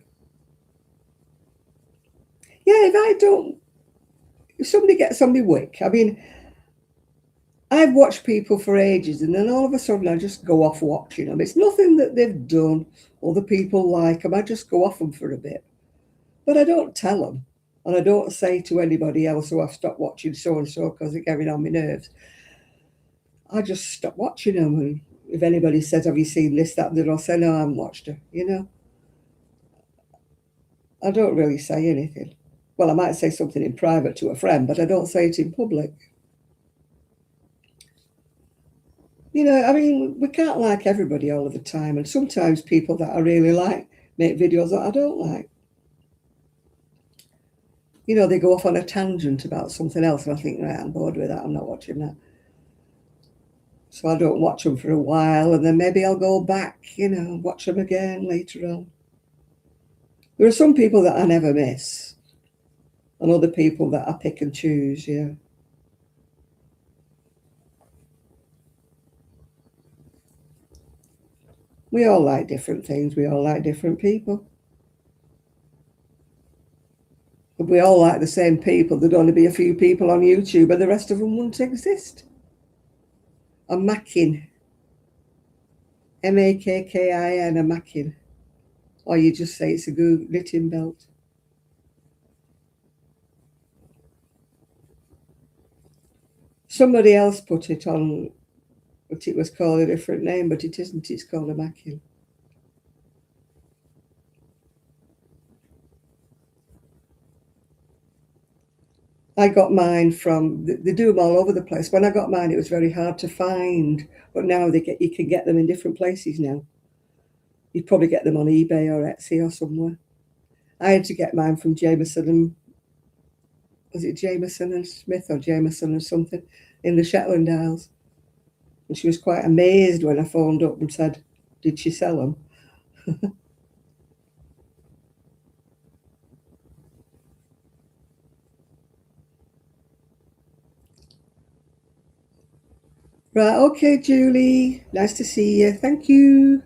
if I don't, if somebody gets on my wick, I mean, I've watched people for ages and then all of a sudden I just go off watching them. It's nothing that they've done or the people like them. I just go off them for a bit. But I don't tell them. And I don't say to anybody else, oh, I've stopped watching so and so because they're getting on my nerves. I just stop watching them. And if anybody says, have you seen this, that, and then I'll say, no, I haven't watched her. You know, I don't really say anything. Well, I might say something in private to a friend, but I don't say it in public. You know, I mean, we can't like everybody all of the time. And sometimes people that I really like make videos that I don't like. You know, they go off on a tangent about something else, and I think, right, I'm bored with that. I'm not watching that. So I don't watch them for a while, and then maybe I'll go back, you know, watch them again later on. There are some people that I never miss, and other people that I pick and choose, yeah. We all like different things. We all like different people. If we all like the same people, there'd only be a few people on YouTube and the rest of them wouldn't exist. A mackin. M-A-K-K-I-N, a mackin. Or you just say it's a good knitting belt. Somebody else put it on, but it was called a different name, but it isn't. It's called a mackin. I got mine from, they do them all over the place. When I got mine, it was very hard to find, but now you can get them in different places now. You'd probably get them on eBay or Etsy or somewhere. I had to get mine from Jameson and, was it Jameson and Smith or Jameson or something, in the Shetland Isles. And she was quite amazed when I phoned up and said, did she sell them? Right, okay, Julie. Nice to see you. Thank you.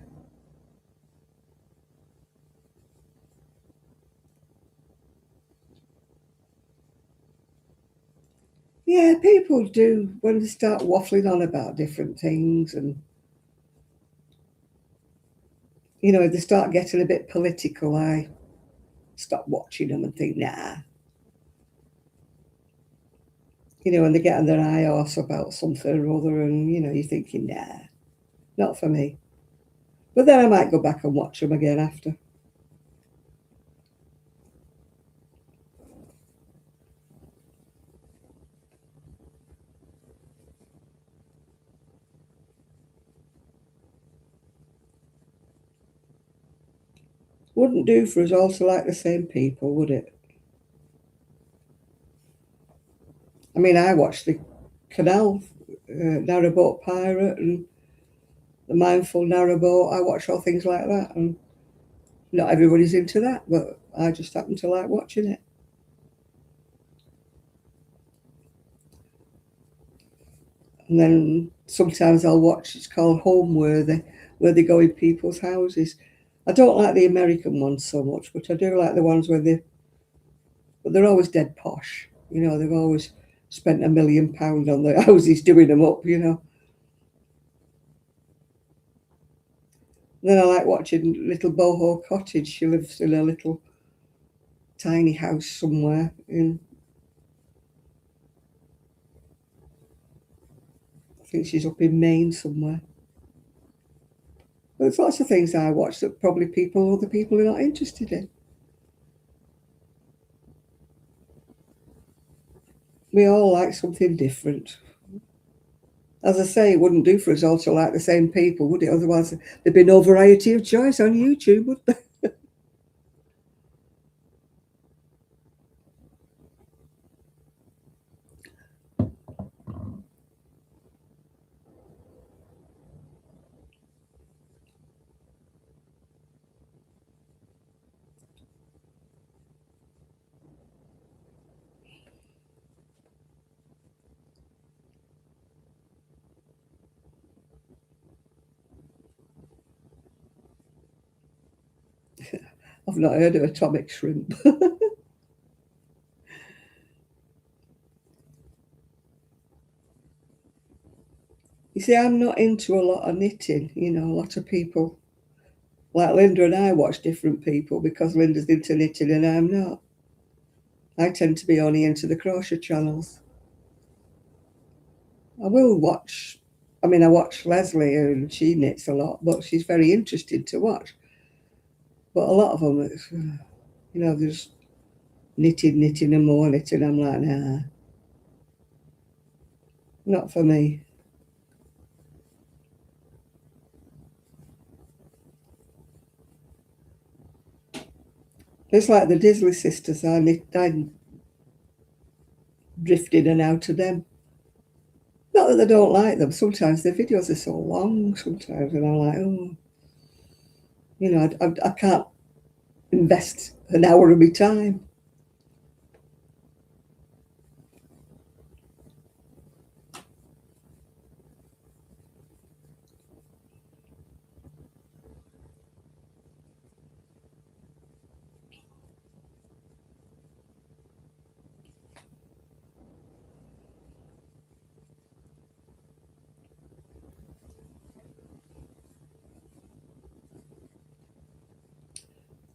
Yeah, people do when they start waffling on about different things, and you know, if they start getting a bit political, I stop watching them and think, nah. You know, when they get on their high horse about something or other, and you know, you're thinking, nah, not for me. But then I might go back and watch them again after. Wouldn't do for us all to like the same people, would it? I mean, I watched the Canal Narrowboat Pirate and the Mindful Narrowboat. I watch all things like that, and not everybody's into that, but I just happen to like watching it. And then sometimes I'll watch, it's called Homeworthy, where they go in people's houses. I don't like the American ones so much, but I do like the ones but they're always dead posh. You know, they've always spent £1 million on the houses doing them up, you know. And then I like watching Little Boho Cottage. She lives in a little tiny house somewhere in, I think she's up in Maine somewhere. But there's lots of things I watch that probably other people are not interested in. We all like something different. As I say, it wouldn't do for us all to like the same people, would it? Otherwise, there'd be no variety of choice on YouTube, would there? I've not heard of atomic shrimp. see, I'm not into a lot of knitting. You know, a lot of people, like Linda and I, watch different people because Linda's into knitting and I'm not. I tend to be only into the crochet channels. I will watch, I mean, I watch Leslie and she knits a lot, but she's very interesting to watch. But a lot of them, it's, you know, there's knitting and more knitting. I'm like, nah, not for me. It's like the Disley sisters. I drift in and out of them. Not that I don't like them. Sometimes their videos are so long. Sometimes, and I'm like, oh, you know, I can't invest an hour of my time.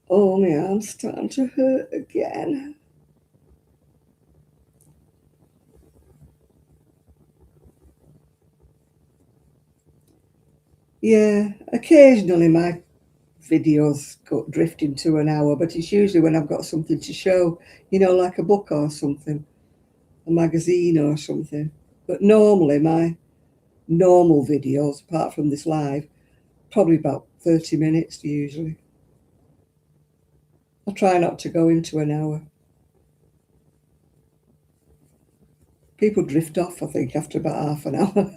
Oh, my arm's starting to hurt again. Yeah, occasionally my videos go drifting to an hour, but it's usually when I've got something to show, you know, like a book or something, a magazine or something. But normally my normal videos, apart from this live, probably about 30 minutes usually. I try not to go into an hour. People drift off, I think, after about half an hour.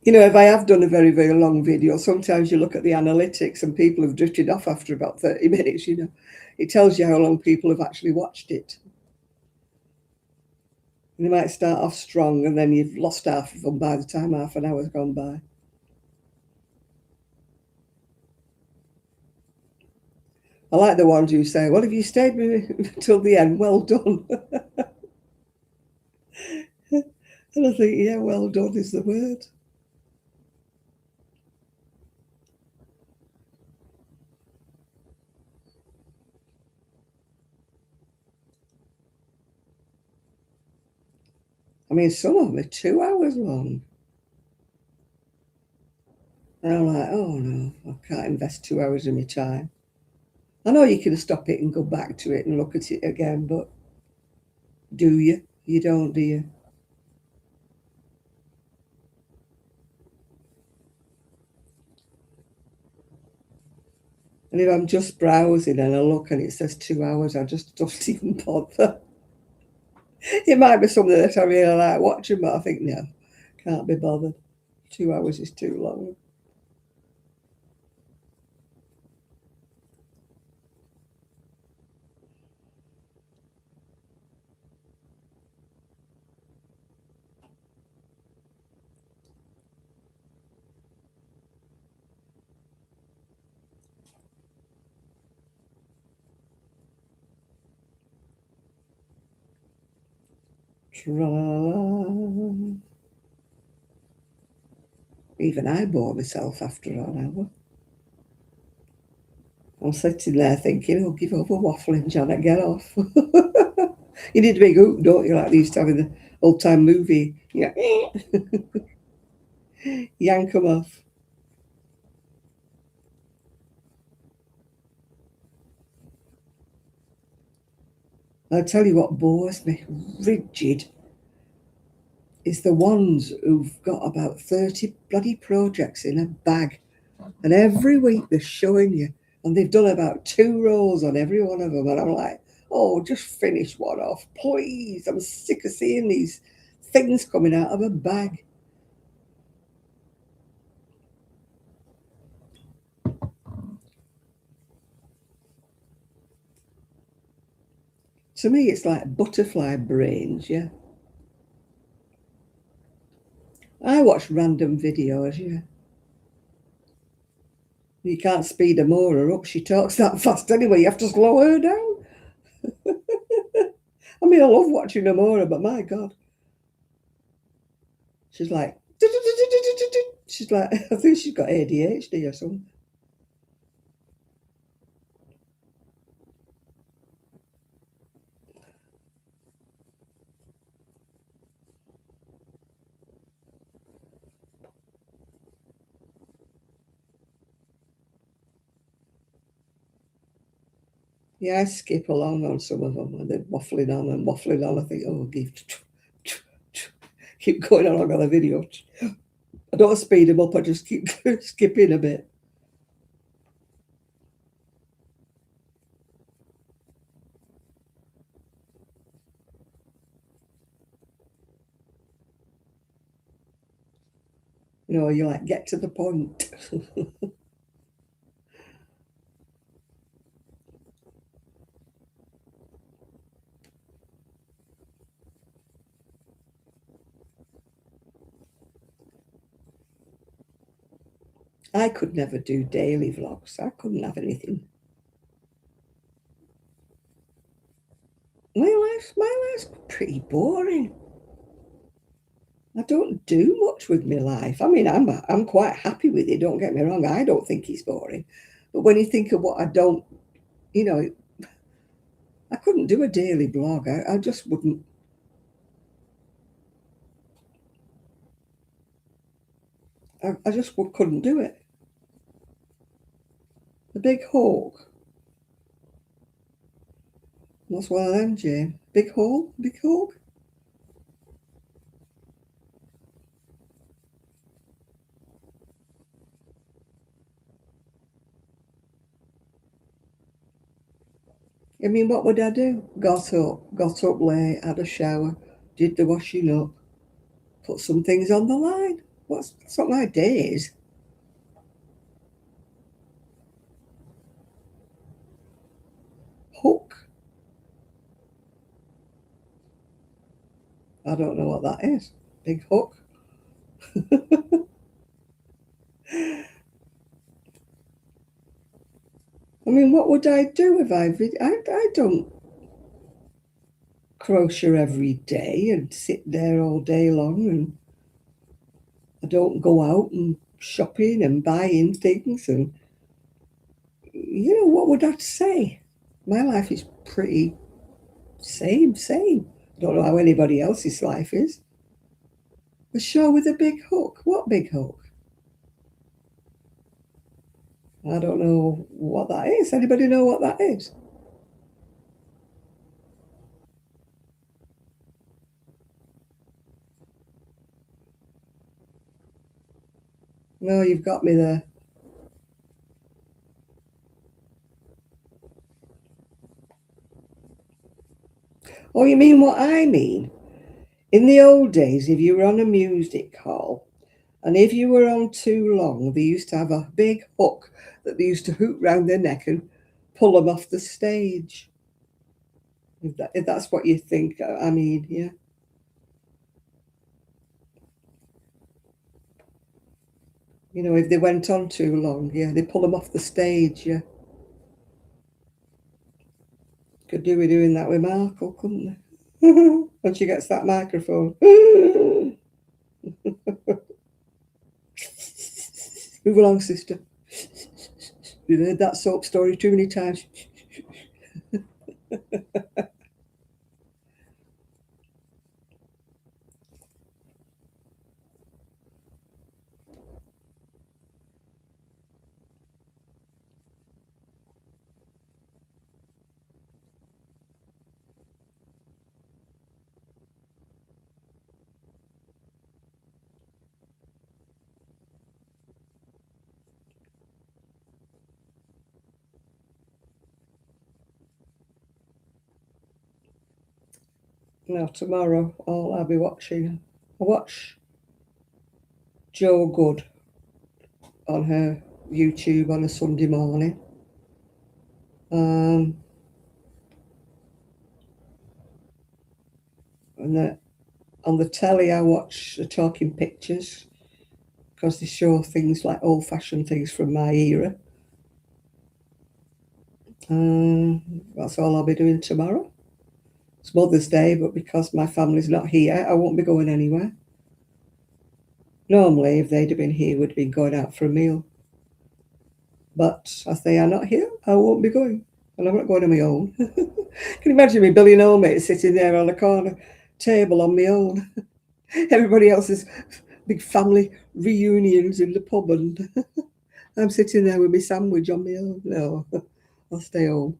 You know, if I have done a very, very long video, sometimes you look at the analytics and people have drifted off after about 30 minutes, you know. It tells you how long people have actually watched it. And they might start off strong and then you've lost half of them by the time half an hour's gone by. I like the ones who say, well, if you stayed with me till the end, well done. And I think, yeah, well done is the word. I mean, some of them are 2 hours long. And I'm like, oh no, I can't invest 2 hours of my time. I know you can stop it and go back to it and look at it again, but do you? You don't, do you? And if I'm just browsing and I look and it says 2 hours, I just don't even bother. It might be something that I really like watching, but I think, no, can't be bothered. 2 hours is too long. Tra-la-la. Even I bore myself after an hour. I'm sitting there thinking, oh, give over waffling, Janet, get off. You need a big hoop, don't you, like they used to have in the old-time movie. Yeah, yank them off. I'll tell you what bores me, rigid, is the ones who've got about 30 bloody projects in a bag. And every week they're showing you. And they've done about 2 rows on every one of them. And I'm like, oh, just finish one off, please. I'm sick of seeing these things coming out of a bag. To me, it's like butterfly brains, yeah. I watch random videos, yeah. You can't speed her more or up. She talks that fast anyway. You have to slow her down. I mean, I love watching Amora, but my God. She's like, she's like, I think she's got ADHD or something. Yeah, I skip along on some of them and they're waffling on and waffling on. I think, oh, keep going along on the video. I don't speed them up, I just keep skipping a bit. You know, you like, get to the point. I could never do daily vlogs. I couldn't have anything. My life's pretty boring. I don't do much with my life. I mean, I'm quite happy with it. Don't get me wrong. I don't think it's boring. But when you think of what I don't, you know, I couldn't do a daily blog. I just wouldn't. I just couldn't do it. The big hawk. What's one of them, Jane? Big hawk? Big hawk? I mean, what would I do? Got up late, had a shower, did the washing up, put some things on the line. That's what my day is. Hook. I don't know what that is. Big hook. I mean, what would I do if I don't crochet every day and sit there all day long, and I don't go out and shopping and buying things, and what would I say? My life is pretty same. I don't know how anybody else's life is. A show with a big hook. What big hook? I don't know what that is. Anybody know what that is? No, you've got me there. Oh, you mean what I mean? In the old days, if you were on a music hall and if you were on too long, they used to have a big hook that they used to hoop round their neck and pull them off the stage. If that's what you think, I mean, yeah. If they went on too long, yeah, they pull them off the stage, yeah. Could do with doing that with Markle, couldn't they? When she gets that microphone. Move along, sister. You've heard that soap story too many times. Now, tomorrow, I'll be watching. I watch Joe Good on her YouTube on a Sunday morning. And on the telly, I watch the Talking Pictures because they show things like old-fashioned things from my era. That's all I'll be doing tomorrow. It's Mother's Day, but because my family's not here, I won't be going anywhere. Normally, if they'd have been here, we'd have been going out for a meal. But as they are not here, I won't be going. And I'm not going on my own. Can you imagine me, Billy and old mate, sitting there on a corner table on my own? Everybody else's big family reunions in the pub, and I'm sitting there with my sandwich on my own. No, I'll stay home.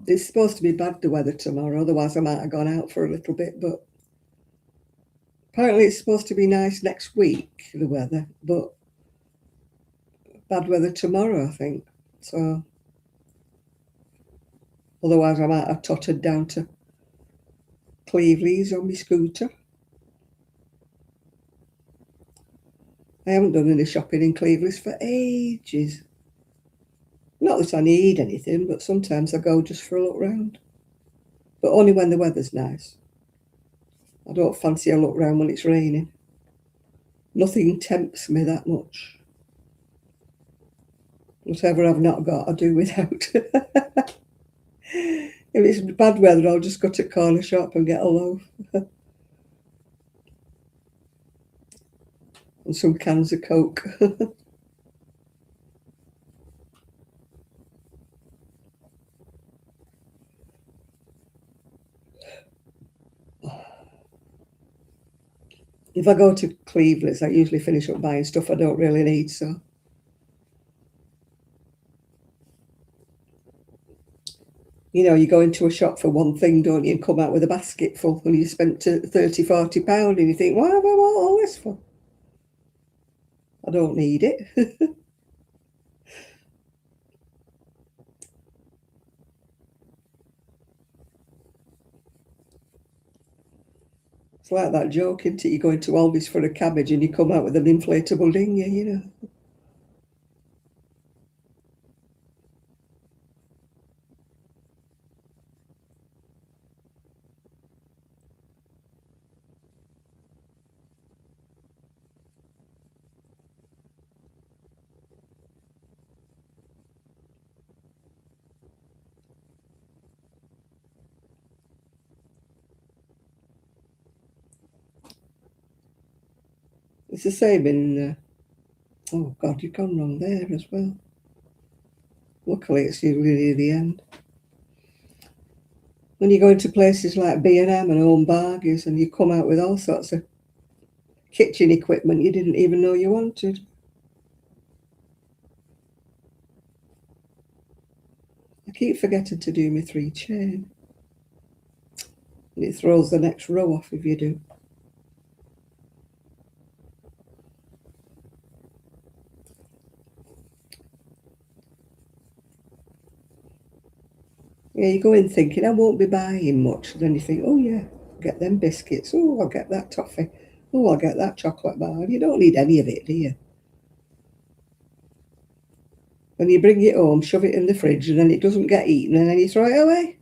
It's supposed to be bad, the weather tomorrow, otherwise I might have gone out for a little bit, but apparently it's supposed to be nice next week, the weather, but bad weather tomorrow, I think. So otherwise I might have tottered down to Cleveley's on my scooter. I haven't done any shopping in Cleveley's for ages. Not that I need anything, but sometimes I go just for a look round. But only when the weather's nice. I don't fancy a look round when it's raining. Nothing tempts me that much. Whatever I've not got, I do without. If it's bad weather, I'll just go to corner shop and get a loaf. And some cans of Coke. If I go to Cleveland's, I usually finish up buying stuff I don't really need, so. You know, you go into a shop for one thing, don't you, and come out with a basket full, and you spent £30, £40, and you think, why have I bought all this for? I don't need it. It's like that joke, isn't it? You go into Aldi's for a cabbage and you come out with an inflatable dinghy, you know. It's the same in, oh God, you've gone wrong there as well. Luckily, it's usually near the end. When you go into places like B&M and Home Bargains and you come out with all sorts of kitchen equipment you didn't even know you wanted. I keep forgetting to do my 3 chain. And it throws the next row off if you do. Yeah, you go in thinking, I won't be buying much. Then you think, oh yeah, get them biscuits. Oh, I'll get that toffee. Oh, I'll get that chocolate bar. You don't need any of it, do you? When you bring it home, shove it in the fridge, and then it doesn't get eaten, and then you throw it away.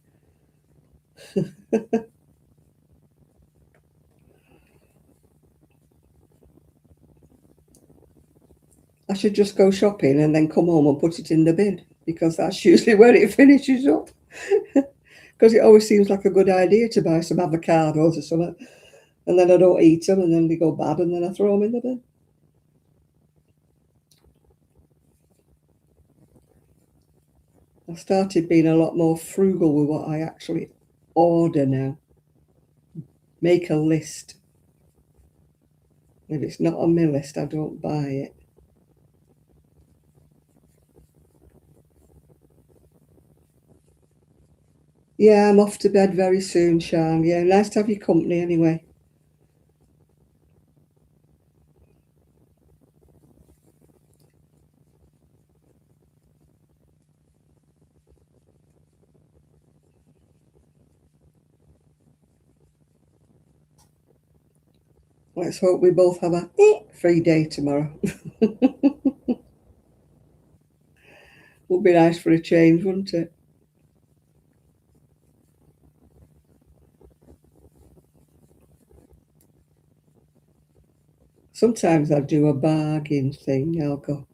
I should just go shopping and then come home and put it in the bin, because that's usually where it finishes up. Because it always seems like a good idea to buy some avocados or something, and then I don't eat them, and then they go bad, and then I throw them in the bin. I've started being a lot more frugal with what I actually order now. Make a list. If it's not on my list, I don't buy it. Yeah, I'm off to bed very soon, Sean. Yeah, nice to have your company anyway. Let's hope we both have a free day tomorrow. Would be nice for a change, wouldn't it? Sometimes I'll do a bargain thing. I'll go,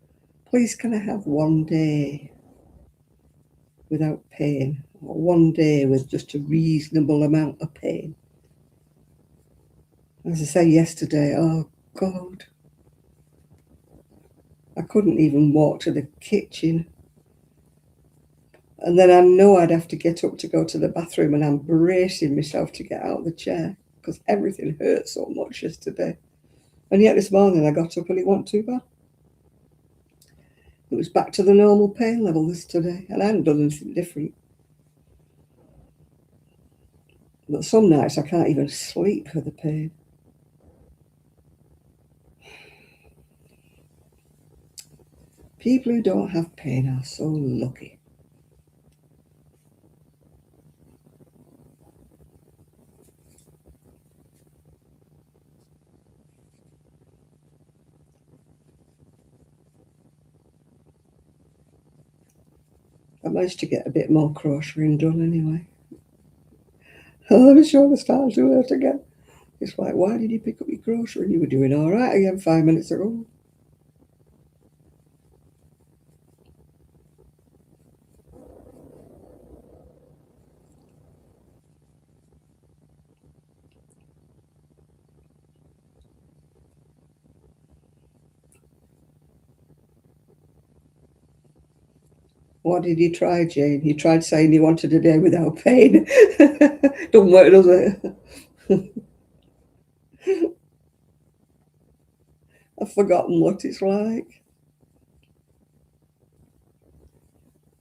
please can I have one day without paying? one day with just a reasonable amount of pain. As I say yesterday, oh God, I couldn't even walk to the kitchen. And then I know I'd have to get up to go to the bathroom, and I'm bracing myself to get out of the chair because everything hurt so much yesterday. And yet this morning I got up and it wasn't too bad. It was back to the normal pain level this today, and I hadn't done anything different. But some nights I can't even sleep for the pain. People who don't have pain are so lucky. I managed to get a bit more crocheting done anyway. Oh, the shoulder started to hurt again. It's like, why did you pick up your crochet? You were doing all right again 5 minutes ago. What did you try, Jane? You tried saying you wanted a day without pain. Doesn't work, does it? I've forgotten what it's like.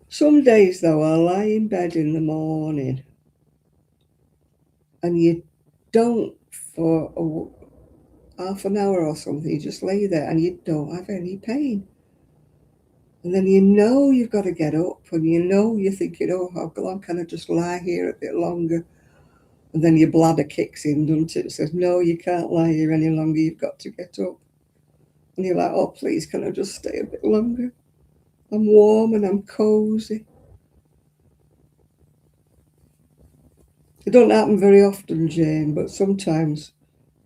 Some days, though, I lie in bed in the morning and you don't for half an hour or something. You just lay there and you don't have any pain. And then you know you've got to get up, and you know you're thinking, oh, how long can I just lie here a bit longer? And then your bladder kicks in, doesn't it? It says, no, you can't lie here any longer. You've got to get up. And you're like, oh, please, can I just stay a bit longer? I'm warm and I'm cozy. It don't happen very often, Jane, but sometimes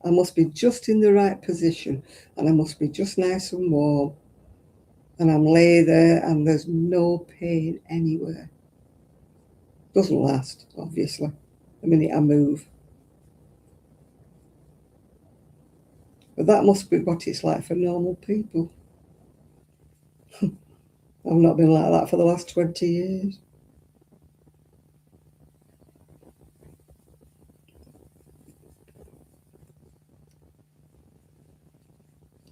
I must be just in the right position and I must be just nice and warm. And I'm lay there and there's no pain anywhere. Doesn't last, obviously, the minute I move. But that must be what it's like for normal people. I've not been like that for the last 20 years.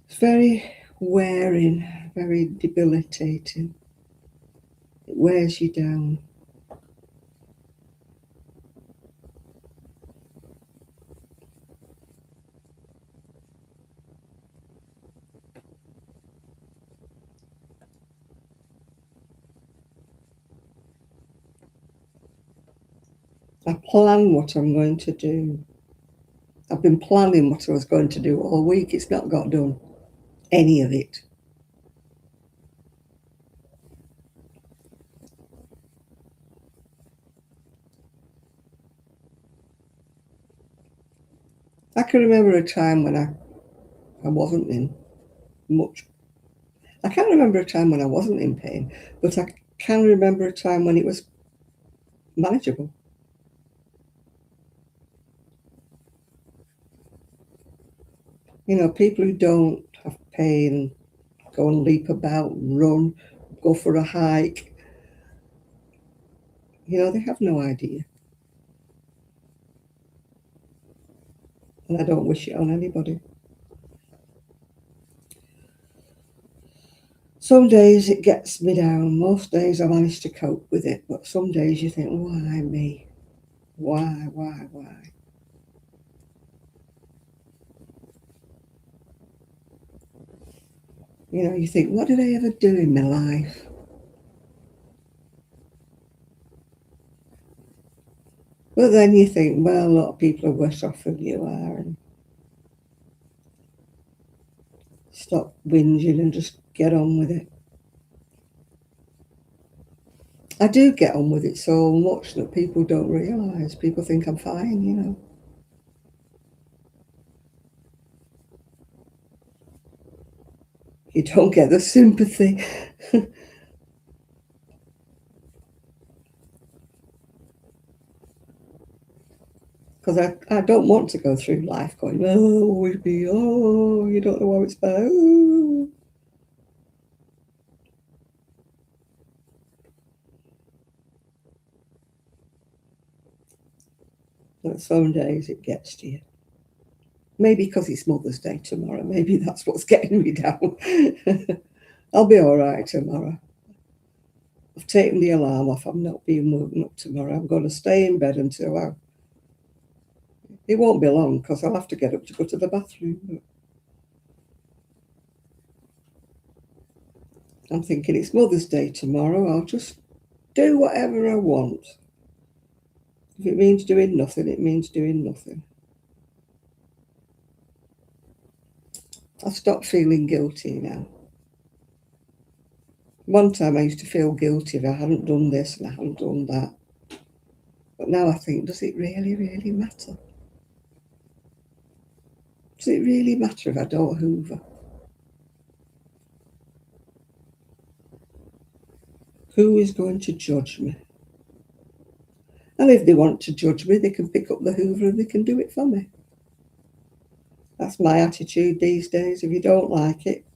It's very wearing, very debilitating. It wears you down. I plan what I'm going to do. I've been planning what I was going to do all week. It's not got done, any of it. I can remember a time when I wasn't in much. I can't remember a time when I wasn't in pain, but I can remember a time when it was manageable. You know, people who don't have pain go and leap about, run, go for a hike. You know, they have no idea. And I don't wish it on anybody. Some days it gets me down. Most days I manage to cope with it. But some days you think, why me? Why? You know, you think, what did I ever do in my life? But then you think, well, a lot of people are worse off than you are. And stop whinging and just get on with it. I do get on with it so much that people don't realise. People think I'm fine, you know. You don't get the sympathy. Because I don't want to go through life going, oh, would be, oh, you don't know how it's about. Oh. But some days it gets to you. Maybe because it's Mother's Day tomorrow. Maybe that's what's getting me down. I'll be all right tomorrow. I've taken the alarm off. I'm not being woken up tomorrow. I'm going to stay in bed until it won't be long because I'll have to get up to go to the bathroom. But I'm thinking it's Mother's Day tomorrow. I'll just do whatever I want. If it means doing nothing, it means doing nothing. I've stopped feeling guilty now. One time I used to feel guilty if I hadn't done this and I hadn't done that. But now I think, does it really, really matter? Does it really matter if I don't hoover? Who is going to judge me? And if they want to judge me, they can pick up the hoover and they can do it for me. That's my attitude these days. If you don't like it,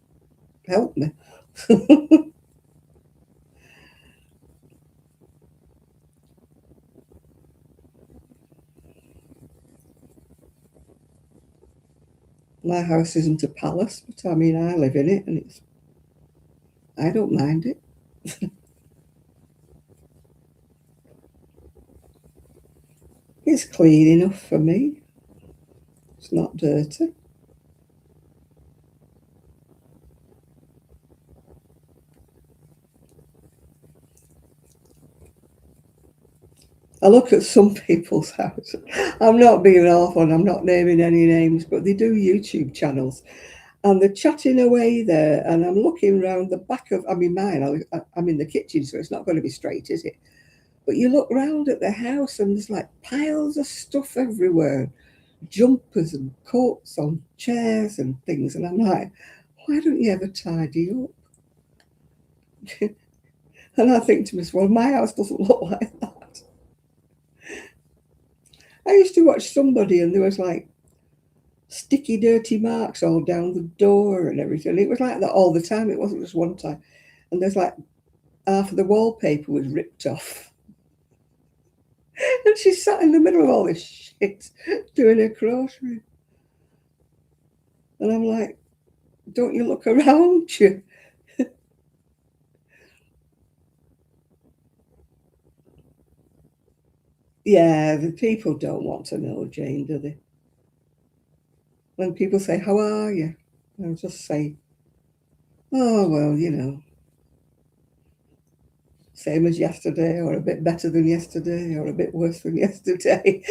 help me. My house isn't a palace, but I mean, I live in it and I don't mind it. It's clean enough for me. It's not dirty. I look at some people's houses. I'm not being awful and I'm not naming any names, but they do YouTube channels and they're chatting away there. And I'm looking around the back of, mine, I'm in the kitchen, so it's not going to be straight, is it? But you look round at the house and there's like piles of stuff everywhere, jumpers and coats on chairs and things. And I'm like, why don't you ever tidy up? And I think to myself, well, my house doesn't look like that. I used to watch somebody and there was like sticky, dirty marks all down the door and everything. It was like that all the time. It wasn't just one time. And there's like half of the wallpaper was ripped off. And she sat in the middle of all this shit doing her crochet. And I'm like, don't you look around you? Yeah, the people don't want to know, Jane, do they? When people say, how are you? I'll just say, oh, well, same as yesterday, or a bit better than yesterday, or a bit worse than yesterday.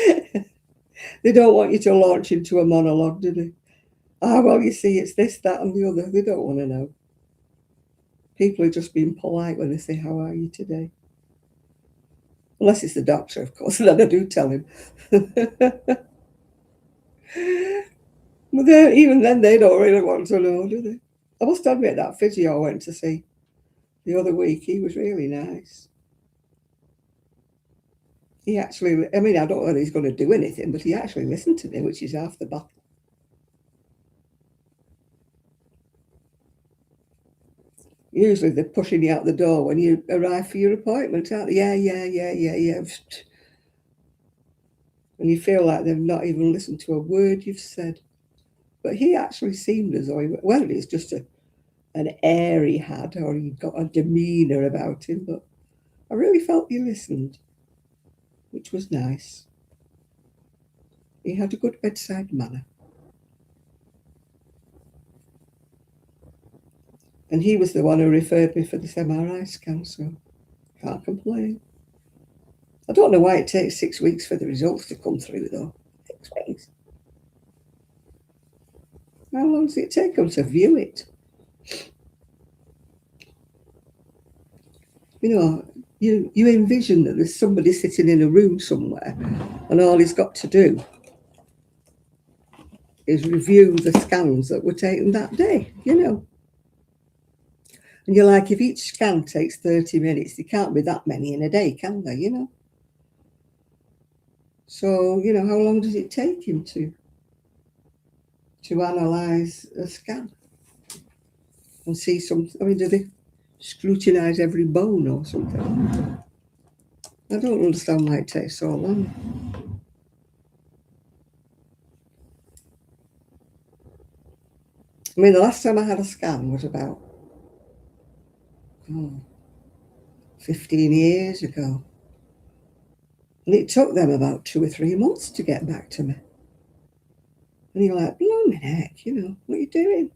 They don't want you to launch into a monologue, do they? Ah, well, you see, it's this, that, and the other. They don't want to know. People are just being polite when they say, how are you today? Unless it's the doctor, of course, and then I do tell him. But even then, they don't really want to know, do they? I must admit that physio I went to see the other week, he was really nice. He actually, I don't know whether he's going to do anything, but he actually listened to me, which is half the battle. Usually they're pushing you out the door when you arrive for your appointment, aren't they? Yeah. And you feel like they've not even listened to a word you've said. But he actually seemed as though, whether it's just an air he had or he got a demeanour about him, but I really felt he listened, which was nice. He had a good bedside manner. And he was the one who referred me for this MRI scan, so can't complain. I don't know why it takes 6 weeks for the results to come through, though. 6 weeks. How long does it take them to view it? You envision that there's somebody sitting in a room somewhere and all he's got to do is review the scans that were taken that day, And you're like, if each scan takes 30 minutes, there can't be that many in a day, can there, So, how long does it take him to analyse a scan and see something? I mean, do they scrutinise every bone or something? I don't understand why it takes so long. I mean, the last time I had a scan was about 15 years ago. And it took them about 2 or 3 months to get back to me. And you're like, blooming heck, what are you doing?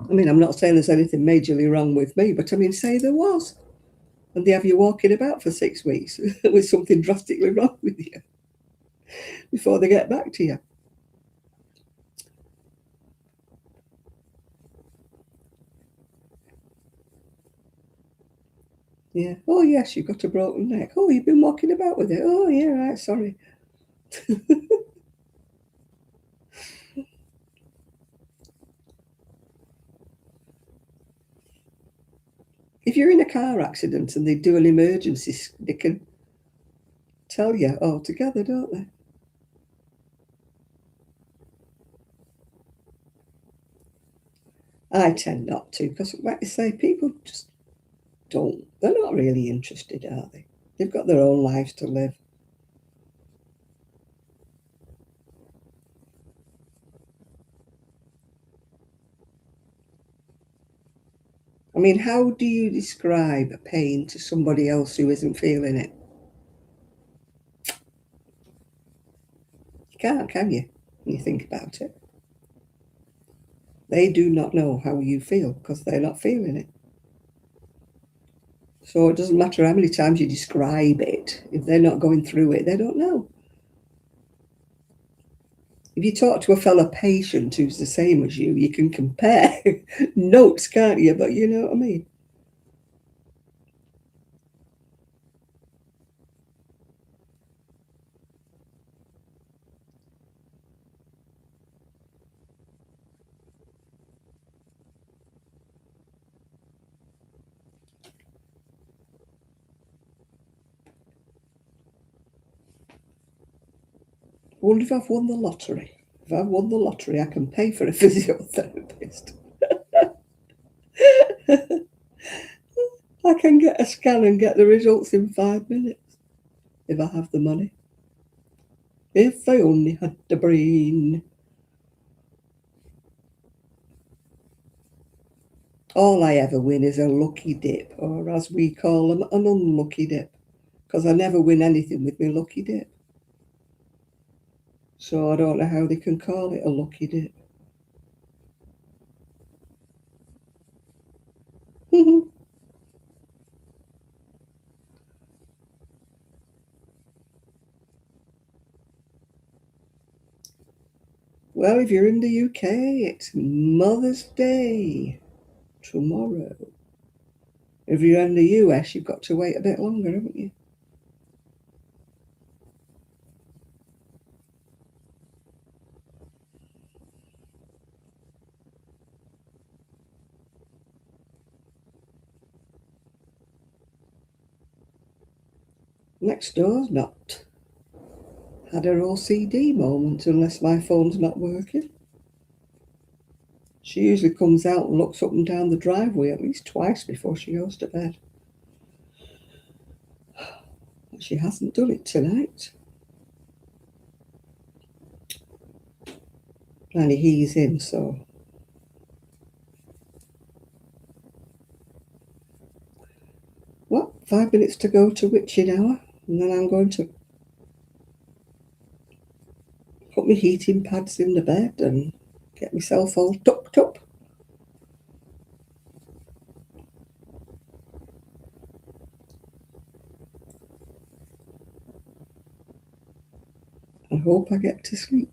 I mean, I'm not saying there's anything majorly wrong with me, but I mean, say there was. And they have you walking about for 6 weeks with something drastically wrong with you before they get back to you. Yeah. Oh, yes, you've got a broken neck. Oh, you've been walking about with it. Oh, yeah, right, sorry. If you're in a car accident and they do an emergency, they can tell you altogether, don't they? I tend not to because, like I say, people just don't. They're not really interested, are they? They've got their own lives to live. I mean, how do you describe a pain to somebody else who isn't feeling it? You can't, can you? When you think about it. They do not know how you feel because they're not feeling it. So it doesn't matter how many times you describe it. If they're not going through it, they don't know. If you talk to a fellow patient who's the same as you can compare notes, can't you? But you know what I mean? I wonder if I've won the lottery. If I've won the lottery, I can pay for a physiotherapist. I can get a scan and get the results in 5 minutes if I have the money. If I only had the brain. All I ever win is a lucky dip, or as we call them, an unlucky dip, because I never win anything with my lucky dip. So I don't know how they can call it a lucky dip. Well, if you're in the UK, it's Mother's Day tomorrow. If you're in the US, you've got to wait a bit longer, haven't you? Next door's not had her OCD moment unless my phone's not working. She usually comes out and looks up and down the driveway at least twice before she goes to bed. But she hasn't done it tonight. And he's in, so. What? 5 minutes to go to witching hour, and then I'm going to put my heating pads in the bed and get myself all tucked up. I hope I get to sleep.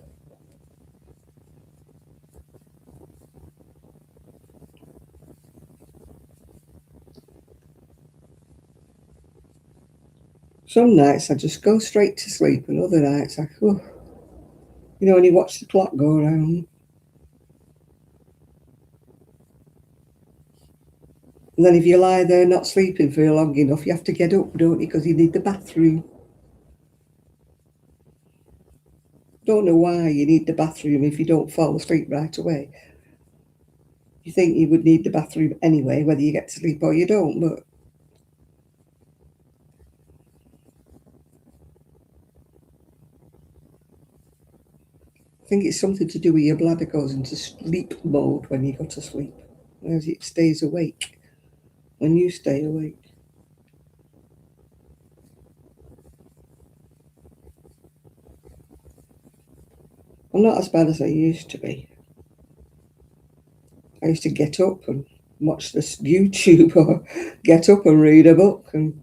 Some nights I just go straight to sleep, and other nights when you watch the clock go around. And then if you lie there not sleeping for long enough, you have to get up, don't you? Because you need the bathroom. Don't know why you need the bathroom if you don't fall asleep right away. You think you would need the bathroom anyway, whether you get to sleep or you don't, but I think it's something to do with your bladder goes into sleep mode when you go to sleep, whereas it stays awake when you stay awake. I'm not as bad as I used to be. I used to get up and watch this YouTube or get up and read a book and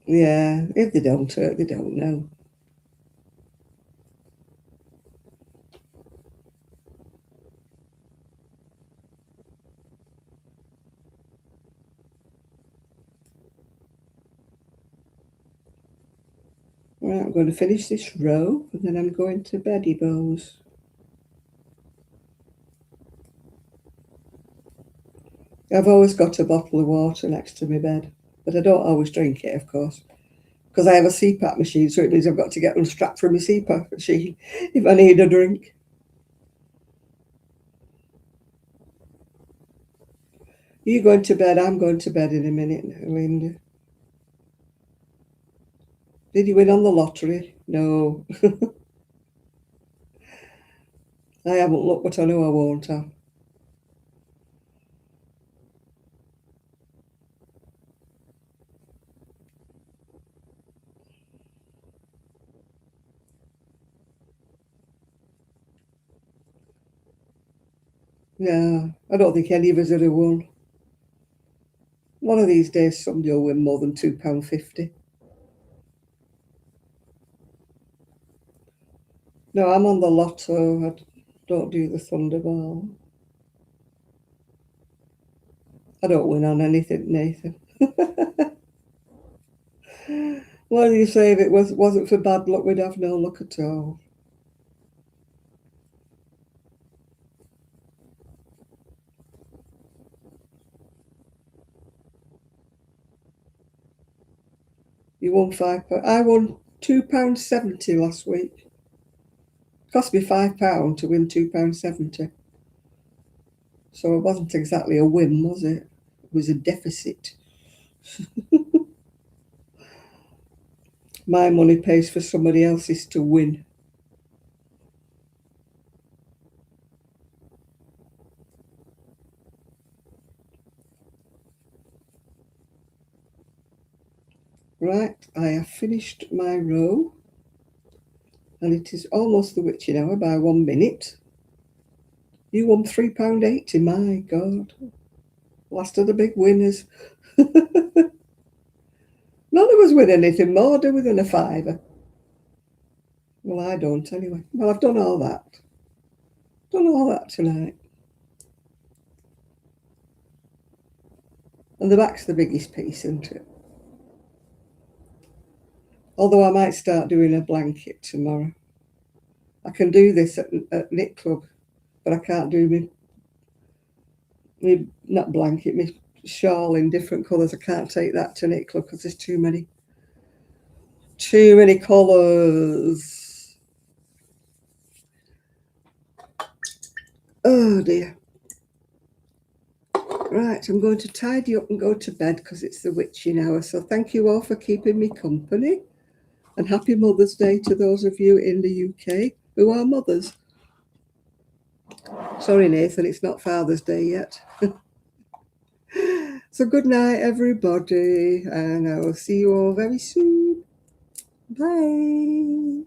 yeah, if they don't hurt, they don't know. Right, I'm going to finish this row and then I'm going to beddy bows. I've always got a bottle of water next to my bed, but I don't always drink it, of course, because I have a CPAP machine, so it means I've got to get unstrapped from my CPAP machine if I need a drink. You going to bed? I'm going to bed in a minute, Linda. Did you win on the lottery? No. I haven't looked, but I know I won't have. Yeah, I don't think any of us would have won. One of these days, somebody will win more than £2.50. No, I'm on the lotto. I don't do the Thunderball. I don't win on anything, Nathan. What do you say? If it wasn't for bad luck, we'd have no luck at all. You won £5. I won £2.70 last week. It cost me £5 to win £2.70. So it wasn't exactly a win, was it? It was a deficit. My money pays for somebody else's to win. Right, I have finished my row and it is almost the witching hour by 1 minute. You won £3.80, my God. Last of the big winners. None of us win anything more, do we, than a fiver? Well, I don't anyway. Well, I've done all that. Done all that tonight. And the back's the biggest piece, isn't it? Although I might start doing a blanket tomorrow. I can do this at Knit Club, but I can't do me not blanket, me shawl in different colours. I can't take that to Knit Club because there's too many colours. Oh dear. Right, I'm going to tidy up and go to bed because it's the witching hour. So thank you all for keeping me company. And happy Mother's Day to those of you in the UK who are mothers. Sorry, Nathan, it's not Father's Day yet. So good night, everybody, and I will see you all very soon. Bye.